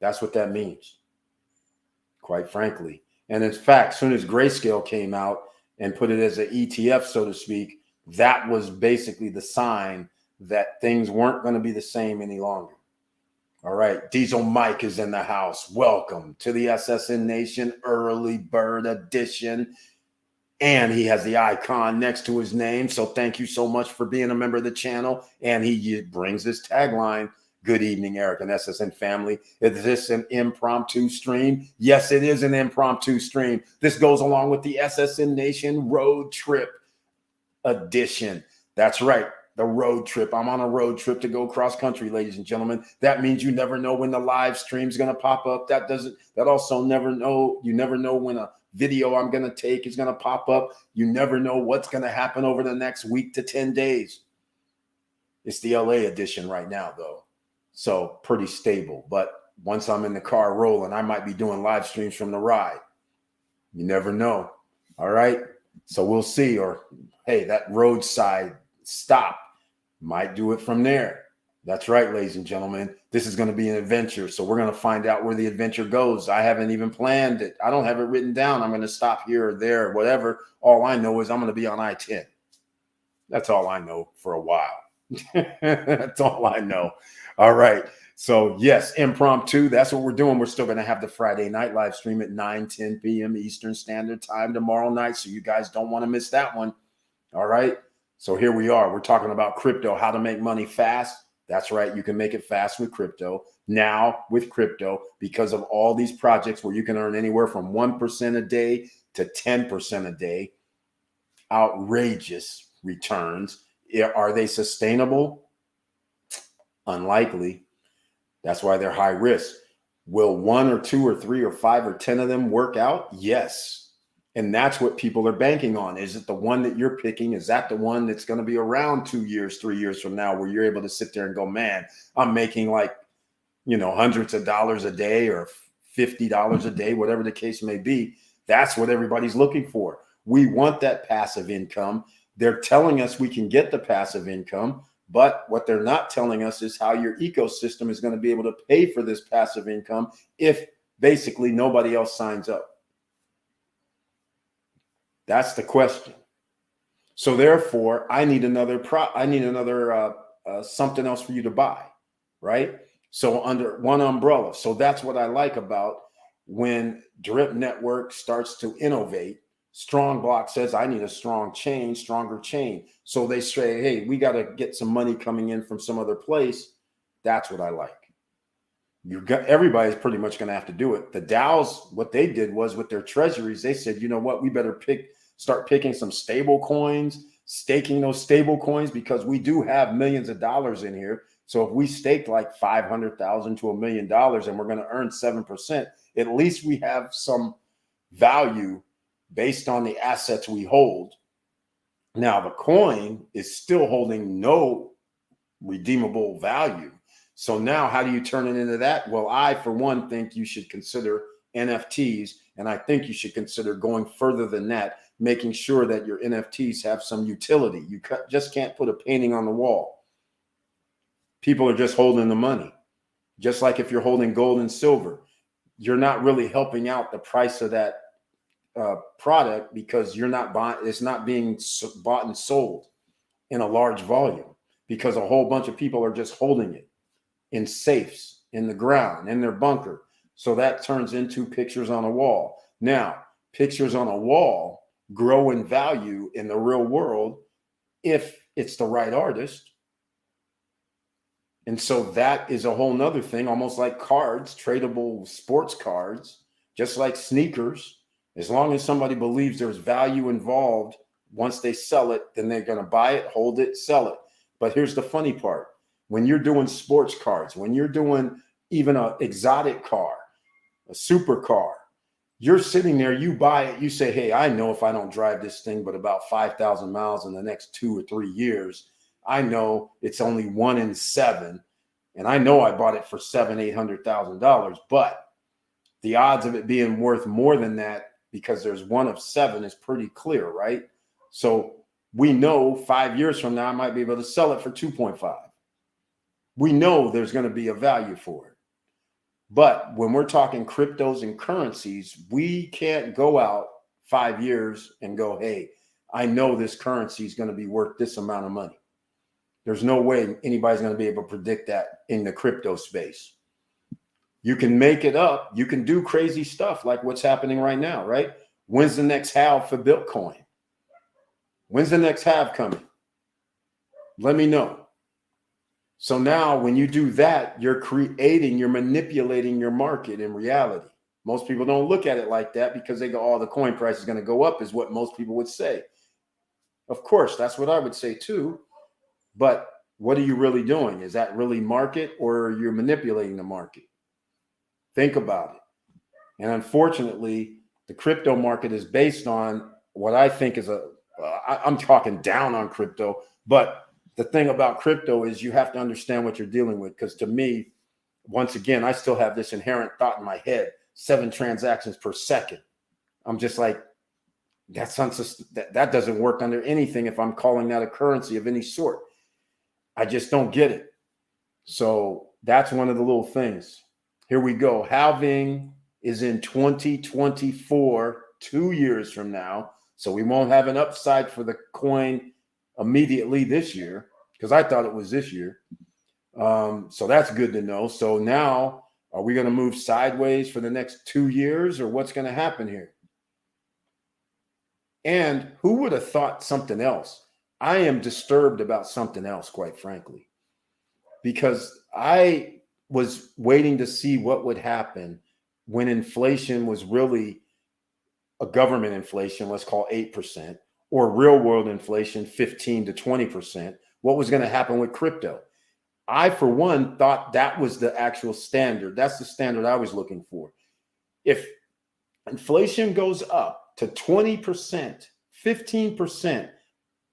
That's what that means, quite frankly. And in fact, as soon as Grayscale came out and put it as an ETF, so to speak, that was basically the sign that things weren't going to be the same any longer. All right, Diesel Mike is in the house. Welcome to the SSN Nation Early Bird Edition. And he has the icon next to his name. So thank you so much for being a member of the channel. And he brings this tagline, good evening, Eric and SSN family. Is this an impromptu stream? Yes, it is an impromptu stream. This goes along with the SSN Nation Road Trip Edition. That's right. The road trip. I'm on a road trip to go cross country, ladies and gentlemen. That means you never know when the live stream is going to pop up. You never know when a video I'm going to take is going to pop up. You never know what's going to happen over the next week to 10 days. It's the LA edition right now, though. So pretty stable. But once I'm in the car rolling, I might be doing live streams from the ride. You never know. All right. So we'll see. Or, hey, that roadside stop might do it from there. That's right, ladies and gentlemen. This is going to be an adventure. So we're going to find out where the adventure goes. I haven't even planned it. I don't have it written down. I'm going to stop here or there or whatever. All I know is I'm going to be on I-10. That's all I know for a while. That's all I know. All right. So yes, impromptu. That's what we're doing. We're still going to have the Friday night live stream at 9:10 p.m. Eastern Standard Time tomorrow night. So you guys don't want to miss that one. All right. So here we are. We're talking about crypto, how to make money fast. That's right. You can make it fast with crypto. Now with crypto, because of all these projects where you can earn anywhere from 1% a day to 10% a day, outrageous returns. Are they sustainable? Unlikely. That's why they're high risk. Will 1 or 2 or 3 or 5 or 10 of them work out? Yes. And that's what people are banking on. Is it the one that you're picking? Is that the one that's going to be around 2 years, 3 years from now, where you're able to sit there and go, man, I'm making like, hundreds of dollars a day or $50 a day, whatever the case may be. That's what everybody's looking for. We want that passive income. They're telling us we can get the passive income, but what they're not telling us is how your ecosystem is going to be able to pay for this passive income if basically nobody else signs up. That's the question. So therefore, I need another something else for you to buy, right? So under one umbrella. So that's what I like about when Drip Network starts to innovate. Strong Block says, I need a stronger chain. So they say, hey, we got to get some money coming in from some other place. That's what I like. Everybody's pretty much going to have to do it. The DAOs, what they did was with their treasuries, they said, you know what, we better start picking some stable coins, staking those stable coins, because we do have millions of dollars in here. So if we staked like $500,000 to $1 million and we're going to earn 7%, at least we have some value based on the assets we hold. Now the coin is still holding no redeemable value. So now how do you turn it into that? Well, I, for one, think you should consider NFTs. And I think you should consider going further than that, making sure that your NFTs have some utility. You just can't put a painting on the wall. People are just holding the money. Just like if you're holding gold and silver, you're not really helping out the price of that product because you're not buying, it's not being bought and sold in a large volume because a whole bunch of people are just holding it in safes, in the ground, in their bunker. So that turns into pictures on a wall. Now, pictures on a wall grow in value in the real world if it's the right artist. And so that is a whole nother thing, almost like cards, tradable sports cards, just like sneakers. As long as somebody believes there's value involved, once they sell it, then they're going to buy it, hold it, sell it. But here's the funny part. When you're doing sports cards, when you're doing even an exotic car, a supercar, you're sitting there, you buy it, you say, hey, I know if I don't drive this thing but about 5,000 miles in the next 2 or 3 years, I know it's only 1 in 7. And I know I bought it for $700,000-800,000, but the odds of it being worth more than that because there's 1 of 7 is pretty clear, right? So we know 5 years from now, I might be able to sell it for 2.5. We know there's going to be a value for it. But when we're talking cryptos and currencies, we can't go out 5 years and go, hey, I know this currency is going to be worth this amount of money. There's no way anybody's going to be able to predict that in the crypto space. You can make it up. You can do crazy stuff like what's happening right now, right? When's the next halve for Bitcoin? When's the next halve coming? Let me know. So now when you do that, you're manipulating your market in reality. Most people don't look at it like that because they go, oh, the coin price is going to go up is what most people would say. Of course, that's what I would say too. But what are you really doing? Is that really market or you're manipulating the market? Think about it. And unfortunately, the crypto market is based on what I think is I'm talking down on crypto, but the thing about crypto is you have to understand what you're dealing with. Because to me, once again, I still have this inherent thought in my head, 7 transactions per second. I'm just like, that doesn't work under anything if I'm calling that a currency of any sort. I just don't get it. So that's one of the little things. Here we go. Halving is in 2024, 2 years from now. So we won't have an upside for the coin immediately this year because I thought it was this year. So that's good to know. So now are we going to move sideways for the next 2 years or what's going to happen here? And who would have thought something else? I am disturbed about something else, quite frankly, because I was waiting to see what would happen when inflation was really a government inflation, let's call 8%, or real world inflation, 15 to 20%. What was going to happen with crypto? I, for one, thought that was the actual standard. That's the standard I was looking for. If inflation goes up to 20%, 15%,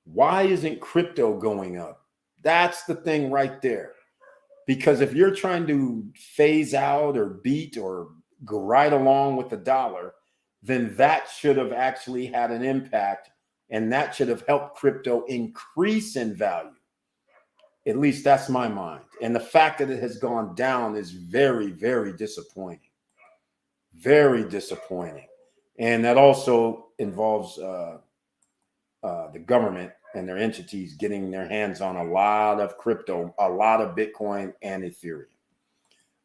why isn't crypto going up? That's the thing right there. Because if you're trying to phase out or beat or go right along with the dollar, then that should have actually had an impact, and that should have helped crypto increase in value. At least that's my mind. And the fact that it has gone down is very, very disappointing. Very disappointing. And that also involves the government and their entities getting their hands on a lot of crypto, a lot of Bitcoin and Ethereum.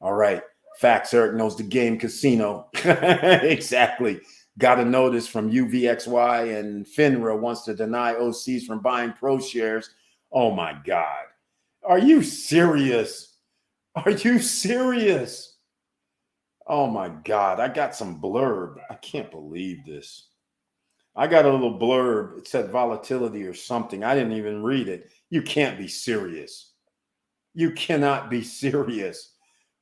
All right. Facts. Eric knows the game casino. Exactly. Got a notice from UVXY and FINRA wants to deny OCs from buying pro shares. Oh my God. Are you serious? Are you serious? Oh my God. I got some blurb. I can't believe this. I got a little blurb. It said volatility or something. I didn't even read it. You can't be serious. You cannot be serious.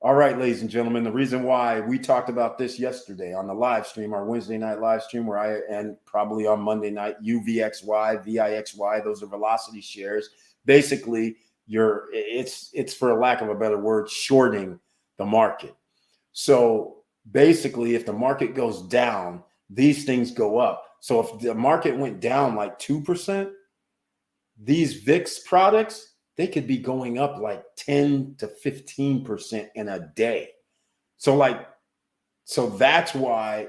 All right, ladies and gentlemen, the reason why we talked about this yesterday on the live stream, our Wednesday night live stream, and probably on Monday night, UVXY, VIXY, those are velocity shares. Basically, it's for a lack of a better word, shorting the market. So basically, if the market goes down, these things go up. So if the market went down like 2%, these VIX products, they could be going up like 10 to 15% in a day. So that's why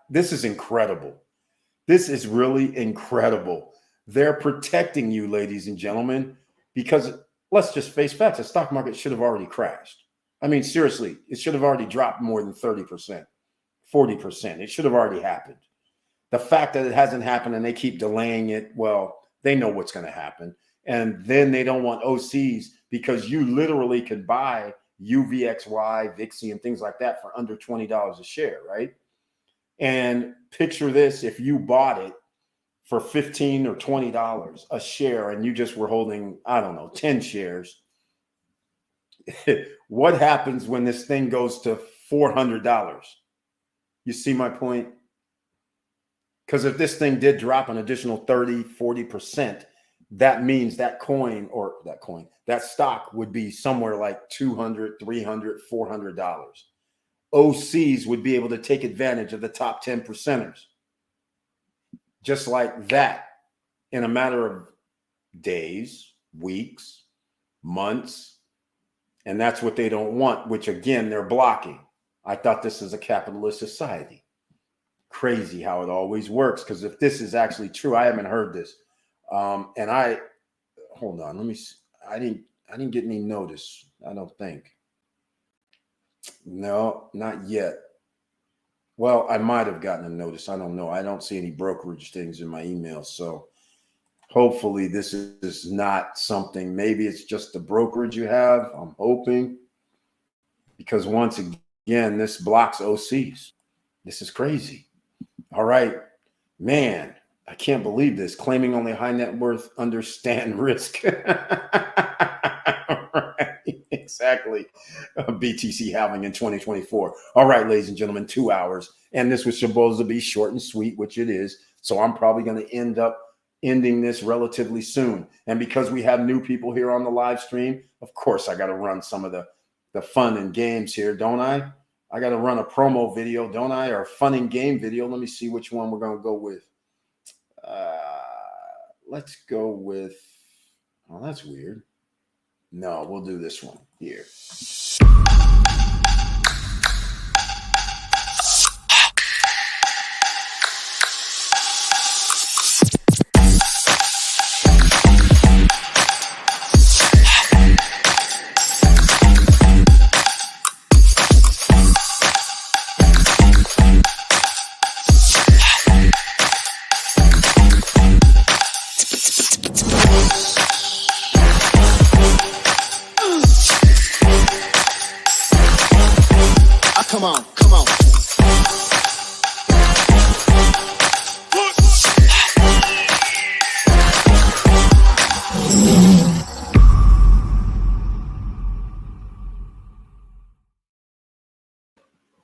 this is incredible. This is really incredible. They're protecting you, ladies and gentlemen, because let's just face facts. The stock market should have already crashed. I mean, seriously, it should have already dropped more than 30%, 40%. It should have already happened. The fact that it hasn't happened and they keep delaying it, well, they know what's going to happen. And then they don't want OCs because you literally could buy UVXY, VIXI, and things like that for under $20 a share, right? And picture this, if you bought it for $15 or $20 a share and you just were holding, I don't know, 10 shares, what happens when this thing goes to $400? You see my point? Because if this thing did drop an additional 30, 40%, that means that stock would be somewhere like $200, $300, $400. OCs would be able to take advantage of the top 10 percenters. Just like that, in a matter of days, weeks, months. And that's what they don't want, which again, they're blocking. I thought this is a capitalist society. Crazy how it always works. Because if this is actually true, I haven't heard this. Hold on, let me see. I didn't get any notice, I don't think. No, not yet. Well, I might have gotten a notice. I don't know. I don't see any brokerage things in my email. So hopefully this is not something, maybe it's just the brokerage you have. I'm hoping, because once again, this blocks OCs. This is crazy. All right, man, I can't believe this. Claiming only high net worth understand risk. Right, exactly. BTC halving in 2024. All right, ladies and gentlemen, 2 hours. And this was supposed to be short and sweet, which it is. So I'm probably going to end up ending this relatively soon. And because we have new people here on the live stream, of course, I got to run some of the fun and games here, don't I? I got to run a promo video, don't I? Or a fun and game video. Let me see which one we're going to go with. Let's go with, oh, that's weird. No, we'll do this one here. Come on.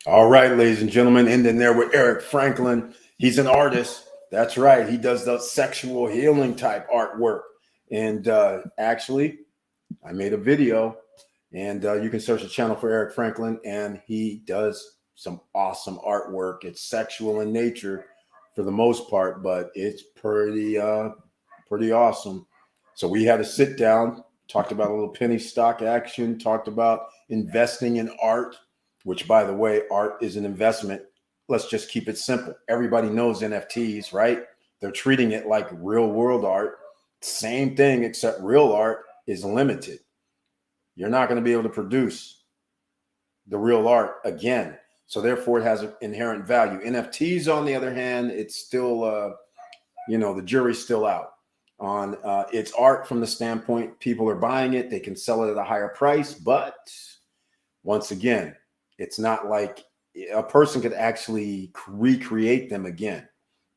All right, ladies and gentlemen, ending there with Eric Franklin. He's an artist. That's right. He does the sexual healing type artwork. And actually, I made a video. And you can search the channel for Eric Franklin, and he does some awesome artwork. It's sexual in nature for the most part, but it's pretty awesome. So we had a sit down, talked about a little penny stock action, talked about investing in art, which, by the way, art is an investment. Let's just keep it simple. Everybody knows NFTs, right? They're treating it like real world art. Same thing, except real art is limited. You're not going to be able to produce the real art again. So therefore, it has an inherent value. NFTs, on the other hand, it's still, the jury's still out on its art from the standpoint people are buying it. They can sell it at a higher price. But once again, it's not like a person could actually recreate them again.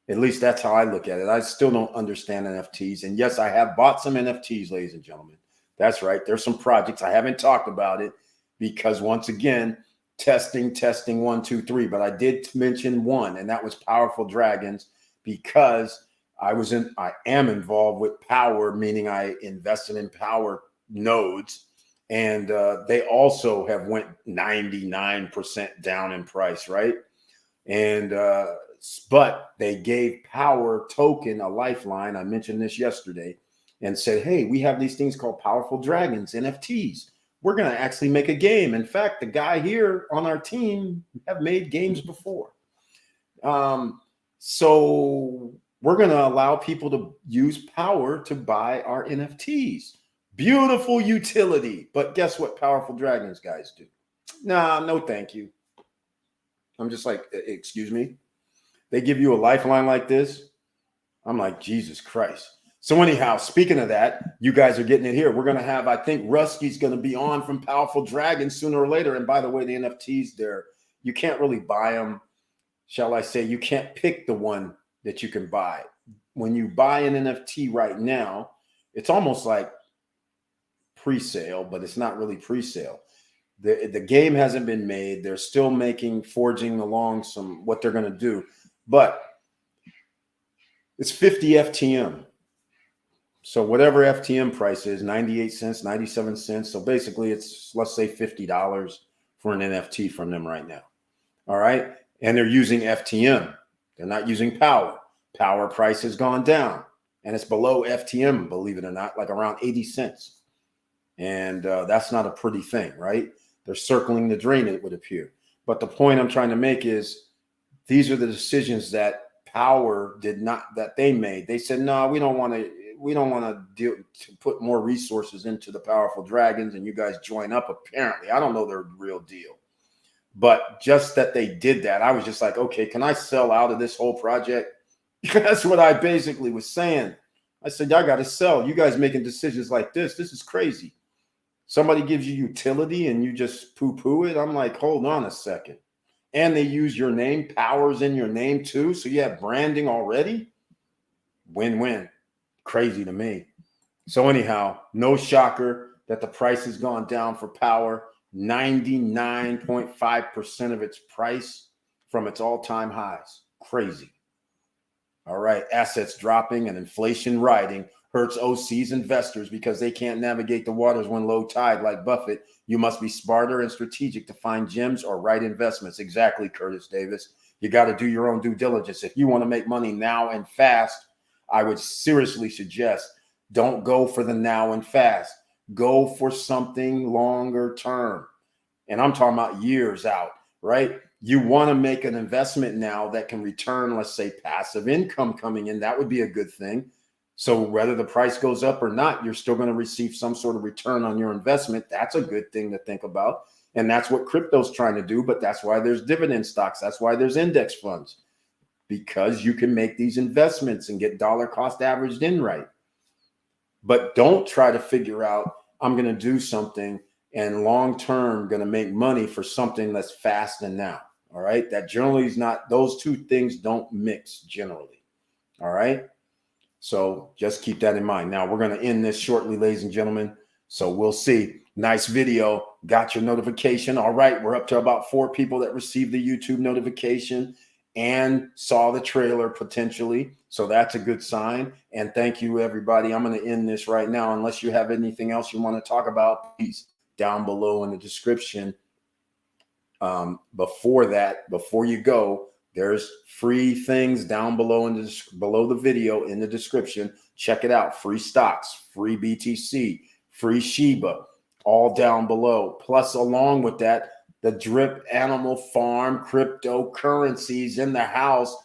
At least that's how I look at it. I still don't understand NFTs. And yes, I have bought some NFTs, ladies and gentlemen. That's right. There's some projects. I haven't talked about it because, once again, testing 1, 2, 3. But I did mention one, and that was Powerful Dragons, because I am involved with power, meaning I invested in power nodes. And they also have went 99% down in price, right? And but they gave Power Token a lifeline. I mentioned this yesterday and said, hey, we have these things called Powerful Dragons, NFTs. We're going to actually make a game. In fact, the guy here on our team have made games before. So we're going to allow people to use Power to buy our NFTs. Beautiful utility. But guess what Powerful Dragons guys do? Nah, no thank you. I'm just like, excuse me? They give you a lifeline like this? I'm like, Jesus Christ. So anyhow, speaking of that, you guys are getting it here. We're going to have, I think Rusky's going to be on from Powerful Dragons sooner or later. And by the way, the NFTs there, you can't really buy them. Shall I say, you can't pick the one that you can buy. When you buy an NFT right now, it's almost like pre-sale, but it's not really pre-sale. The game hasn't been made. They're still forging along what they're going to do. But it's 50 FTM. So whatever FTM price is, 98 cents, 97 cents. So basically it's, let's say $50 for an NFT from them right now. All right. And they're using FTM. They're not using Power. Power price has gone down and it's below FTM, believe it or not, like around 80 cents. And that's not a pretty thing, right? They're circling the drain, it would appear. But the point I'm trying to make is these are the decisions that Power that they made. They said, no, we don't want to put more resources into the Powerful Dragons and you guys join up. Apparently, I don't know their real deal, but just that they did that, I was just like, okay, can I sell out of this whole project? That's what I basically was saying. I said, I got to sell. You guys making decisions like this is crazy. Somebody gives you utility and you just poo-poo it. I'm like, hold on a second. And they use your name, Power's in your name too. So you have branding already. Win-win. Crazy to me. So anyhow, no shocker that the price has gone down for Power. 99.5% of its price from its all-time highs. Crazy. All right. Assets dropping and inflation riding hurts OC's investors because they can't navigate the waters when low tide like Buffett. You must be smarter and strategic to find gems or right investments. Exactly, Curtis Davis. You got to do your own due diligence. If you want to make money now and fast, I would seriously suggest don't go for the now and fast. Go for something longer term. And I'm talking about years out, right? You want to make an investment now that can return, let's say, passive income coming in. That would be a good thing. So whether the price goes up or not, you're still going to receive some sort of return on your investment. That's a good thing to think about. And that's what crypto's trying to do. But that's why there's dividend stocks. That's why there's index funds, because you can make these investments and get dollar cost averaged in right. But don't try to figure out, I'm going to do something and long term going to make money for something that's fast and now. All right. That generally is not, those two things don't mix generally. All right. So just keep that in mind. Now we're going to end this shortly, ladies and gentlemen. So we'll see. Nice video. Got your notification. All right. We're up to about 4 people that received the YouTube notification and saw the trailer potentially. So that's a good sign. And thank you, everybody. I'm going to end this right now. Unless you have anything else you want to talk about, please down below in the description. Before you go, there's free things down below below the video in the description. Check it out. Free stocks, free BTC, free Shiba, all down below. Plus, along with that, the Drip Animal Farm cryptocurrencies in the house.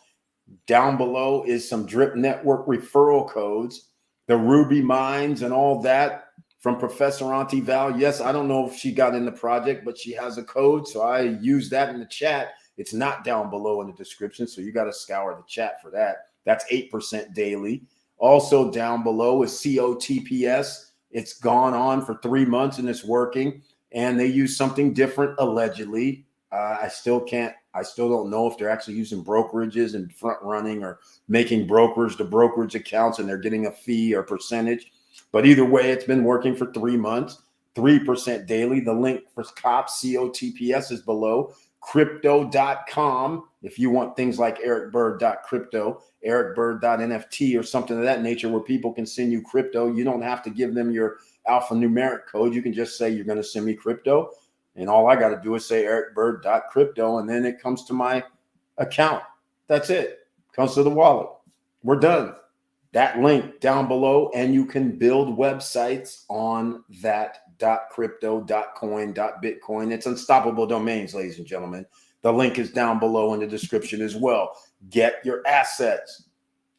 Down below is some Drip Network referral codes, the Ruby Mines and all that from Professor Auntie Val. Yes, I don't know if she got in the project, but she has a code. So I use that in the chat. It's not down below in the description. So you got to scour the chat for that. That's 8% daily. Also down below is COTPS. It's gone on for 3 months and it's working. And they use something different, allegedly. I still don't know if they're actually using brokerages and front running or making brokers to brokerage accounts and they're getting a fee or percentage. But either way, it's been working for 3 months, 3% daily. The link for COTPS is below. Crypto.com. If you want things like ericbird.crypto, ericbird.nft or something of that nature where people can send you crypto, you don't have to give them your alphanumeric code. You can just say you're going to send me crypto. And all I got to do is say ericbird.crypto, and then it comes to my account. That's it. Comes to the wallet. We're done. That link down below, and you can build websites on that .crypto, .coin, .bitcoin. It's unstoppable domains, ladies and gentlemen. The link is down below in the description as well. Get your assets.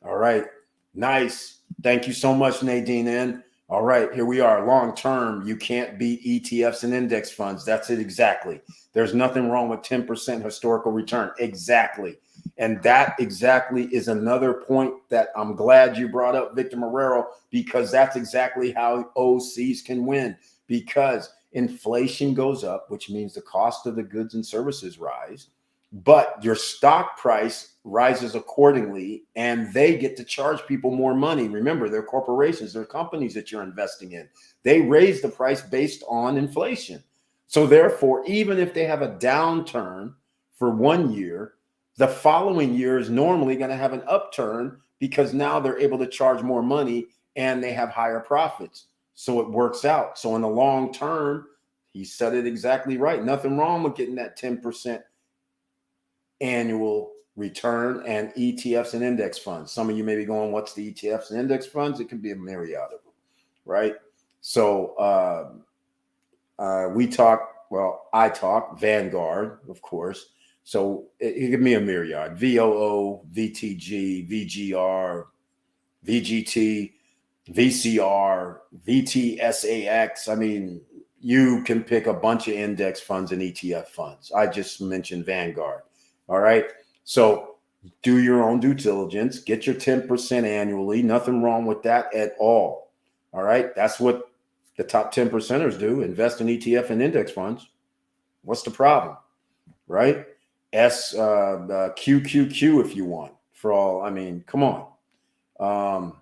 All right. Nice. Thank you so much, Nadine N. All right, here we are. Long term, you can't beat ETFs and index funds. That's it exactly. There's nothing wrong with 10% historical return. Exactly. And that exactly is another point that I'm glad you brought up, Victor Marrero, because that's exactly how OCs can win. Because inflation goes up, which means the cost of the goods and services rise, but your stock price rises accordingly, and they get to charge people more money. Remember, they're corporations, they're companies that you're investing in. They raise the price based on inflation. So therefore, even if they have a downturn for 1 year, the following year is normally going to have an upturn because now they're able to charge more money and they have higher profits. So it works out. So in the long term, he said it exactly right. Nothing wrong with getting that 10% annual return and ETFs and index funds. Some of you may be going, what's the ETFs and index funds? It can be a myriad of them, right? So I talk Vanguard, of course. So it could be a myriad: VOO, VTG, VGR, VGT, VCR, VTSAX. I mean, you can pick a bunch of index funds and ETF funds. I just mentioned Vanguard. All right. So do your own due diligence, get your 10% annually. Nothing wrong with that at all. All right. That's what the top 10 percenters do. Invest in ETF and index funds. What's the problem? Right? QQQ if you want for all. I mean, come on. Not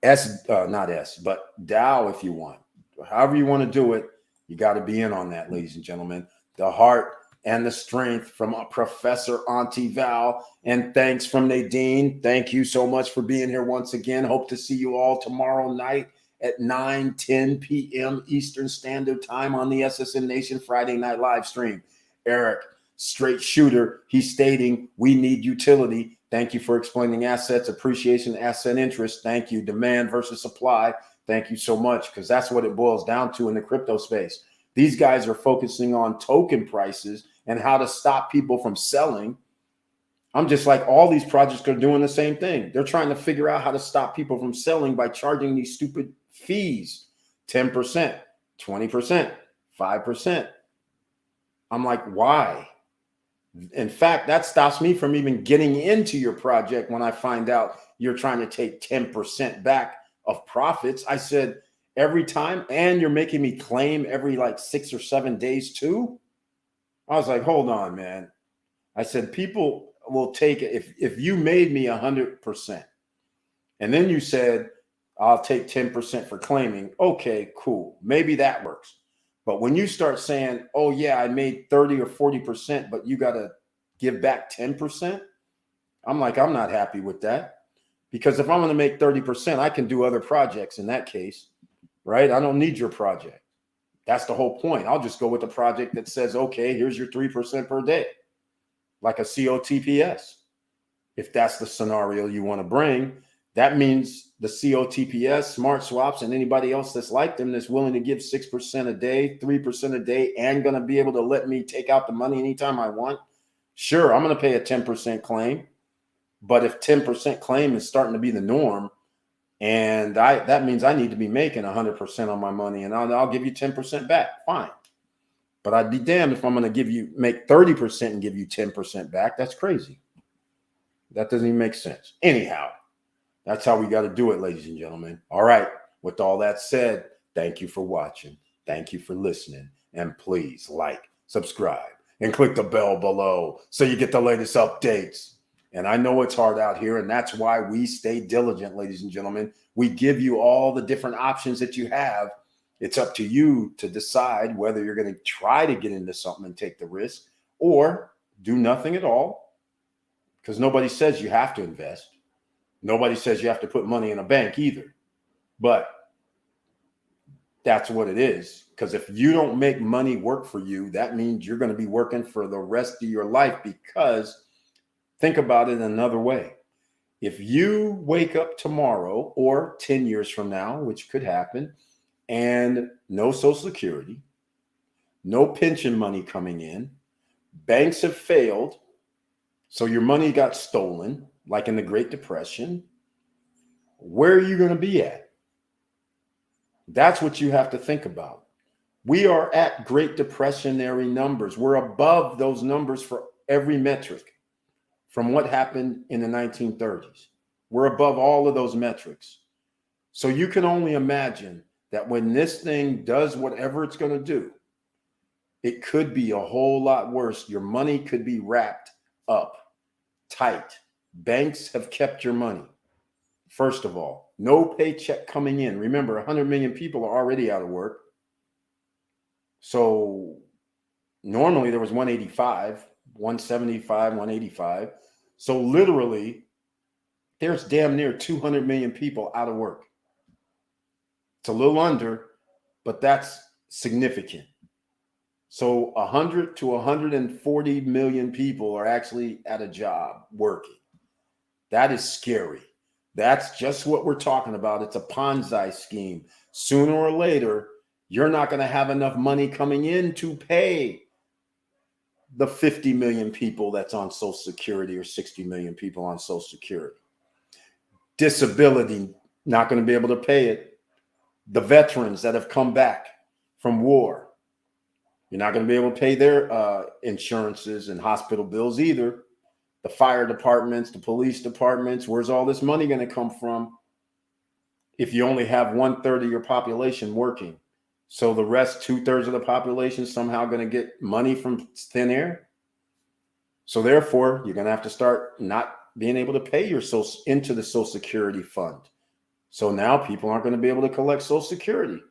S, but Dow if you want. However you want to do it, you got to be in on that, ladies and gentlemen. The heart and the strength from Professor Auntie Val. And thanks from Nadine. Thank you so much for being here once again. Hope to see you all tomorrow night at 9:10 p.m. Eastern Standard Time on the SSN Nation Friday Night Live stream. Eric, straight shooter, he's stating we need utility. Thank you for explaining assets, appreciation, asset interest. Thank you. Demand versus supply. Thank you so much, because that's what it boils down to in the crypto space. These guys are focusing on token prices and how to stop people from selling. I'm just like, all these projects are doing the same thing. They're trying to figure out how to stop people from selling by charging these stupid fees, 10%, 20%, 5%. I'm like, why? In fact, that stops me from even getting into your project when I find out you're trying to take 10% back of profits. I said, every time, and you're making me claim every like 6 or 7 days too. I was like, hold on, man. I said, people will take it. If you made me 100%, and then you said, I'll take 10% for claiming. Okay, cool. Maybe that works. But when you start saying, oh yeah, I made 30 or 40%, but you got to give back 10%. I'm like, I'm not happy with that, because if I'm going to make 30%, I can do other projects in that case, right? I don't need your project. That's the whole point. I'll just go with the project that says, okay, here's your 3% per day, like a COTPS. If that's the scenario you want to bring, that means the COTPS, smart swaps, and anybody else that's like them that's willing to give 6% a day, 3% a day, and going to be able to let me take out the money anytime I want. Sure, I'm going to pay a 10% claim. But if 10% claim is starting to be the norm, and that means I need to be making 100% on my money, and I'll give you 10% back. Fine. But I'd be damned if I'm going to make 30% and give you 10% back. That's crazy. That doesn't even make sense. Anyhow, that's how we got to do it, ladies and gentlemen. All right. With all that said, thank you for watching. Thank you for listening. And please like, subscribe, and click the bell below so you get the latest updates. And I know it's hard out here, and that's why we stay diligent, ladies and gentlemen. We give you all the different options that you have. It's up to you to decide whether you're going to try to get into something and take the risk, or do nothing at all, because nobody says you have to invest. Nobody says you have to put money in a bank either. But that's what it is. Because if you don't make money work for you, that means you're going to be working for the rest of your life, because Think about it another way. If you wake up tomorrow or 10 years from now, which could happen, and no Social Security, no pension money coming in, banks have failed, so your money got stolen, like in the Great Depression, where are you going to be at? That's what you have to think about. We are at Great Depressionary numbers. We're above those numbers for every metric from what happened in the 1930s. We're above all of those metrics. So you can only imagine that when this thing does whatever it's going to do, it could be a whole lot worse. Your money could be wrapped up tight. Banks have kept your money. First of all, no paycheck coming in. Remember, 100 million people are already out of work. So normally there was 185, 175, 185. So literally, there's damn near 200 million people out of work. It's a little under, but that's significant. So 100 to 140 million people are actually at a job working. That is scary. That's just what we're talking about. It's a Ponzi scheme. Sooner or later, you're not going to have enough money coming in to pay the 50 million people that's on Social Security or 60 million people on Social Security. Disability, not going to be able to pay it. The veterans that have come back from war, you're not going to be able to pay their insurances and hospital bills either. The fire departments, the police departments, where's all this money going to come from if you only have 1/3 of your population working? So the rest, 2/3 of the population somehow going to get money from thin air. So therefore, you're going to have to start not being able to pay your social into the Social Security fund. So now people aren't going to be able to collect Social Security.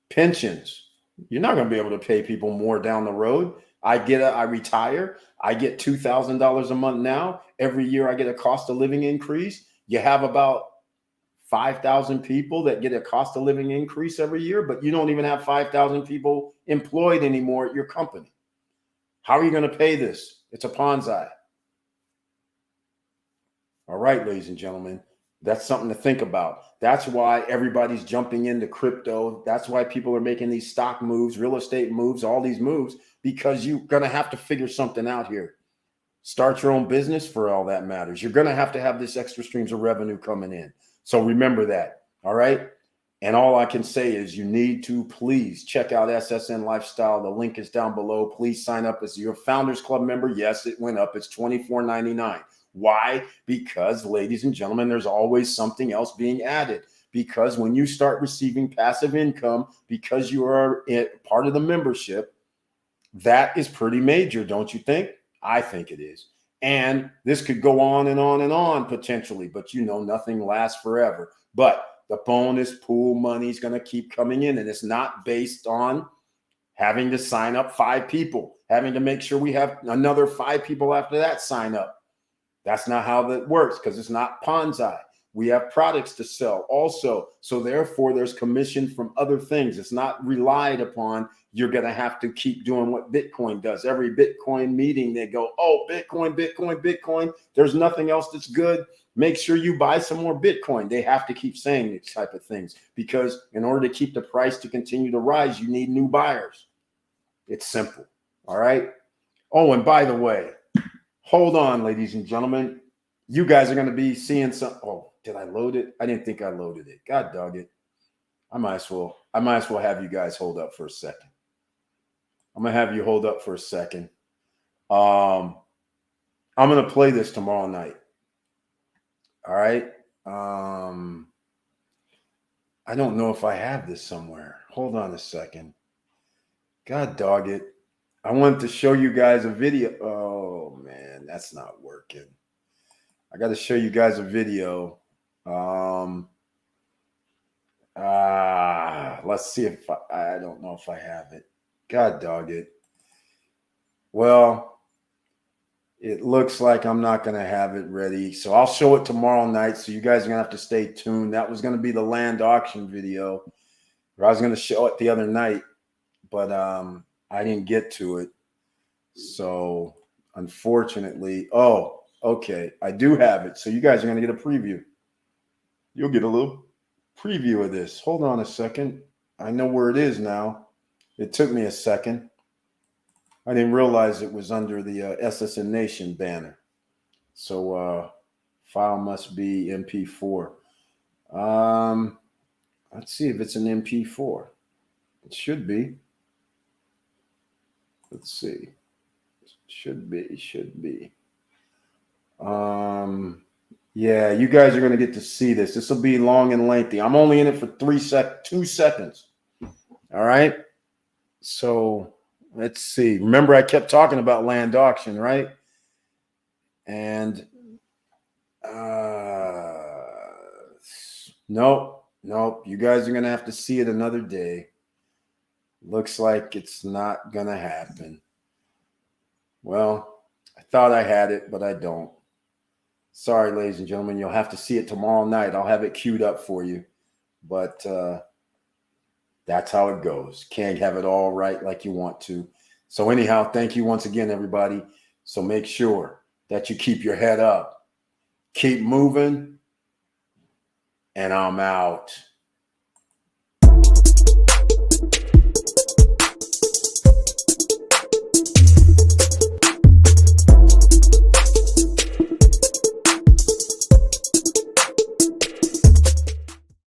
Pensions, you're not going to be able to pay people more down the road. I retire, I get $2,000 a month now. Every year I get a cost of living increase. You have about 5,000 people that get a cost of living increase every year, but you don't even have 5,000 people employed anymore at your company. How are you going to pay this? It's a Ponzi. All right, ladies and gentlemen, that's something to think about. That's why everybody's jumping into crypto. That's why people are making these stock moves, real estate moves, all these moves, because you're going to have to figure something out here. Start your own business for all that matters. You're going to have this extra streams of revenue coming in. So remember that. All right. And all I can say is you need to please check out SSN Lifestyle. The link is down below. Please sign up as your Founders Club member. Yes, it went up. It's $24.99. Why? Because, ladies and gentlemen, there's always something else being added. Because when you start receiving passive income, because you are part of the membership, that is pretty major, don't you think? I think it is. And this could go on and on and on potentially, but you know, nothing lasts forever. But the bonus pool money is going to keep coming in, and it's not based on having to sign up 5 people, having to make sure we have another 5 people after that sign up. That's not how that works because it's not Ponzi. We have products to sell also. So therefore, there's commission from other things. It's not relied upon. You're going to have to keep doing what Bitcoin does. Every Bitcoin meeting, they go, oh, Bitcoin, Bitcoin, Bitcoin. There's nothing else that's good. Make sure you buy some more Bitcoin. They have to keep saying these type of things because in order to keep the price to continue to rise, you need new buyers. It's simple. All right. Oh, and by the way, hold on, ladies and gentlemen. You guys are going to be seeing some. Oh, did I load it? I didn't think I loaded it. God dog it. I might as well have you guys hold up for a second. I'm going to have you hold up for a second. I'm going to play this tomorrow night. All right. I don't know if I have this somewhere. Hold on a second. God dog it. I wanted to show you guys a video. Oh, man, that's not working. I got to show you guys a video. Let's see if I don't know if I have it. God dog it. Well, it looks like I'm not going to have it ready. So I'll show it tomorrow night. So you guys are going to have to stay tuned. That was going to be the land auction video. Or I was going to show it the other night, but I didn't get to it. So Unfortunately, oh, okay, I do have it. So you guys are going to get a preview. You'll get a little preview of this. Hold on a second. I know where it is now. It took me a second. I didn't realize it was under the SSN Nation banner. So file must be MP4. Let's see if it's an MP4. It should be. Let's see. Should be. Yeah, you guys are going to get to see this. This will be long and lengthy. I'm only in it for 2 seconds. All right. So let's see. Remember, I kept talking about land auction, right? And nope. You guys are going to have to see it another day. Looks like it's not going to happen. Well, I thought I had it, but I don't. Sorry, ladies and gentlemen. You'll have to see it tomorrow night. I'll have it queued up for you. But that's how it goes. Can't have it all right like you want to. So anyhow, thank you once again, everybody. So make sure that you keep your head up. Keep moving. And I'm out.